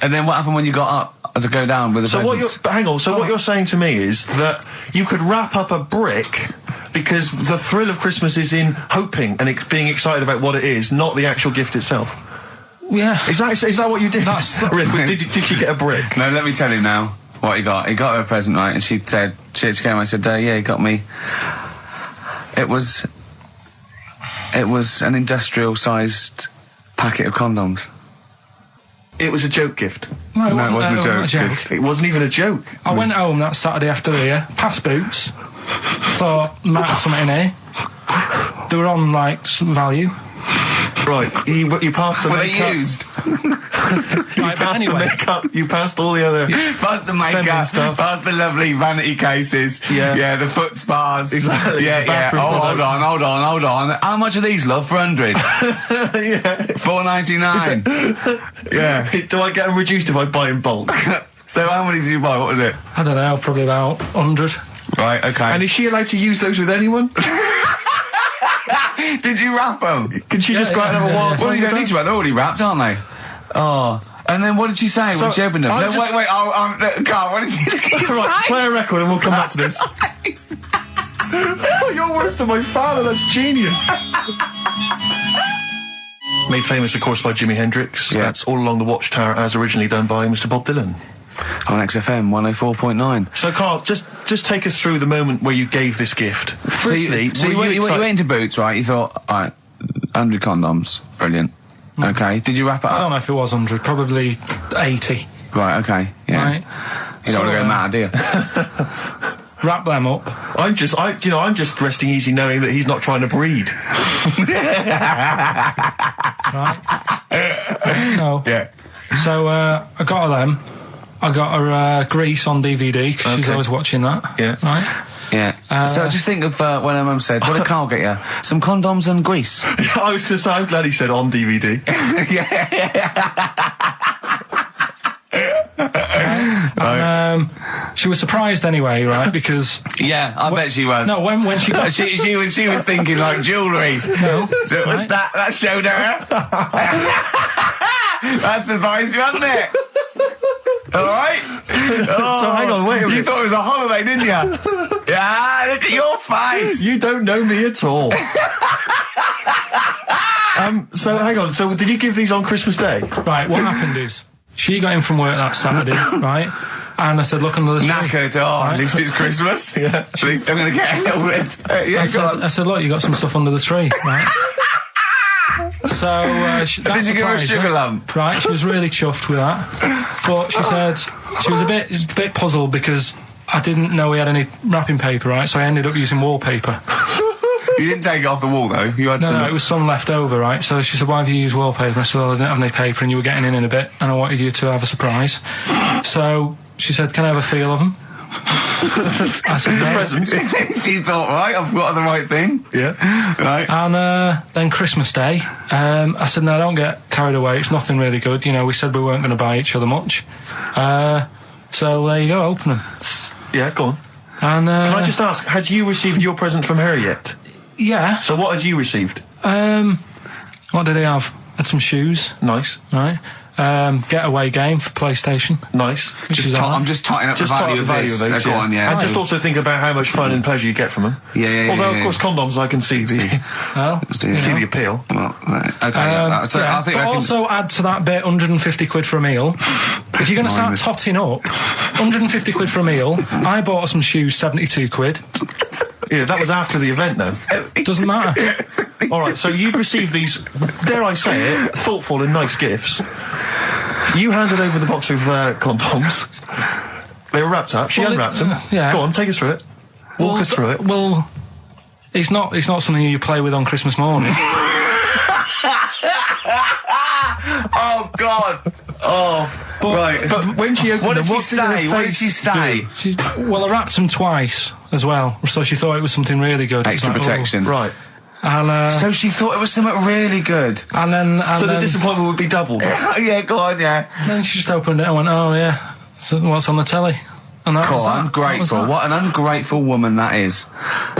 And then what happened when you got up to go down with the presents? What you're saying to me is that you could wrap up a brick because the thrill of Christmas is in hoping and being excited about what it is, not the actual gift itself. Yeah. Is that what you did? Did you get a brick? No, let me tell you now what he got. He got her a present, right? And she said, she came, I said, yeah, he got me. It was an industrial-sized packet of condoms. It was a joke gift. No, it wasn't a joke gift. It wasn't even a joke. I went home that Saturday after here, past Boots, thought, might have something in here. They were on, like, some value. Right, you passed the makeup. Were they used? Right, but anyway. The makeup, you passed all the other... Past the makeup, stuff. past the lovely vanity cases. Yeah, the foot spas. Exactly. Yeah. Oh, hold on. How much are these, love, for 100? Yeah. $4.99. Yeah. Do I get them reduced if I buy in bulk? So how many did you buy? What was it? I don't know, probably about 100. Right, okay. And is she allowed to use those with anyone? Did you wrap them? Can she just go out and have a wild time? Well, you don't need to wrap. They're already wrapped, aren't they? Oh. And then what did she say when she opened them? No, wait, Carl, what did she say? Right, play a record and we'll come back to this. You're worse than my father, that's genius. made famous, of course, by Jimi Hendrix. Yeah. That's All Along the Watchtower, as originally done by Mr. Bob Dylan. On XFM 104.9. So, Karl, just take us through the moment where you gave this gift. Firstly, so you went into Boots, right? You thought, all right, 100 condoms, brilliant. Okay, did you wrap it up? I don't know if it was 100, probably 80. Right, okay, yeah. Right. You don't want to go mad, do you? Wrap them up. I'm just resting easy knowing that he's not trying to breed. Right? No. Yeah. So, I got her them. I got her Grease on DVD, because she's always watching that. Yeah. Right? Yeah. So just think of when her mum said, what did Karl get you? Some condoms and grease. I was going to say, I'm glad he said on DVD. And, she was surprised anyway, right? Because I bet she was. No, when she got she was thinking like jewellery. No, right? that showed her. That surprised you, hasn't it? All right. So hang on, wait a minute. You thought it was a holiday, didn't you? Yeah. Look at your face. You don't know me at all. So hang on. So did you give these on Christmas Day? Right. What happened is she got in from work that Saturday, right? And I said, look under the tree. Knackered. Right? At least it's Christmas. Yeah. At least I'm going to get a little bit. I said, look, you got some stuff under the tree, right? So did you give her a sugar lump? Right, she was really chuffed with that. But she said she was a bit puzzled because I didn't know we had any wrapping paper, right? So I ended up using wallpaper. You didn't take it off the wall though. You had No, it was some left over, right? So she said, why have you used wallpaper? I said, well, I didn't have any paper and you were getting in a bit and I wanted you to have a surprise. So she said, can I have a feel of them? I said, no. Presents. You thought, right, I've got the right thing. Yeah. Right. And then Christmas Day, I said, no, don't get carried away. It's nothing really good. You know, we said we weren't going to buy each other much. So there you go, open them. Yeah, go on. And can I just ask, had you received your present from her yet? Yeah. So what had you received? What did he have? Had some shoes. Nice. Right. Getaway game for PlayStation. Nice. I'm just totting up the value of those. And just also think about how much fun and pleasure you get from them. Yeah. Although, of course, condoms, I can see the the appeal. Well, okay. So I think but also add to that bit 150 quid for a meal. If you're going to start totting up, 150 quid for a meal. I bought some shoes, 72 quid. Yeah, that was after the event, though. Doesn't matter. All right, so you'd received these, dare I say it, thoughtful and nice gifts. You handed over the box of condoms. They were wrapped up. She unwrapped them. Yeah. Go on, take us through it. Walk us through it. Well, it's not something you play with on Christmas morning. Oh God! Oh, but when she opened what did them, she say? What did she say? Well, I wrapped them twice as well, so she thought it was something really good. Extra protection, right? And so she thought it was something really good. And then the disappointment would be doubled. Yeah, go on, yeah. And then she just opened it and went, "Oh yeah, so what's on the telly?" And that was that. Ungrateful. What an ungrateful woman that is.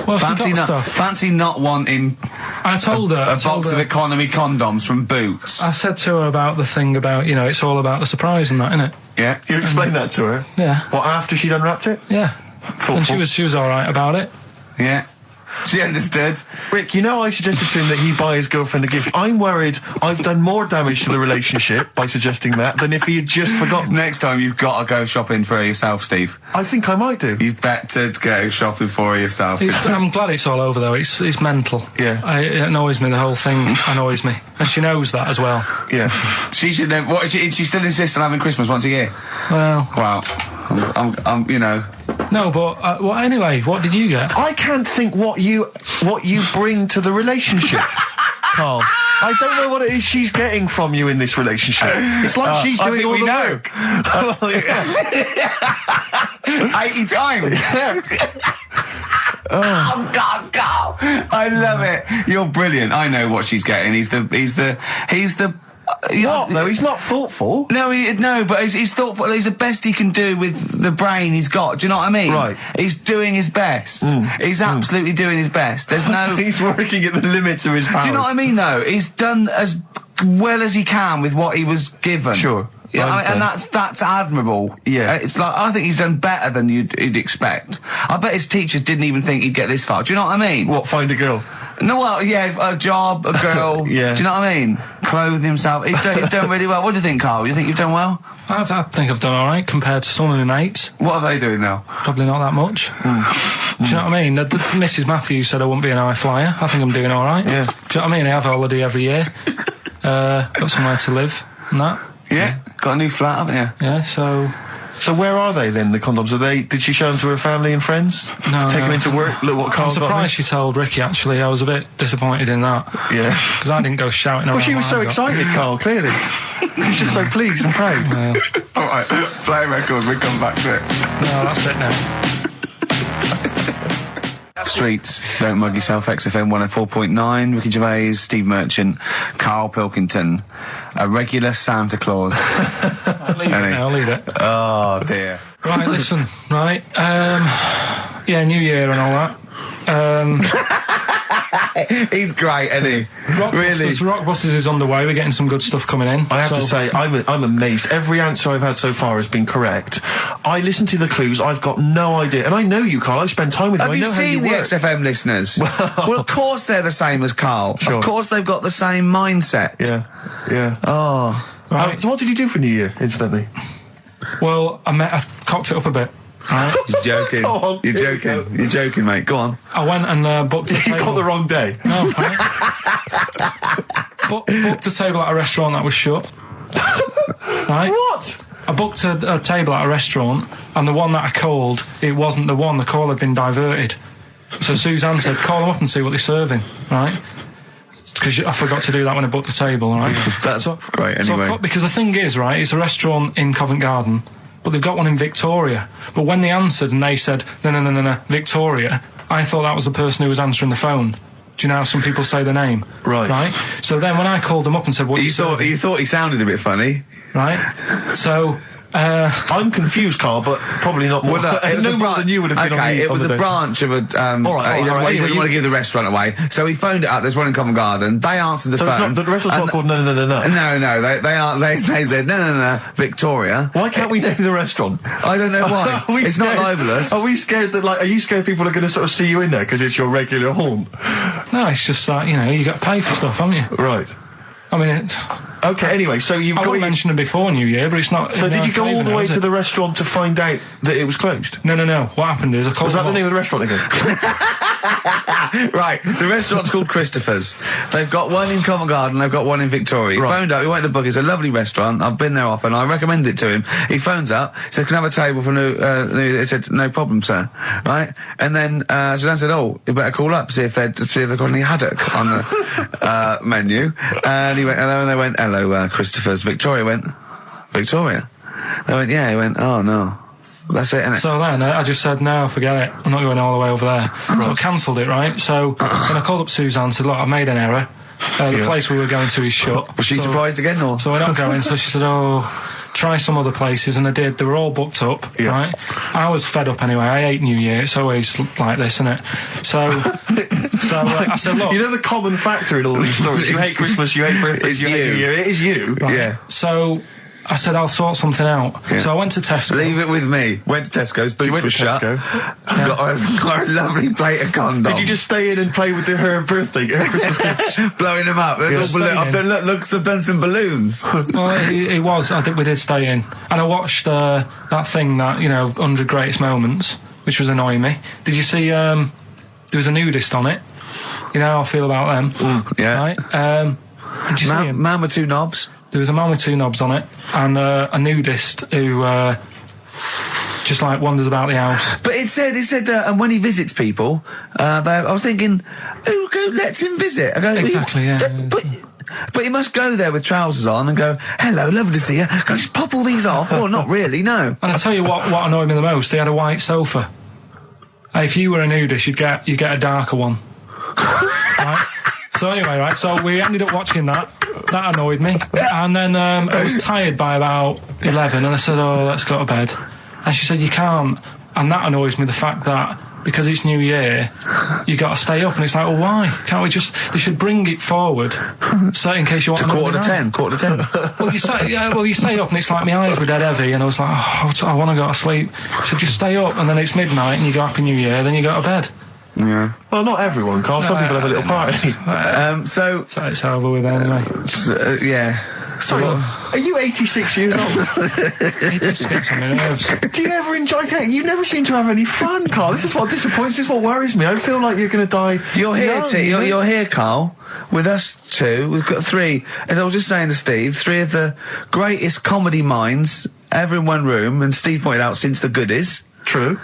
Well, fancy not wanting. I told her a box of economy condoms from Boots. I said to her about the thing about, it's all about the surprise and that, innit? Yeah. You explained that to her? Yeah. What, after she'd unwrapped it? Yeah. Thoughtful. And she was all right about it. Yeah. She understood. Rick, I suggested to him that he buy his girlfriend a gift. I'm worried I've done more damage to the relationship by suggesting that than if he had just forgotten. Next time you've got to go shopping for yourself, Steve. I think I might do. You've better go shopping for yourself. I'm glad it's all over, though. It's mental. Yeah. It annoys me. The whole thing annoys me. And she knows that as well. Yeah. She should know. What, she still insists on having Christmas once a year? Well. Wow. I'm No, but anyway, what did you get? I can't think what you bring to the relationship, Karl. I don't know what it is she's getting from you in this relationship. It's like she's doing all the work. 80 times. Oh God, Karl! I love it. You're brilliant. I know what she's getting. He's the. What? No, he's not thoughtful. No, but he's thoughtful. He's the best he can do with the brain he's got. Do you know what I mean? Right. He's doing his best. He's absolutely doing his best. There's no. He's working at the limits of his powers. Do you know what I mean? Though he's done as well as he can with what he was given. Sure. Yeah, and that's admirable. Yeah, it's like I think he's done better than you'd expect. I bet his teachers didn't even think he'd get this far. Do you know what I mean? What, find a girl? No, well, yeah, a job, a girl. Yeah. Do you know what I mean? Clothing himself. He's done really well. What do you think, Carl? You think you've done well? I think I've done all right compared to some of my mates. What are they doing now? Probably not that much. Do you know what I mean? Mrs. Matthews said I wouldn't be an high flyer. I think I'm doing all right. Yeah. Do you know what I mean? I have a holiday every year. Got somewhere to live and that. Yeah. Got a new flat, haven't you? Yeah, so... So where are they then, the condoms? Did she show them to her family and friends? No. Take them into work? Look what Carl's got. I'm surprised she told Ricky, actually. I was a bit disappointed in that. Yeah. Because I didn't go shouting around. Well, she was so excited, Carl, clearly. She was just so pleased and proud. Yeah. All right, play a record, we come back to it. No, that's it now. Streets, don't mug yourself, XFM 104.9, Ricky Gervais, Steve Merchant, Karl Pilkington, a regular Santa Claus. I'll leave it. Oh, dear. Right, listen, right, yeah, New Year and all that. He's great, isn't he? Rockbusters is underway. We're getting some good stuff coming in. I have to say, I'm amazed. Every answer I've had so far has been correct. I listen to the clues. I've got no idea, and I know you, Carl. I've spent time with you. Have you seen the XFM listeners? Well, of course they're the same as Carl. Sure. Of course they've got the same mindset. Yeah. Oh, right. So what did you do for New Year, instantly? Well, I cocked it up a bit. Right. You're joking. On, You're joking. You're joking, mate. Go on. I went and booked a table. You got the wrong day. No, right. Booked a table at a restaurant that was shut. Right? What? I booked a table at a restaurant, and the one that I called, it wasn't the one. The call had been diverted. So Suzanne said, call them up and see what they're serving, right? Because I forgot to do that when I booked the table, right? That's right, anyway. Because the thing is, right, it's a restaurant in Covent Garden, but they've got one in Victoria. But when they answered and they said, no, Victoria, I thought that was the person who was answering the phone. Do you know how some people say the name? Right. So then when I called them up and said, you thought he sounded a bit funny. Right? So... I'm confused, Carl, but probably not more. No more than you would have been on the... it was a branch of a... he doesn't want to give the restaurant away, so he phoned it up. There's one in Covent Garden. They answered the phone. So the restaurant's not called No. No, they said, no, Victoria. Why can't we name the restaurant? I don't know why. It's not libelous. Are we scared that, are you scared people are going to sort of see you in there because it's your regular haunt? No, it's just that, you got to pay for stuff, haven't you? Right. I mean, it's... Okay, anyway, so you've got... I mentioned it before New Year, but it's not... So did you go all the way to the restaurant to find out that it was closed? No. What happened is I called... Was that the name of the restaurant again? Right, the restaurant's called Christopher's. They've got one in Covent Garden, they've got one in Victoria. He phoned up, he went to book, it's a lovely restaurant, I've been there often, I recommend it to him. He phones up, said, can I have a table for he said, no problem, sir. Right? And then, Suzanne said, oh, you better call up, see if they've got any haddock on the, menu. And he went, hello, and they went, hello, Christopher's. Victoria went, Victoria? They went, yeah. He went, oh, no. That's it, innit? So then I just said, no, forget it. I'm not going all the way over there. Right. So I cancelled it, right? So then I called up Suzanne and said, look, I've made an error. The place we were going to is shut. Was she surprised again, or? So we're not going. So she said, oh, try some other places. And I did. They were all booked up, right? I was fed up anyway. I hate New Year. It's always like this, isn't it? So I said, look. You know the common factor in all these stories? You hate Christmas, you hate birthdays, you hate New Year. It is you. Right? Yeah. So... I said, I'll sort something out. Yeah. So I went to Tesco. Leave it with me. Went to Tesco's, boots were shut. Got a lovely plate of condoms. Did you just stay in and play with her Christmas gift? Blowing them up. I've done some balloons. Well, it was. I think we did stay in. And I watched that thing that, 100 Greatest Moments, which was annoying me. Did you see, there was a nudist on it? You know how I feel about them? Yeah. Right? Did you see him? Man with two knobs. There was a man with two knobs on it, and a nudist who just wanders about the house. But it said, and when he visits people, I was thinking, who lets him visit? I go, exactly, yeah. But you must go there with trousers on and go, hello, lovely to see you. Go, just pop all these off. Or not really, no. And I tell you what annoyed me the most, they had a white sofa. If you were a nudist, you'd get a darker one. Right? So anyway, right, so we ended up watching that. That annoyed me. And then I was tired by about 11, and I said, oh, let's go to bed. And she said, you can't. And that annoys me, the fact that because it's New Year, you got to stay up. And it's like, well, why? Can't we just... They should bring it forward, so in case you want... To quarter to 10. Well, you stay up, and it's like my eyes were dead heavy, and I was like, oh, I want to go to sleep. So just stay up, and then it's midnight, and you go Happy New Year, then you go to bed. Yeah. Well, not everyone, Carl. Some people have a little party. So it's over with anyway. Yeah. Sorry, are you 86 years old? 86 on my nerves. Do you ever enjoy it? You never seem to have any fun, Carl. This is what disappoints, this is what worries me. I feel like you're going to die. You're here, you're here, Carl, with us two. We've got three, as I was just saying to Steve, three of the greatest comedy minds ever in one room, and Steve pointed out since the goodies. True.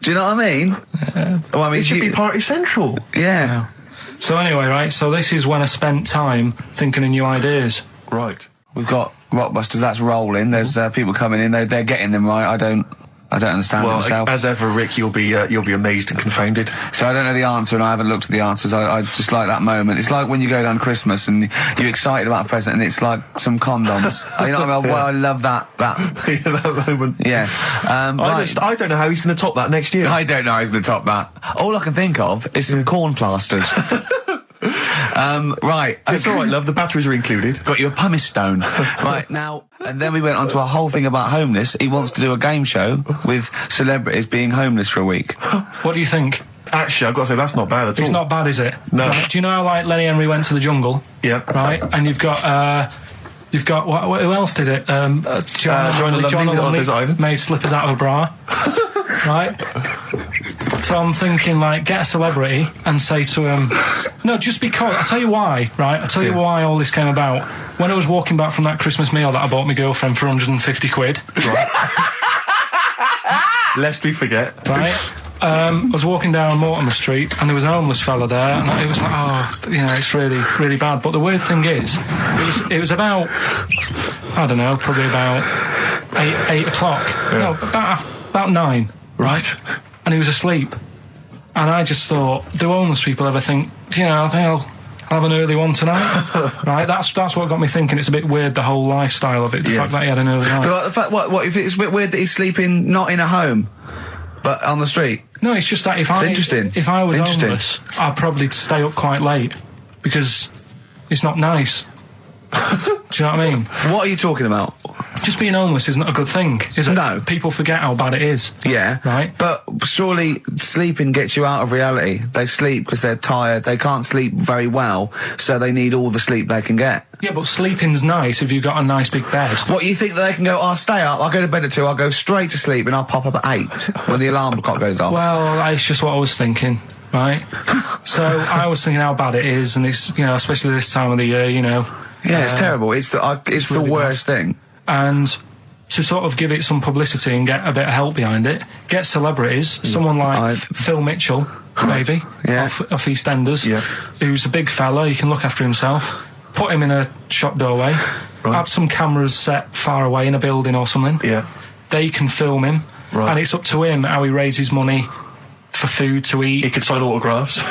Do you know what I mean? Well, I mean, it should be party central. Yeah. So anyway, right, so this is when I spent time thinking of new ideas. Right. We've got Rockbusters, that's rolling. There's people coming in, they're getting them right. I don't understand it myself. As ever, Rick, you'll be amazed and confounded. So I don't know the answer, and I haven't looked at the answers. I just like that moment. It's like when you go down Christmas and you're excited about a present, and it's like some condoms. You know what I mean? Well, I love that. that moment. Yeah. I don't know how he's going to top that next year. I don't know how he's going to top that. All I can think of is some corn plasters. Right. It's all right, love. The batteries are included. Got you a pumice stone. Right, now, and then we went on to a whole thing about homeless. He wants to do a game show with celebrities being homeless for a week. What do you think? Actually, I've got to say, that's not bad at all. It's not bad, is it? No. Right, do you know how, like, Lenny Henry went to the jungle? Yeah. Right? And you've got who else did it? John Lovely made slippers out of a bra. Right? So I'm thinking, like, get a celebrity and say to him, no, just because, I'll tell you why, right? I'll tell you why all this came about. When I was walking back from that Christmas meal that I bought my girlfriend for 150 quid. Right? Lest we forget. Right? I was walking down Mortimer Street and there was an homeless fella there, and it was like, oh, you know, it's really, really bad. But the weird thing is, it was about, I don't know, probably about 8 o'clock. Yeah. No, about 9. Right. And he was asleep. And I just thought, do homeless people ever think, you know, I think I'll have an early one tonight? Right? That's what got me thinking. It's a bit weird, the whole lifestyle of it, the fact that he had an early night. So the fact, what if it's a bit weird that he's sleeping not in a home, but on the street? No, it's just that if I was homeless, I'd probably stay up quite late, because it's not nice. Do you know what I mean? What are you talking about? Just being homeless isn't a good thing, is it? No. People forget how bad it is. Yeah. Right? But surely sleeping gets you out of reality. They sleep because they're tired. They can't sleep very well, so they need all the sleep they can get. Yeah, but sleeping's nice if you've got a nice big bed. What, you think that they can go, I'll stay up, I'll go to bed at 2, I'll go straight to sleep, and I'll pop up at 8 when the alarm clock goes off? Well, it's just what I was thinking, right? So I was thinking how bad it is, and it's, you know, especially this time of the year, you know. Yeah, it's terrible. It's the really worst thing. And to sort of give it some publicity and get a bit of help behind it, get celebrities, someone like Phil Mitchell, maybe, off EastEnders, who's a big fella, he can look after himself, put him in a shop doorway, have some cameras set far away in a building or something, they can film him, and it's up to him how he raises money for food to eat. He could sign autographs.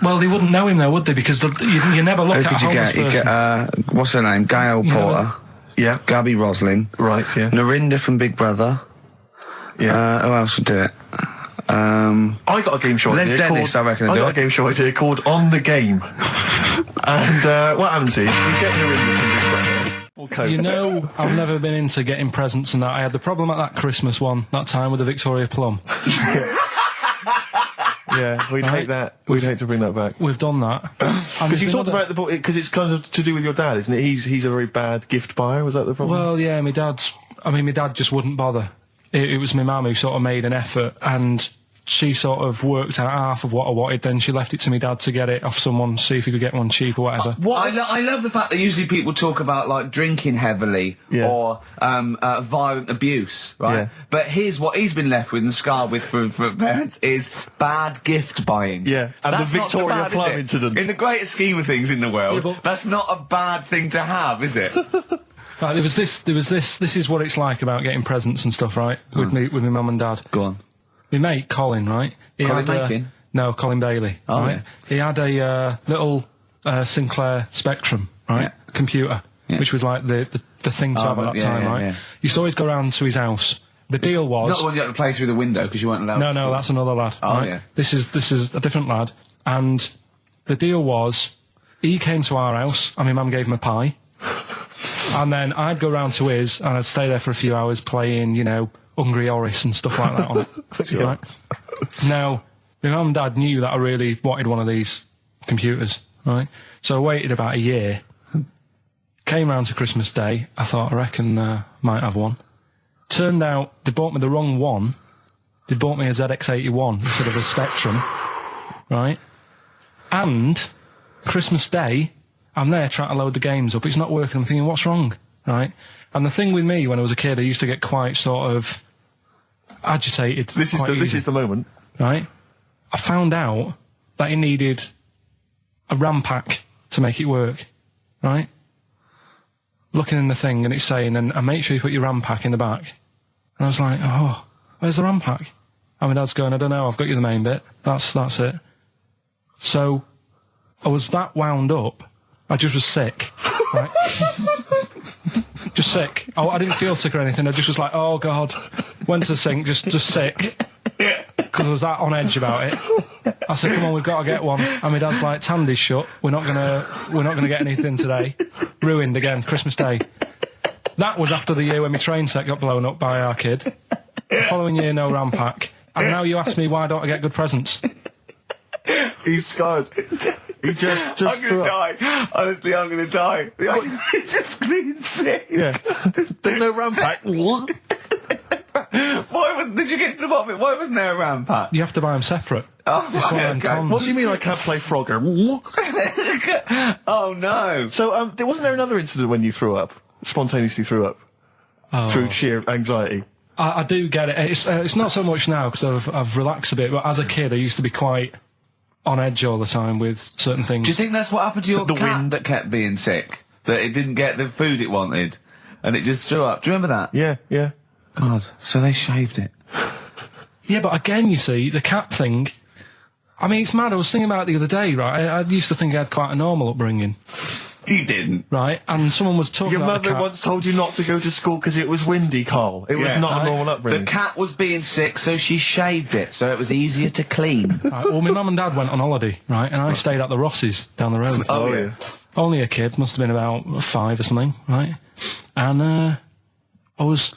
Well, they wouldn't know him though, would they? Because you never look at a homeless person. You get, what's her name? Gail Porter. Yeah. Gabby Roslin. Right, yeah. Narinda from Big Brother. Yeah. Who else would do it? I got a game show idea. Les Dennis, I reckon. I got a game show idea called On the Game. And what happens is, you get Narinda from Big Brother. Okay. You know, I've never been into getting presents and that. I had the problem at that Christmas one, that time with the Victoria Plum. Yeah, we'd hate that. We'd hate to bring that back. We've done that. Because you talked about because it's kind of to do with your dad, isn't it? He's a very bad gift buyer. Was that the problem? Well, yeah, my dad just wouldn't bother. It was my mum who sort of made an effort, and she sort of worked out half of what I wanted, then she left it to me dad to get it off someone, see if he could get one cheap or whatever. I love the fact that usually people talk about, like, drinking heavily or violent abuse, right? Yeah. But here's what he's been left with and scarred with from parents is bad gift buying. Yeah, and that's the Victoria Plum incident. In the greater scheme of things in the world, that's not a bad thing to have, is it? Right, there was this, this is what it's like about getting presents and stuff, right? With my mum and dad. Go on. My mate, Colin, right? No, Colin Bailey, right? Yeah. He had a little Sinclair Spectrum, right? Computer, which was like the thing to have at that time, right? Yeah. You used to always go round to his house. The deal was... Not the one you had to play through the window because you weren't allowed to. No, that's another lad, right? Yeah. This is a different lad. And the deal was, he came to our house, and my mum gave him a pie. And then I'd go round to his, and I'd stay there for a few hours playing, you know, Hungry Horace and stuff like that on it. Sure. Right? Now, my my mum and dad knew that I really wanted one of these computers, right? So I waited about a year. Came round to Christmas Day. I thought, I reckon might have one. Turned out they bought me the wrong one. They bought me a ZX81 instead of a Spectrum, right? And Christmas Day, I'm there trying to load the games up. It's not working. I'm thinking, what's wrong, right? And the thing with me, when I was a kid, I used to get quite sort of agitated. This is the moment, right? I found out that it needed a RAM pack to make it work, right? Looking in the thing and it's saying, and make sure you put your RAM pack in the back. And I was like, oh, where's the RAM pack? And my dad's going, I don't know, I've got you the main bit. That's it. So, I was that wound up, I just was sick, right? Just sick. I didn't feel sick or anything, I just was like, oh God. Went to the sink, just sick. Because I was that on edge about it. I said, come on, we've got to get one. And my dad's like, Tandy's shut. We're not gonna get anything today. Ruined again, Christmas Day. That was after the year when my train set got blown up by our kid. The following year, no RAM pack. And now you ask me, why don't I get good presents? He's scarred. He just I'm gonna die. Honestly, I'm gonna die. He's just screaming sick. Yeah. There's no RAM pack. What? Did you get to the bottom of it? Why wasn't there a RAM pack? You have to buy them separate. Oh, okay. What do you mean I can't play Frogger? Oh no. So, wasn't there another incident when you spontaneously threw up? Through sheer anxiety? I do get it. It's not so much now because I've relaxed a bit, but as a kid I used to be quite on edge all the time with certain things. Do you think that's what happened to your cat that kept being sick? That it didn't get the food it wanted and it just threw up? Do you remember that? Yeah. God, so they shaved it. Yeah, but again, you see, the cat thing, I mean, it's mad. I was thinking about it the other day, right? I used to think I had quite a normal upbringing. You didn't. Right? And someone was talking about Your mother once told you not to go to school because it was windy, Karl. It was not a normal upbringing. The cat was being sick, so she shaved it, so it was easier to clean. Right, well, my mum and dad went on holiday, right? And I stayed at the Rosses down the road. Oh, yeah. Only a kid, must have been about 5 or something, right? And I was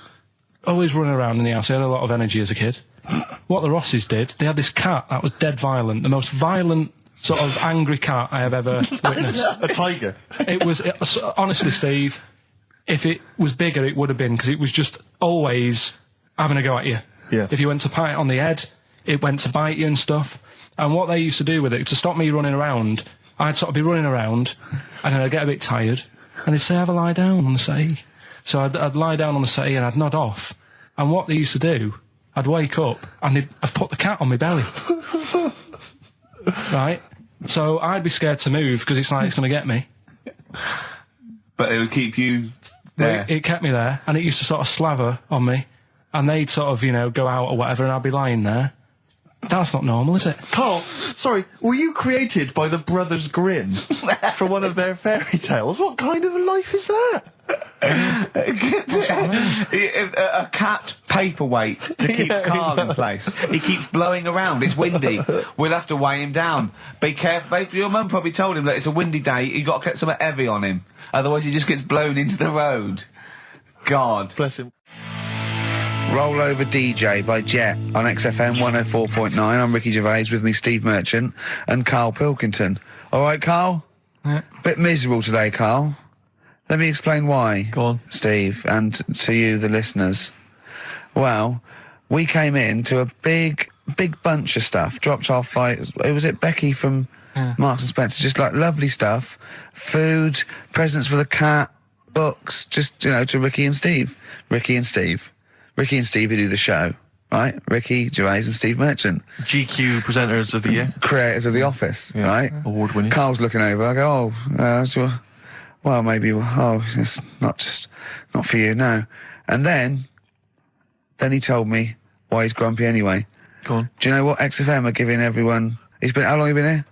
always running around in the house. I had a lot of energy as a kid. What the Rosses did, they had this cat that was dead violent, the most violent sort of angry cat I have ever witnessed. A tiger? It was honestly, Steve, if it was bigger it would have been, because it was just always having a go at you. Yeah. If you went to pat it on the head, it went to bite you and stuff. And what they used to do with it, to stop me running around, I'd sort of be running around and then I'd get a bit tired and they'd say, have a lie down on the settee. So I'd lie down on the settee and I'd nod off. And what they used to do, I'd wake up and I'd put the cat on my belly. Right? So I'd be scared to move because it's like it's going to get me. But it would keep you there. It kept me there, and it used to sort of slaver on me, and they'd sort of, go out or whatever, and I'd be lying there. That's not normal, is it? Karl, sorry, were you created by the Brothers Grimm for one of their fairy tales? What kind of a life is that? A cat paperweight to keep Karl in place. He keeps blowing around. It's windy. We'll have to weigh him down. Be careful. Your mum probably told him that it's a windy day. You got to get something heavy on him, otherwise he just gets blown into the road. God bless him. Rollover DJ by Jet on XFM 104.9. I'm Ricky Gervais, with me Steve Merchant and Karl Pilkington. All right, Karl? Yeah. Bit miserable today, Karl. Let me explain why. Go on. Steve, and to you, the listeners. Well, we came in to a big bunch of stuff. Dropped off, was it Becky from Marks and Spencer? Just like lovely stuff. Food, presents for the cat, books, just, to Ricky and Steve. Ricky and Steve who do the show, right? Ricky Gervais and Steve Merchant. GQ presenters of the year. Creators of The Office, right? Award winning. Karl's looking over, I go, well, maybe, it's not for you, no. And then he told me why he's grumpy anyway. Go on. Do you know what XFM are giving everyone? How long have you been here?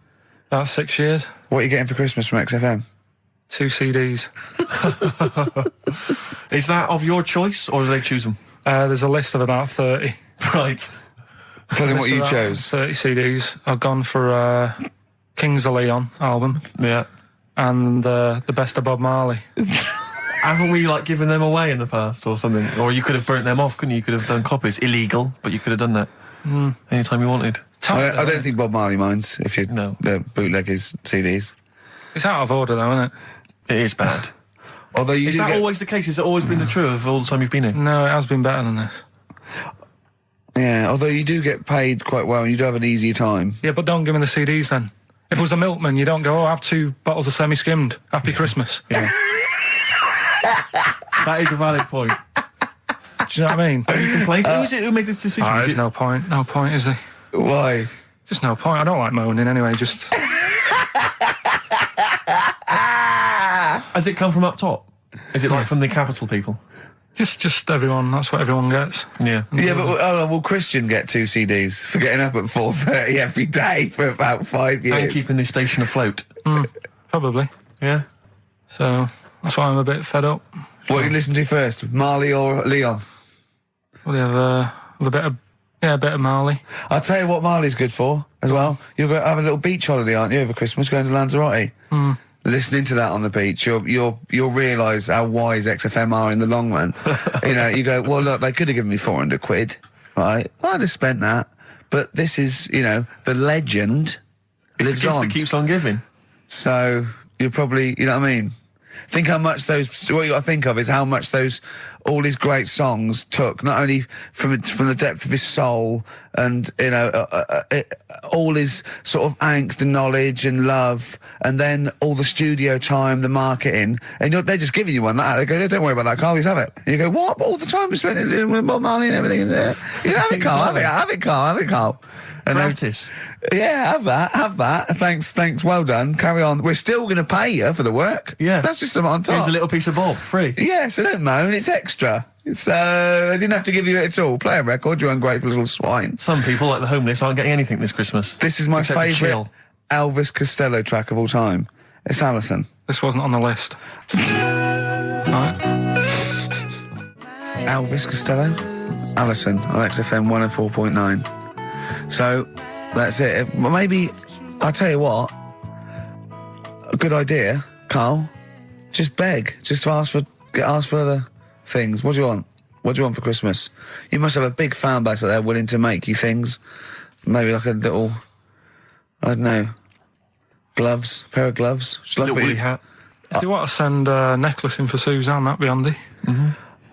About 6 years. What are you getting for Christmas from XFM? 2 CDs. Is that of your choice, or do they choose them? There's a list of about 30. Right. Tell them what you chose. 30 CDs. I've gone for Kings of Leon album. Yeah. And the best of Bob Marley. Haven't we given them away in the past or something? Or you could have burnt them off, couldn't you? You could have done copies. Illegal, but you could have done that anytime you wanted. I don't think Bob Marley minds if you bootleg his CDs. It's out of order, though, isn't it? It is bad. Although is that always the case? Has it always been the truth of all the time you've been here? No, it has been better than this. Yeah, although you do get paid quite well and you do have an easier time. Yeah, but don't give me the CDs then. If it was a milkman, you don't go, I have 2 bottles of semi-skimmed. Happy Christmas. Yeah. That is a valid point. Do you know what I mean? You complain. Who is it who made this decision? There's no point. No point, is there? Why? Just no point. I don't like moaning anyway, just... Has it come from up top? Is it like from the capital people? Just everyone. That's what everyone gets. Yeah. Yeah, but will Christian get 2 CDs for getting up at 4:30 every day for about 5 years? And keeping this station afloat. Probably. Yeah. So, that's why I'm a bit fed up. What you listen to first, Marley or Leon? Well, they have a bit of Marley. I'll tell you what Marley's good for as well. You're going to have a little beach holiday, aren't you, over Christmas, going to Lanzarote? Listening to that on the beach, you'll realise how wise XFM are in the long run. You go, well, look, they could have given me 400 quid, right? Well, I'd have spent that. But this is, the legend lives on. That keeps on giving. So you're probably, you know what I mean? Think how much what you got to think of is how much all his great songs took, not only from the depth of his soul and, all his sort of angst and knowledge and love, and then all the studio time, the marketing, and they're just giving you one like that. They go, don't worry about that, Carl, just have it. And you go, what? But all the time we spent with Bob Marley and everything. Have it, Carl, have it, Carl. Practice. Have that. Thanks, well done. Carry on. We're still going to pay you for the work. Yeah. That's just something on top. Here's a little piece of Bob, free. Yeah, so don't moan, it's extra. So, they didn't have to give you it at all. Play a record, you ungrateful little swine. Some people, like the homeless, aren't getting anything this Christmas. This is my favourite Elvis Costello track of all time. It's Alison. This wasn't on the list. Right. Elvis Costello? Alison on XFM 104.9. So, that's it. Maybe, I'll tell you what, a good idea, Carl, just beg, just ask for other things. What do you want? What do you want for Christmas? You must have a big fan base out there willing to make you things. Maybe like a little, I don't know, pair of gloves. A little woolly hat. If you want to send a necklace in for Suzanne, that'd be handy.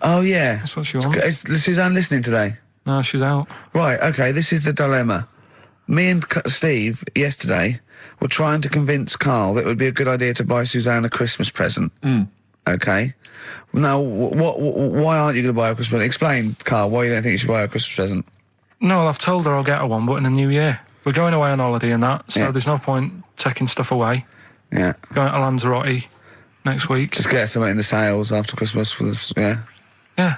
Oh, yeah. That's what she wants. Is Suzanne listening today? No, she's out. Right, okay, this is the dilemma. Me and Steve, yesterday, were trying to convince Carl that it would be a good idea to buy Suzanne a Christmas present. Okay? Now, why aren't you going to buy her a Christmas present? Explain, Carl, why you don't think you should buy her a Christmas present. No, well, I've told her I'll get her one, but in the new year. We're going away on holiday and that, so there's no point taking stuff away. Yeah. Going to Lanzarote next week. Just get something in the sales after Christmas for this, Yeah.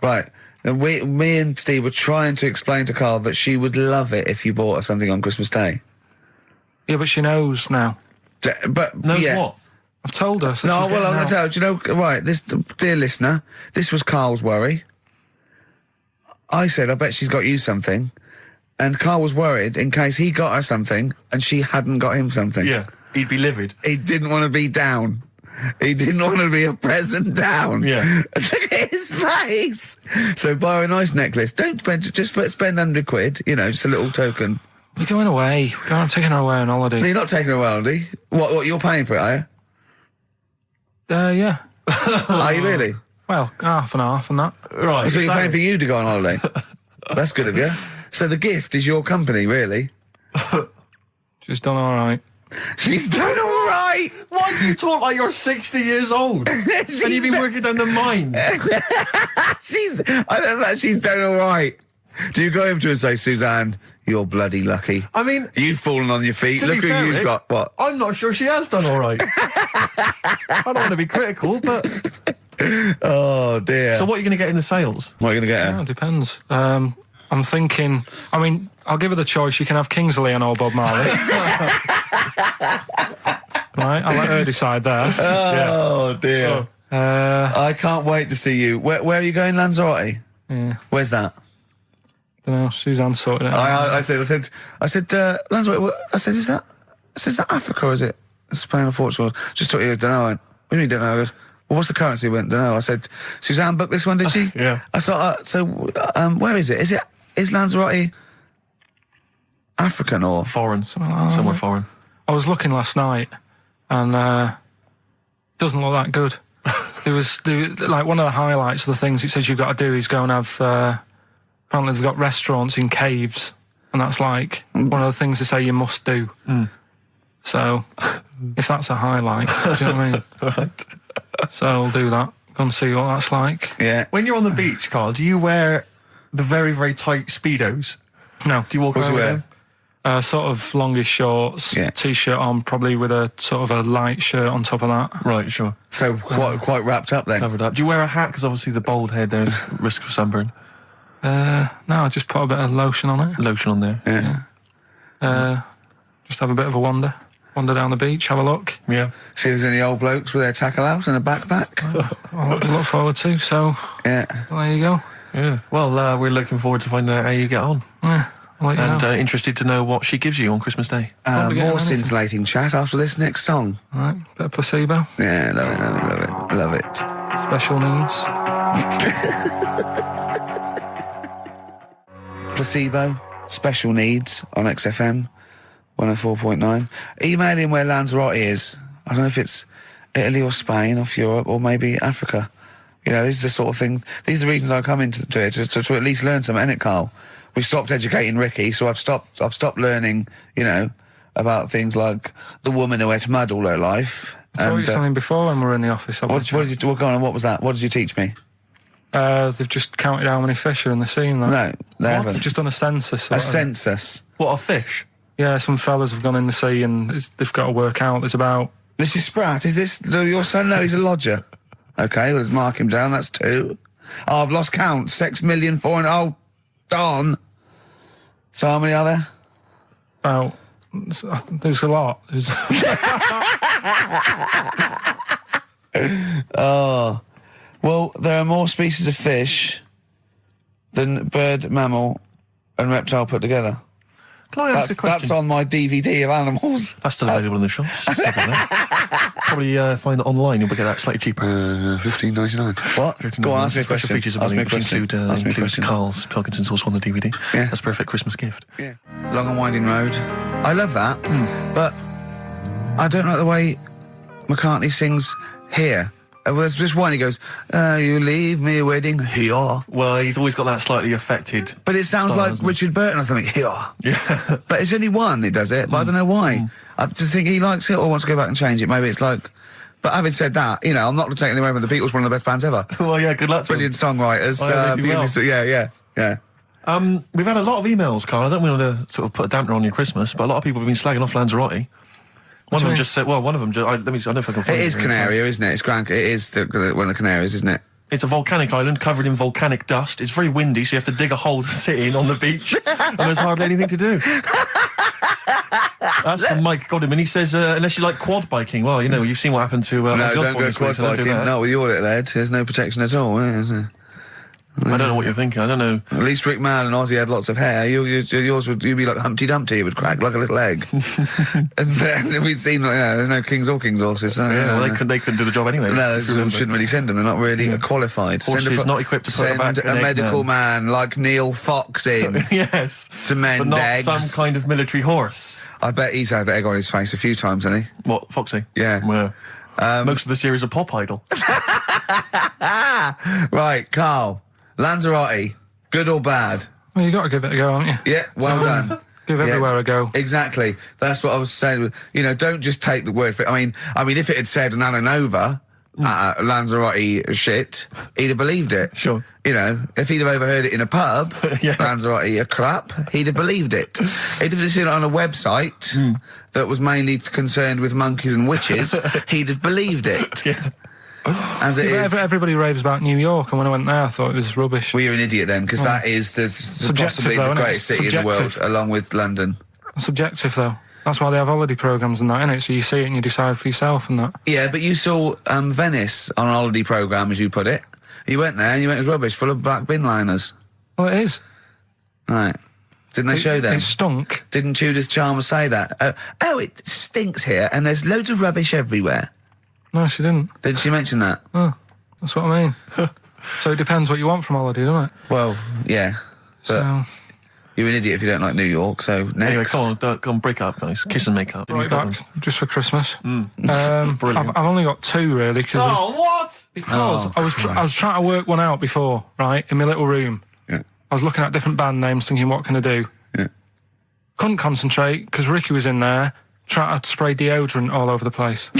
Right. And me and Steve were trying to explain to Carl that she would love it if you bought her something on Christmas Day. Yeah, but she knows now. But knows what? I've told her. So no, well, I'm going to tell you. Do you know, right, this, dear listener, this was Carl's worry. I said, I bet she's got you something. And Carl was worried in case he got her something and she hadn't got him something. Yeah, he'd be livid. He didn't want to be down. He didn't want to be a present down. Yeah. Look at his face. So buy her a nice necklace. Don't spend 100 quid, just a little token. We're going away. We're taking her away on holiday. No, you're not taking her away on holiday. What, you're paying for it, are you? Yeah. Are you really? Well, half and half and that. Right. So you're paying for you to go on holiday? That's good of you. So the gift is your company, really? She's done all right. She's done all right. Why do you talk like you're 60 years old? And you've been working down the mines. I don't know, she's done all right. Do you go home to her and say, Suzanne, you're bloody lucky? I mean, you've fallen on your feet. Look who you've got. What? I'm not sure she has done all right. I don't want to be critical, but... Oh, dear. So what are you going to get in the sales? What are you going to get her? It depends. I'm thinking... I'll give her the choice. She can have Kingsley and old Bob Marley. Right, I'll let her decide there. Oh, dear. I can't wait to see you. Where are you going, Lanzarote? Yeah. Where's that? Don't know. Suzanne sorted it out. I said, Lanzarote. I said, is that Africa or is it Spain or Portugal? Just thought you don't know. What do you mean, don't know? I goes, well, what's the currency? Went, don't know. I said, Suzanne booked this one, did she? Yeah. I thought, where is it? Is Lanzarote? African or foreign, like somewhere foreign. I was looking last night, and doesn't look that good. Like one of the highlights of the things it says you've got to do is go and have. Apparently, they've got restaurants in caves, and that's like one of the things they say you must do. So, if that's a highlight, do you know what I mean? So I'll do that. Go and see what that's like. Yeah. When you're on the beach, Karl, do you wear the very, very tight Speedos? No. Do you walk around with them? Sort of longish shorts, t-shirt on, probably with a sort of a light shirt on top of that. Right, sure. So quite wrapped up then. Covered up. Do you wear a hat? Because obviously the bald head, there's risk of sunburn. No, I just put a bit of lotion on it. Lotion on there. Yeah. Just have a bit of a wander down the beach, have a look. Yeah. See if there's any old blokes with their tackle out and a backpack. I'll have to look forward to, so yeah. There you go. Yeah. Well, we're looking forward to finding out how you get on. Yeah. And interested to know what she gives you on Christmas Day. More scintillating chat after this next song. All right, bit of Placebo. Yeah, love it. Special needs. Placebo, Special Needs on XFM 104.9. Email in where Lanzarote is. I don't know if it's Italy or Spain or Europe or maybe Africa. You know, these are the sort of things, these are the reasons I come into it, to at least learn something, innit, Karl? We've stopped educating Ricky, so I've stopped learning, you know, about things like the woman who ate mud all her life. I told you something before when we were in the office. What was that? What did you teach me? They've just counted how many fish are in the sea and that. No, they haven't. They've just done a census. A census? What, of fish? Yeah, some fellas have gone in the sea and they've got to work out. There's about... This is Spratt. Is this your son? No, he's a lodger. Okay, well, let's mark him down. That's 2. Oh, I've lost count. 6 million, 4... Oh, darn. So how many are there? About... There's a lot. Oh... Well, there are more species of fish than bird, mammal, and reptile put together. Can I ask a question? That's on my DVD of animals. That's still available in the shops. Probably find it online. You'll get that slightly cheaper. $15.99. What? Go on, ask me a question. Features include Karl Pilkington's also on the DVD. Yeah. That's a perfect Christmas gift. Yeah. Long and Winding Road. I love that, but I don't like the way McCartney sings here. There's just one, he goes, you leave me waiting here. Well, he's always got that slightly affected But it sounds style, like Richard Burton or something, here. Yeah. But it's only one that does it, but I don't know why. I just think he likes it or wants to go back and change it. Maybe it's like... But having said that, you know, I'm not taking away from the Beatles, one of the best bands ever. Well, yeah, good luck to Brilliant songwriters. Yeah. We've had a lot of emails, Karl. I don't want to sort of put a dampener on your Christmas, but a lot of people have been slagging off Lanzarote. One of them just said, well, one of them just, I don't know if I can find it. It is Canaria, isn't it? It's one of the Canaries, isn't it? It's a volcanic island covered in volcanic dust. It's very windy, so you have to dig a hole to sit in on the beach, and there's hardly anything to do. That's from Mike Godham, he says, unless you like quad biking, well, you know, you've seen what happened to... no, don't go quad biking. No, with your little head, there's no protection at all, is there? I don't know what you're thinking. I don't know. At least Rick Mann and Ozzy had lots of hair. Yours would be like Humpty Dumpty. It would crack like a little egg. And then we'd seen, there's no kings or king's horses. So, well, they couldn't do the job anyway. No, shouldn't really send them. They're not really qualified. Horses not equipped to put back a medical man like Neil Fox in. Yes. To mend but not eggs. Some kind of military horse. I bet he's had egg on his face a few times, hasn't he? What, Foxy? Yeah. Most of the series are Pop Idol. Right, Karl. Lanzarote, good or bad? Well, you got to give it a go, haven't you? Yeah, well done. Give everywhere a go. Exactly. That's what I was saying. You know, don't just take the word for it. I mean, if it had said an Ananova, Lanzarote shit, he'd have believed it. Sure. You know, if he'd have overheard it in a pub, Lanzarote a crap, he'd have believed it. He'd have seen it on a website that was mainly concerned with monkeys and witches, he'd have believed it. Yeah. As it is. Everybody raves about New York, and when I went there, I thought it was rubbish. Well, you're an idiot then, because that is possibly the greatest city in the world, along with London. Subjective, though. That's why they have holiday programmes and that, innit? So you see it and you decide for yourself and that. Yeah, but you saw Venice on a holiday programme, as you put it. You went there and you went, it was rubbish, full of black bin liners. Well, it is. Right. Didn't they show them? It stunk. Didn't Judith Chalmers say that? Oh, it stinks here, and there's loads of rubbish everywhere. No, she didn't. Did she mention that? Oh, that's what I mean. So it depends what you want from holiday, doesn't it? Well, yeah. So... You're an idiot if you don't like New York, so next. Anyway, come on, break up, guys. Kiss and make up. Right back, just for Christmas. Brilliant. I've only got 2, really, because what? I was trying to work one out before, right, in my little room. Yeah. I was looking at different band names, thinking, what can I do? Yeah. Couldn't concentrate, because Ricky was in there, trying to spray deodorant all over the place.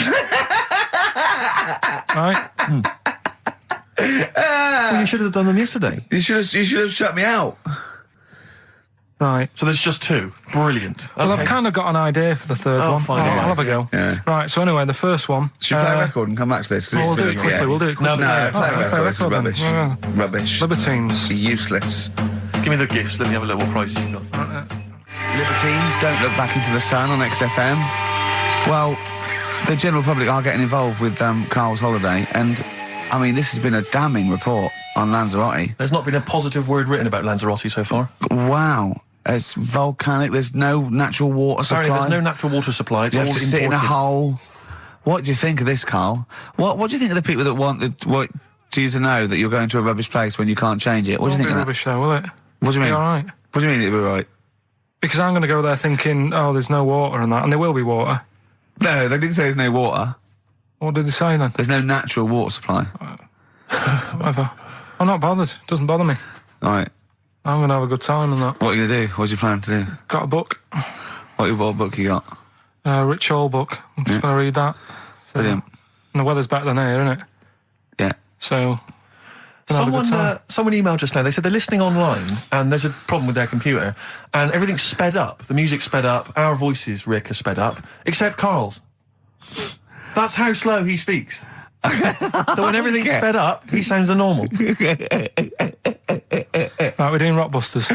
Right? Well, you should have done them yesterday. You should have shut me out. Right. So there's just 2. Brilliant. Well, I've kind of got an idea for the third one. fine, I'll have a go. Yeah. Right, so anyway, the first one... Should we play a record and come back to this? We'll do it quickly, No, quickly. play a record. This is then. rubbish. Yeah. Rubbish. Libertines. Useless. Give me the gifts. Let me have a look what prizes you got. Libertines, Don't Look Back Into the Sun on XFM. Well, the general public are getting involved with Karl's holiday, and, I mean, this has been a damning report on Lanzarote. There's not been a positive word written about Lanzarote so far. Wow. It's volcanic, there's no natural water supply. Apparently there's no natural water supply. It's You all have to sit in a imported. hole. What do you think of this, Karl? What do you think of the people that want you to know that you're going to a rubbish place when you can't change it? What do you think of that? Rubbish though, will it? What do you mean? Be all right. What do you mean it'll be right? Because I'm going to go there thinking, oh, there's no water and that, and there will be water. No, they didn't say there's no water. What did they say then? There's no natural water supply. Whatever. I'm not bothered. It doesn't bother me. All right. I'm going to have a good time and that. What are you going to do? What's your plan to do? Got a book. What book you got? Rich Hall book. I'm just going to read that. So, Brilliant. And the weather's better than here, isn't it? Yeah. So... Someone emailed just now. They said they're listening online and there's a problem with their computer and everything's sped up. The music's sped up. Our voices, Rick, are sped up. Except Karl's. That's how slow he speaks. So when everything's sped up, he sounds normal. Right, we're doing Rockbusters.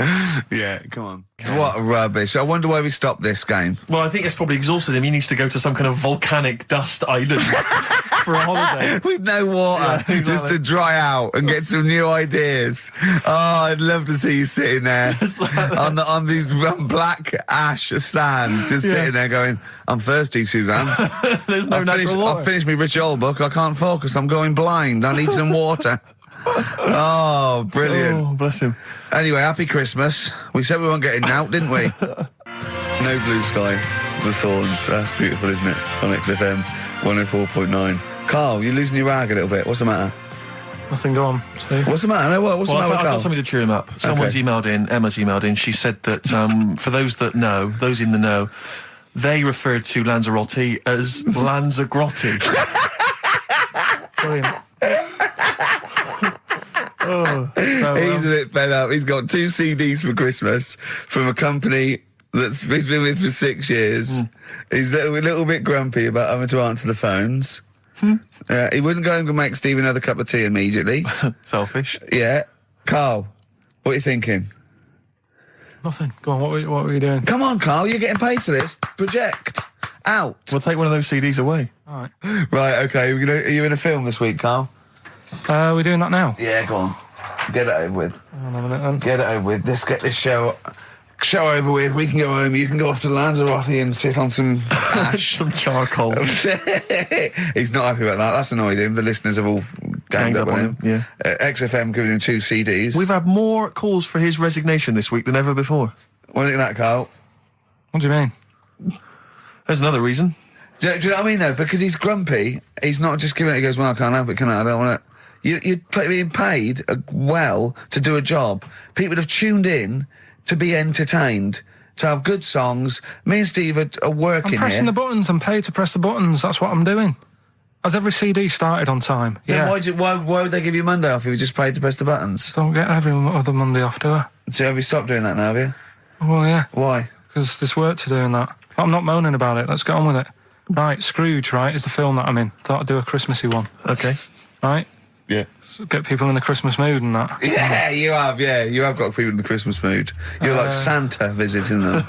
Yeah, come on. What rubbish. I wonder why we stopped this game. Well, I think it's probably exhausted him. He needs to go to some kind of volcanic dust island for a holiday. With no water, Yeah, exactly. just to dry out and get some new ideas. Oh, I'd love to see you sitting there on these black ash sands, just sitting there going, I'm thirsty, Suzanne. There's no natural water. I've finished my Rich Old book. I can't focus. I'm going blind. I need some water. Oh, brilliant. Oh, bless him. Anyway, happy Christmas. We said we weren't getting out, didn't we? No Blue Sky, The Thorns. That's beautiful, isn't it? On XFM 104.9. Karl, you're losing your rag a little bit. What's the matter? Nothing, go on. See? What's the matter? No, what's the matter with I've Karl? got something to cheer him up. Someone's emailed in, Emma's emailed in, she said that for those that know, those in the know, they referred to Lanzarote as Lanzagrotte. Brilliant. He's a bit fed up. He's got 2 CDs for Christmas from a company that's he's been with for 6 years. He's a little bit grumpy about having to answer the phones. He wouldn't go and make Steve another cup of tea immediately. Selfish. Yeah. Karl, what are you thinking? Nothing. Go on, what were you doing? Come on, Karl, you're getting paid for this. Project. Out. We'll take one of those CDs away. All right. Right, okay. Are you in a film this week, Karl? We're doing that now? Yeah, go on. Get it over with. Hang on a minute then. Get it over with. Let's get this show over with. We can go home. You can go off to Lanzarote and sit on some ash. Some charcoal. He's not happy about that. That's annoyed him. The listeners have all ganged up on him. Yeah. XFM giving him 2 CDs. We've had more calls for his resignation this week than ever before. What do you think of that, Karl? What do you mean? There's another reason. Do you know what I mean, though? Because he's grumpy. He's not just giving it. He goes, well, I can't help it, can I? I don't want to. You're being paid well to do a job. People have tuned in to be entertained, to have good songs. Me and Steve are working I'm pressing here. the buttons. I'm paid to press the buttons. That's what I'm doing. Has every CD started on time? Then Yeah. why would they give you Monday off if you just paid to press the buttons? Don't get every other Monday off, do I? So have you stopped doing that now, have you? Well, yeah. Why? Because there's work to do in that. I'm not moaning about it. Let's get on with it. Right, Scrooge, right, is the film that I'm in. Thought I'd do a Christmassy one. Okay. Right? Yeah. So get people in the Christmas mood and that. Yeah, you have. Yeah, you have got people in the Christmas mood. You're like Santa visiting them.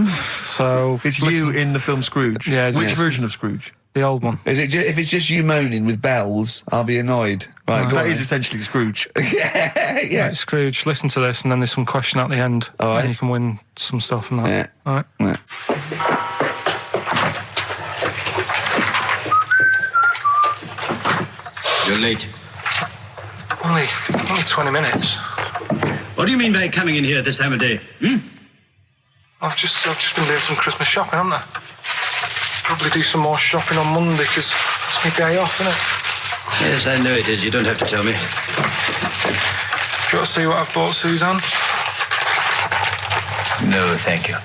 So... It's you in the film Scrooge. Yeah. Which Yes. version of Scrooge? The old one. Is it? If it's just you moaning with bells, I'll be annoyed. Right, go That on is then. essentially Scrooge. yeah. Right, Scrooge, listen to this and then there's some question at the end. All right. And you can win some stuff and that. Yeah. All right. Yeah. You're late. Only 20 minutes. What do you mean by coming in here this time of day? I've just been doing some Christmas shopping, haven't I? Probably do some more shopping on Monday, because it's my day off, isn't it? Yes, I know it is. You don't have to tell me. Do you want to see what I've bought Suzanne? No, thank you.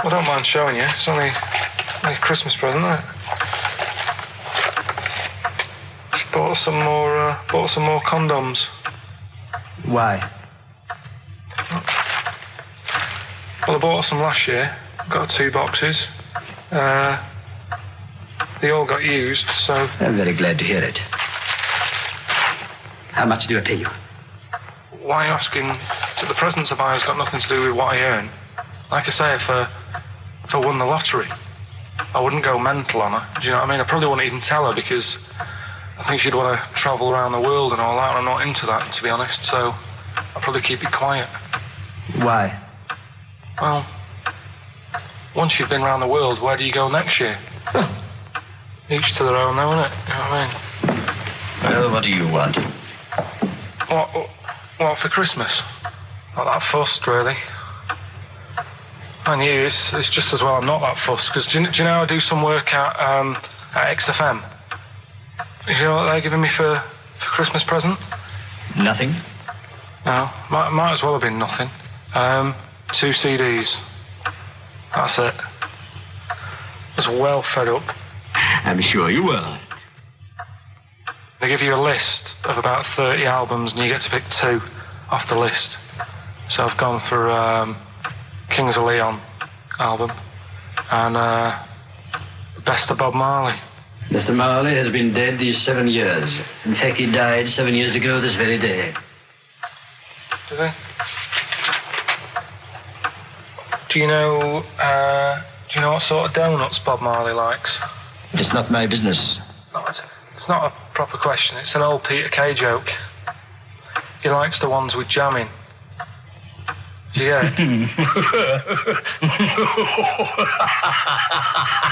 I don't mind showing you. It's only a Christmas present, isn't it? Just bought some more condoms. Why? Well, I bought some last year. Got 2 boxes. They all got used, so... I'm very glad to hear it. How much do I pay you? Why are you asking? The presents I buy has got nothing to do with what I earn. Like I say, if I won the lottery, I wouldn't go mental on her. Do you know what I mean? I probably wouldn't even tell her, because I think she'd want to travel around the world and all that, and I'm not into that, to be honest, so I'll probably keep it quiet. Why? Well, once you've been around the world, where do you go next year? Each to their own, though, innit? You know what I mean? Well, what do you want? What for Christmas? Not that fussed, really. And you, it's just as well I'm not that fussed, because do you know I do some work at XFM? Do you know what they're giving me for Christmas present? Nothing. No, might as well have been nothing. 2 CDs. That's it. I was well fed up. I'm sure you will. They give you a list of about 30 albums and you get to pick 2 off the list. So I've gone for Kings of Leon album and the Best of Bob Marley. Mr. Marley has been dead these 7 years. In fact, he died 7 years ago this very day. Did he? Do you know what sort of donuts Bob Marley likes? It's not my business. No, it's not a proper question. It's an old Peter Kay joke. He likes the ones with jam in. Do you get it?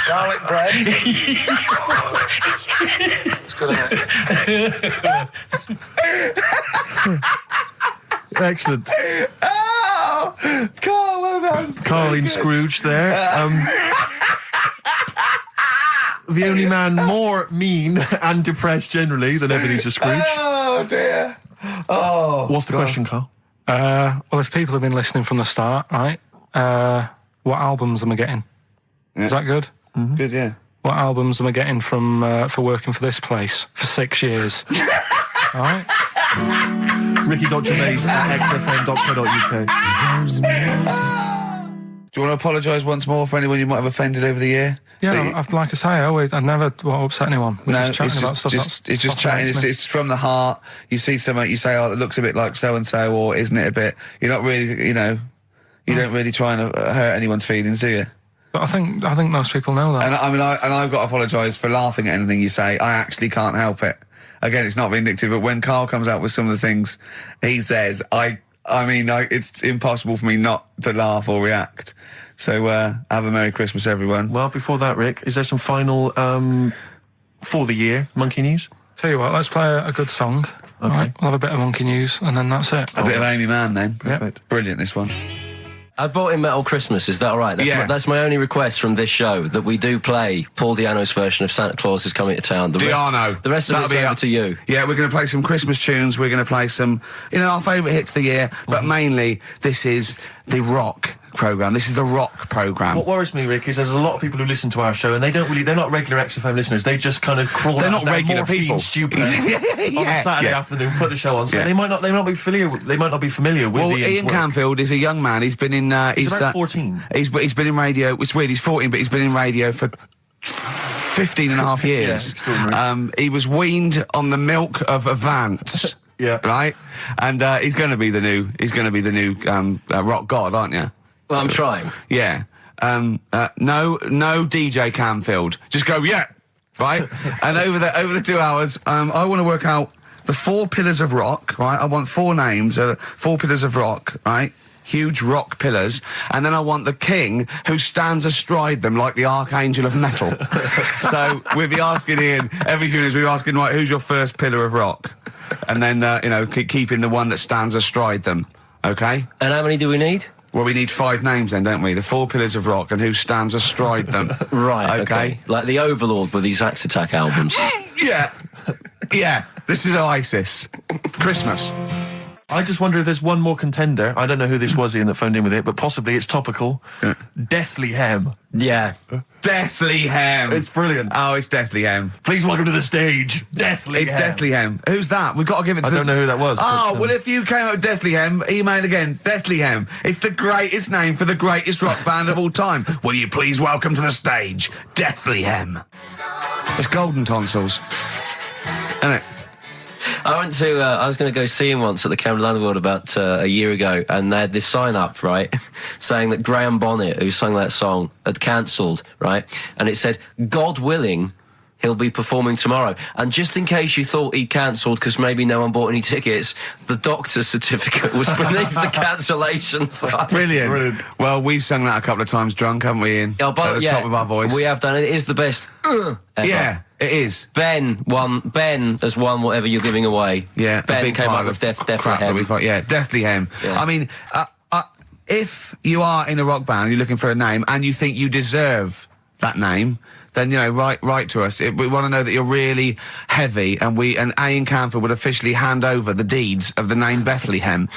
Garlic bread. It's good, isn't it? Excellent. Oh! Carl, well done. Carling Scrooge there. The only man more mean and depressed generally than Ebenezer Scrooge. Oh, dear. Oh. What's the question, Carl? Well, if people have been listening from the start, right, what albums am I getting? Yeah. Is that good? Mm-hmm. Good, yeah. What albums am I getting from for working for this place for 6 years? All right? Ricky Gervais at xfm.co.uk. Do you want to apologise once more for anyone you might have offended over the year? Yeah, like I say, I never want to upset anyone. We're just chatting about stuff. It's just chatting. It's from the heart. You see something, you say, "Oh, it looks a bit like so and so," or "Isn't it a bit?" You're not really, you don't really try and hurt anyone's feelings, do you? But I think most people know that. And I've got to apologise for laughing at anything you say. I actually can't help it. Again, it's not vindictive, but when Carl comes out with some of the things he says, it's impossible for me not to laugh or react. So, have a Merry Christmas, everyone. Well, before that, Rick, is there some final, for the year, Monkey News? Tell you what, let's play a good song. Okay. Right, we'll have a bit of Monkey News, and then that's it. A bit of Amy Mann, then. Perfect. Yep. Brilliant, this one. I bought in Metal Christmas, is that all right? That's my only request from this show, that we do play Paul Di'Anno's version of Santa Claus is Coming to Town. The rest of it's over to you. Yeah, we're going to play some Christmas tunes, we're going to play some, our favourite hits of the year, but mainly, this is the rock programme. This is the rock programme. What worries me, Rick, is there's a lot of people who listen to our show and they're not regular XFM listeners. They just kind of crawl They're out not regular people. Stupid on a Saturday afternoon, put the show on. So they might not be familiar with Well, Ian Canfield is a young man. He's been in he's about 14. He's been in radio. It's weird, he's 14, but he's been in radio for 15 and a half years. He was weaned on the milk of Avant. Yeah. Right? And he's going to be the new rock god, aren't you? Well, I'm trying. Yeah. No DJ Canfield. Just go, yeah. Right? And over the 2 hours, I want to work out the 4 pillars of rock, right? I want 4 names, 4 pillars of rock, right? huge rock pillars, and then I want the king who stands astride them like the archangel of metal. So we'll be asking Ian, every few minutes we'll be asking, right, who's your first pillar of rock? And then, keeping the one that stands astride them, okay? And how many do we need? Well, we need 5 names then, don't we? The 4 pillars of rock and who stands astride them. Right, okay. Like the Overlord with these Axe Attack albums. Yeah. This is Oasis. Christmas. I just wonder if there's one more contender. I don't know who this was, Ian, that phoned in with it, but possibly it's topical. Deathly Hem. Yeah. Deathly Hem. It's brilliant. Oh, it's Deathly Hem. Please welcome to the stage, Deathly Hem. It's Deathly Hem. Who's that? We've got to give it to I don't know who that was. Oh, well, if you came up with Deathly Hem, email again. Deathly Hem. It's the greatest name for the greatest rock band of all time. Will you please welcome to the stage, Deathly Hem. It's Golden Tonsils. Isn't it? I went to, I was going to go see him once at the Camden Underworld about a year ago, and they had this sign up, right, saying that Graham Bonnet, who sang that song, had cancelled, right, and it said, God willing, he'll be performing tomorrow. And just in case you thought he'd cancelled because maybe no one bought any tickets, the doctor's certificate was beneath the cancellation sign. Brilliant. Well, we've sung that a couple of times drunk, haven't we, Ian? Oh, but, at the top of our voice. We have done it. It is the best ever. Yeah. It is. Ben has won whatever you're giving away. Yeah, Ben came up with Deathly Hem. Yeah, Deathly Hem. Yeah. I mean, if you are in a rock band, you're looking for a name, and you think you deserve that name, then write to us. We want to know that you're really heavy, and Ian Camphor would officially hand over the deeds of the name Bethlehem.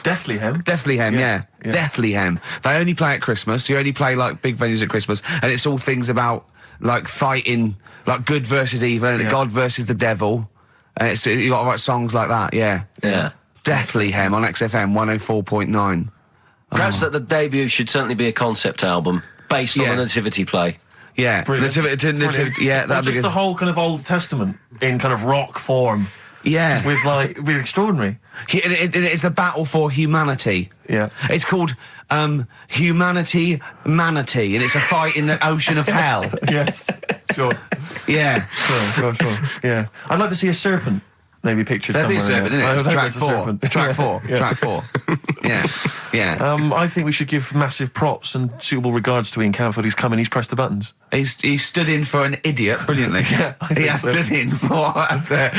Deathly Hem. Deathly Hem, yeah. Deathly Hem. They only play at Christmas. You only play like big venues at Christmas, and it's all things about like fighting, like good versus evil, and God versus the devil. And you got to write songs like that, yeah. Deathly Hem on XFM 104.9. Perhaps that the debut should certainly be a concept album based on the Nativity play. Yeah, Nativity, yeah, that'd be just good. The whole kind of Old Testament in kind of rock form. Yeah, with like, it'd be extraordinary. It's the battle for humanity. Yeah, it's called Humanity Manatee, and it's a fight in the ocean of hell. Yes, sure. Yeah, sure. Yeah, I'd like to see a serpent. Maybe pictured somewhere. There'd be a serpent, isn't it? Track 4. Track 4. Yeah. I think we should give massive props and suitable regards to Ian Camphor. He's come in, he's pressed the buttons. He stood in for an idiot brilliantly. He has stood in for the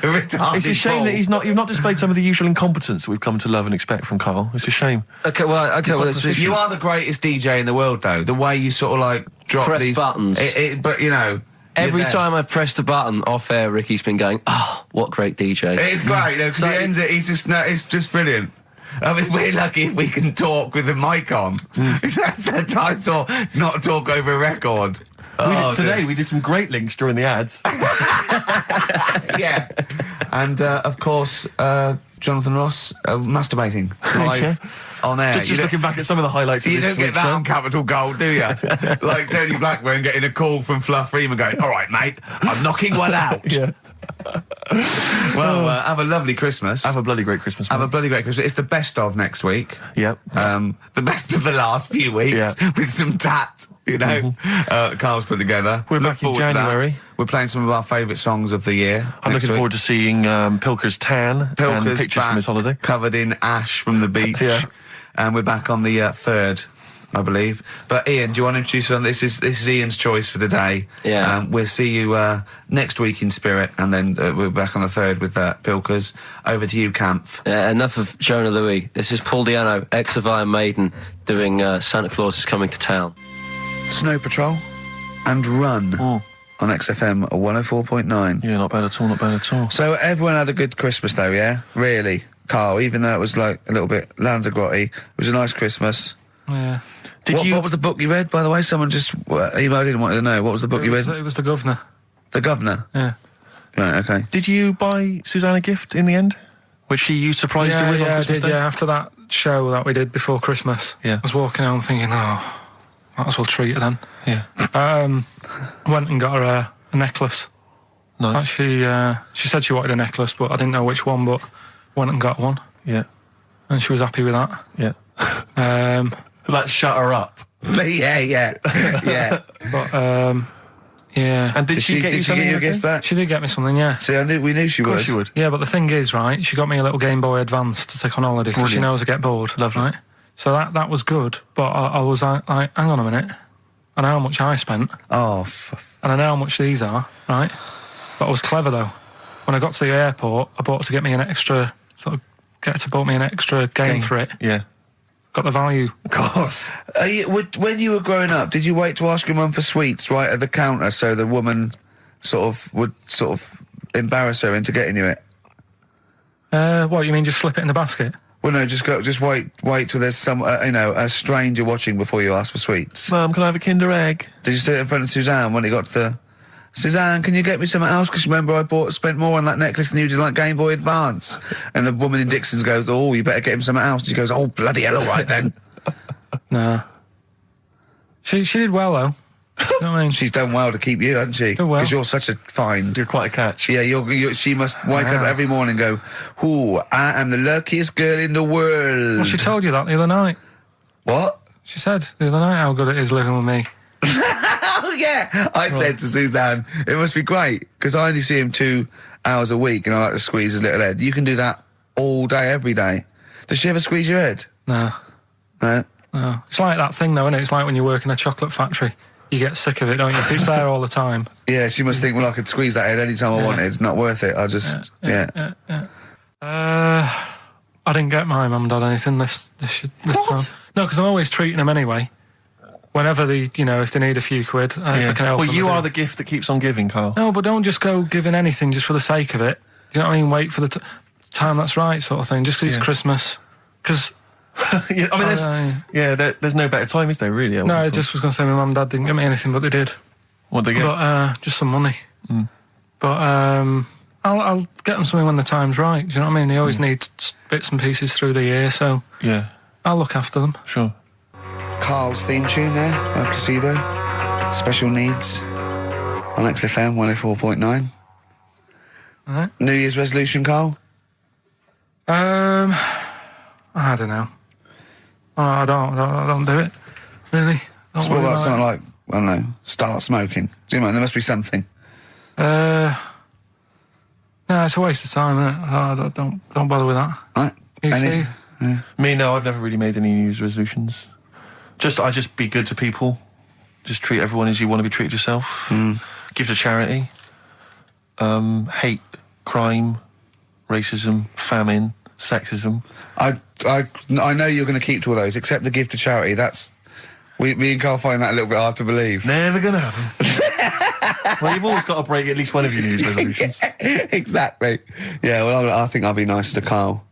retarded. It's a shame that you've not displayed some of the usual incompetence that we've come to love and expect from Karl. It's a shame. Okay, you are the greatest DJ in the world, though. The way you sort of like drop press these buttons. But you know. Every time I've pressed a button off air, Ricky's been going, "Oh, what great DJ!" It's great because he ends it. It's just brilliant. I mean, we're lucky if we can talk with the mic on. That's the title, not talk over a record. We did some great links during the ads. Yeah, and of course, Jonathan Ross masturbating live. On air. Just looking back at some of the highlights of this You don't get that on Capital Gold, do you? Like Tony Blackburn getting a call from Fluff Freeman going, "All right, mate, I'm knocking one out." Yeah. Well, have a lovely Christmas. Have a bloody great Christmas. Have a bloody great Christmas. It's the best of next week. Yep. The best of the last few weeks with some tat, Carl's put together. We're back in January. We're playing some of our favourite songs of the year. I'm looking forward to seeing Pilker's tan and pictures from his holiday. Covered in ash from the beach. Yeah. And we're back on the 3rd, I believe. But Ian, do you want to introduce one? This is Ian's choice for the day. Yeah. We'll see you next week in spirit, and then we're back on the 3rd with Pilkers. Over to you, Kampf. Enough of Jonah Louis. This is Paul Di'Anno, ex of Iron Maiden, doing Santa Claus is Coming to Town. Snow Patrol and Run. On XFM 104.9. Yeah, not bad at all. So everyone had a good Christmas though, yeah? Really? Carl, even though it was like a little bit Lanzagrotte, it was a nice Christmas. Yeah. What was the book you read, by the way? Someone just emailed in and wanted to know. What was the book you read? It was The Governor. The Governor? Yeah. Right, okay. Did you buy Suzanne a gift in the end? Which you surprised her with on Christmas Day? Yeah, after that show that we did before Christmas. Yeah. I was walking home thinking, might as well treat her then. Yeah. Went and got her a necklace. Nice. Actually, she said she wanted a necklace, but I didn't know which one, but went and got one. Yeah. And she was happy with that. Yeah. That shut her up. Yeah. But, yeah. And did she get you a gift back? She did get me something, yeah. See, we knew she would. Of course she would. Yeah, but the thing is, right, she got me a little Game Boy Advance to take on holiday because she knows I get bored. Lovely. Right? So that was good, but I was like, hang on a minute. I know how much I spent. Oh, and I know how much these are, right? But I was clever, though. When I got to the airport, I bought to get me an extra, bought me an extra game for it. Yeah. Got the value. Of course. When you were growing up, did you wait to ask your mum for sweets right at the counter so the woman would embarrass her into getting you it? What, you mean just slip it in the basket? Well, no, just wait till there's some, a stranger watching before you ask for sweets. Mum, can I have a Kinder Egg? Did you sit in front of Suzanne when it got to Suzanne, can you get me something else? Because remember I spent more on that necklace than you did, like Game Boy Advance. And the woman in Dixon's goes, oh, you better get him something else. She goes, oh, bloody hell, all right then. Nah. She did well, though. You know what I mean? She's done well to keep you, hasn't she? Done well. Because you're such a find. You're quite a catch. Yeah, she must wake up every morning and go, ooh, I am the luckiest girl in the world. Well, she told you that the other night. What? She said the other night how good it is living with me. Oh, yeah. I said to Suzanne, it must be great, because I only see him 2 hours a week and I like to squeeze his little head. You can do that all day, every day. Does she ever squeeze your head? No. No? No. It's like that thing, though, isn't it? It's like when you work in a chocolate factory. You get sick of it, don't you? If it's there all the time. Yeah, she must think, well, I could squeeze that head any time I wanted. It's not worth it. I just, yeah. I didn't get my mum and dad anything this time. No, because I'm always treating them anyway. Whenever if they need a few quid, if I can help them. Well, you are the gift that keeps on giving, Karl. No, but don't just go giving anything just for the sake of it. You know what I mean? Wait for the time that's right, sort of thing. Just because it's Christmas. Because... yeah, I mean, there's no better time, is there, really? No, I just was going to say my mum and dad didn't get me anything, but they did. What'd they get? But, just some money. Mm. But, I'll get them something when the time's right. Do you know what I mean? They always need bits and pieces through the year, so... Yeah. I'll look after them. Sure. Karl's theme tune there by Placebo. Special Needs on XFM 104.9. All right. New Year's resolution, Karl? I don't know. I don't do it. Really. So what about something like, I don't know, start smoking? Do you know, there must be something. No, it's a waste of time, isn't it? Don't bother with that. Right. You see? Yeah. Me, no, I've never really made any New Year's resolutions. I just be good to people. Just treat everyone as you want to be treated yourself. Give to charity. Hate, crime, racism, famine, sexism. I know you're going to keep to all those, except the gift to charity. Me and Karl find that a little bit hard to believe. Never going to happen. Well, you've always got to break at least one of your New Year's resolutions. Exactly. Yeah, well, I think I'll be nice to Karl.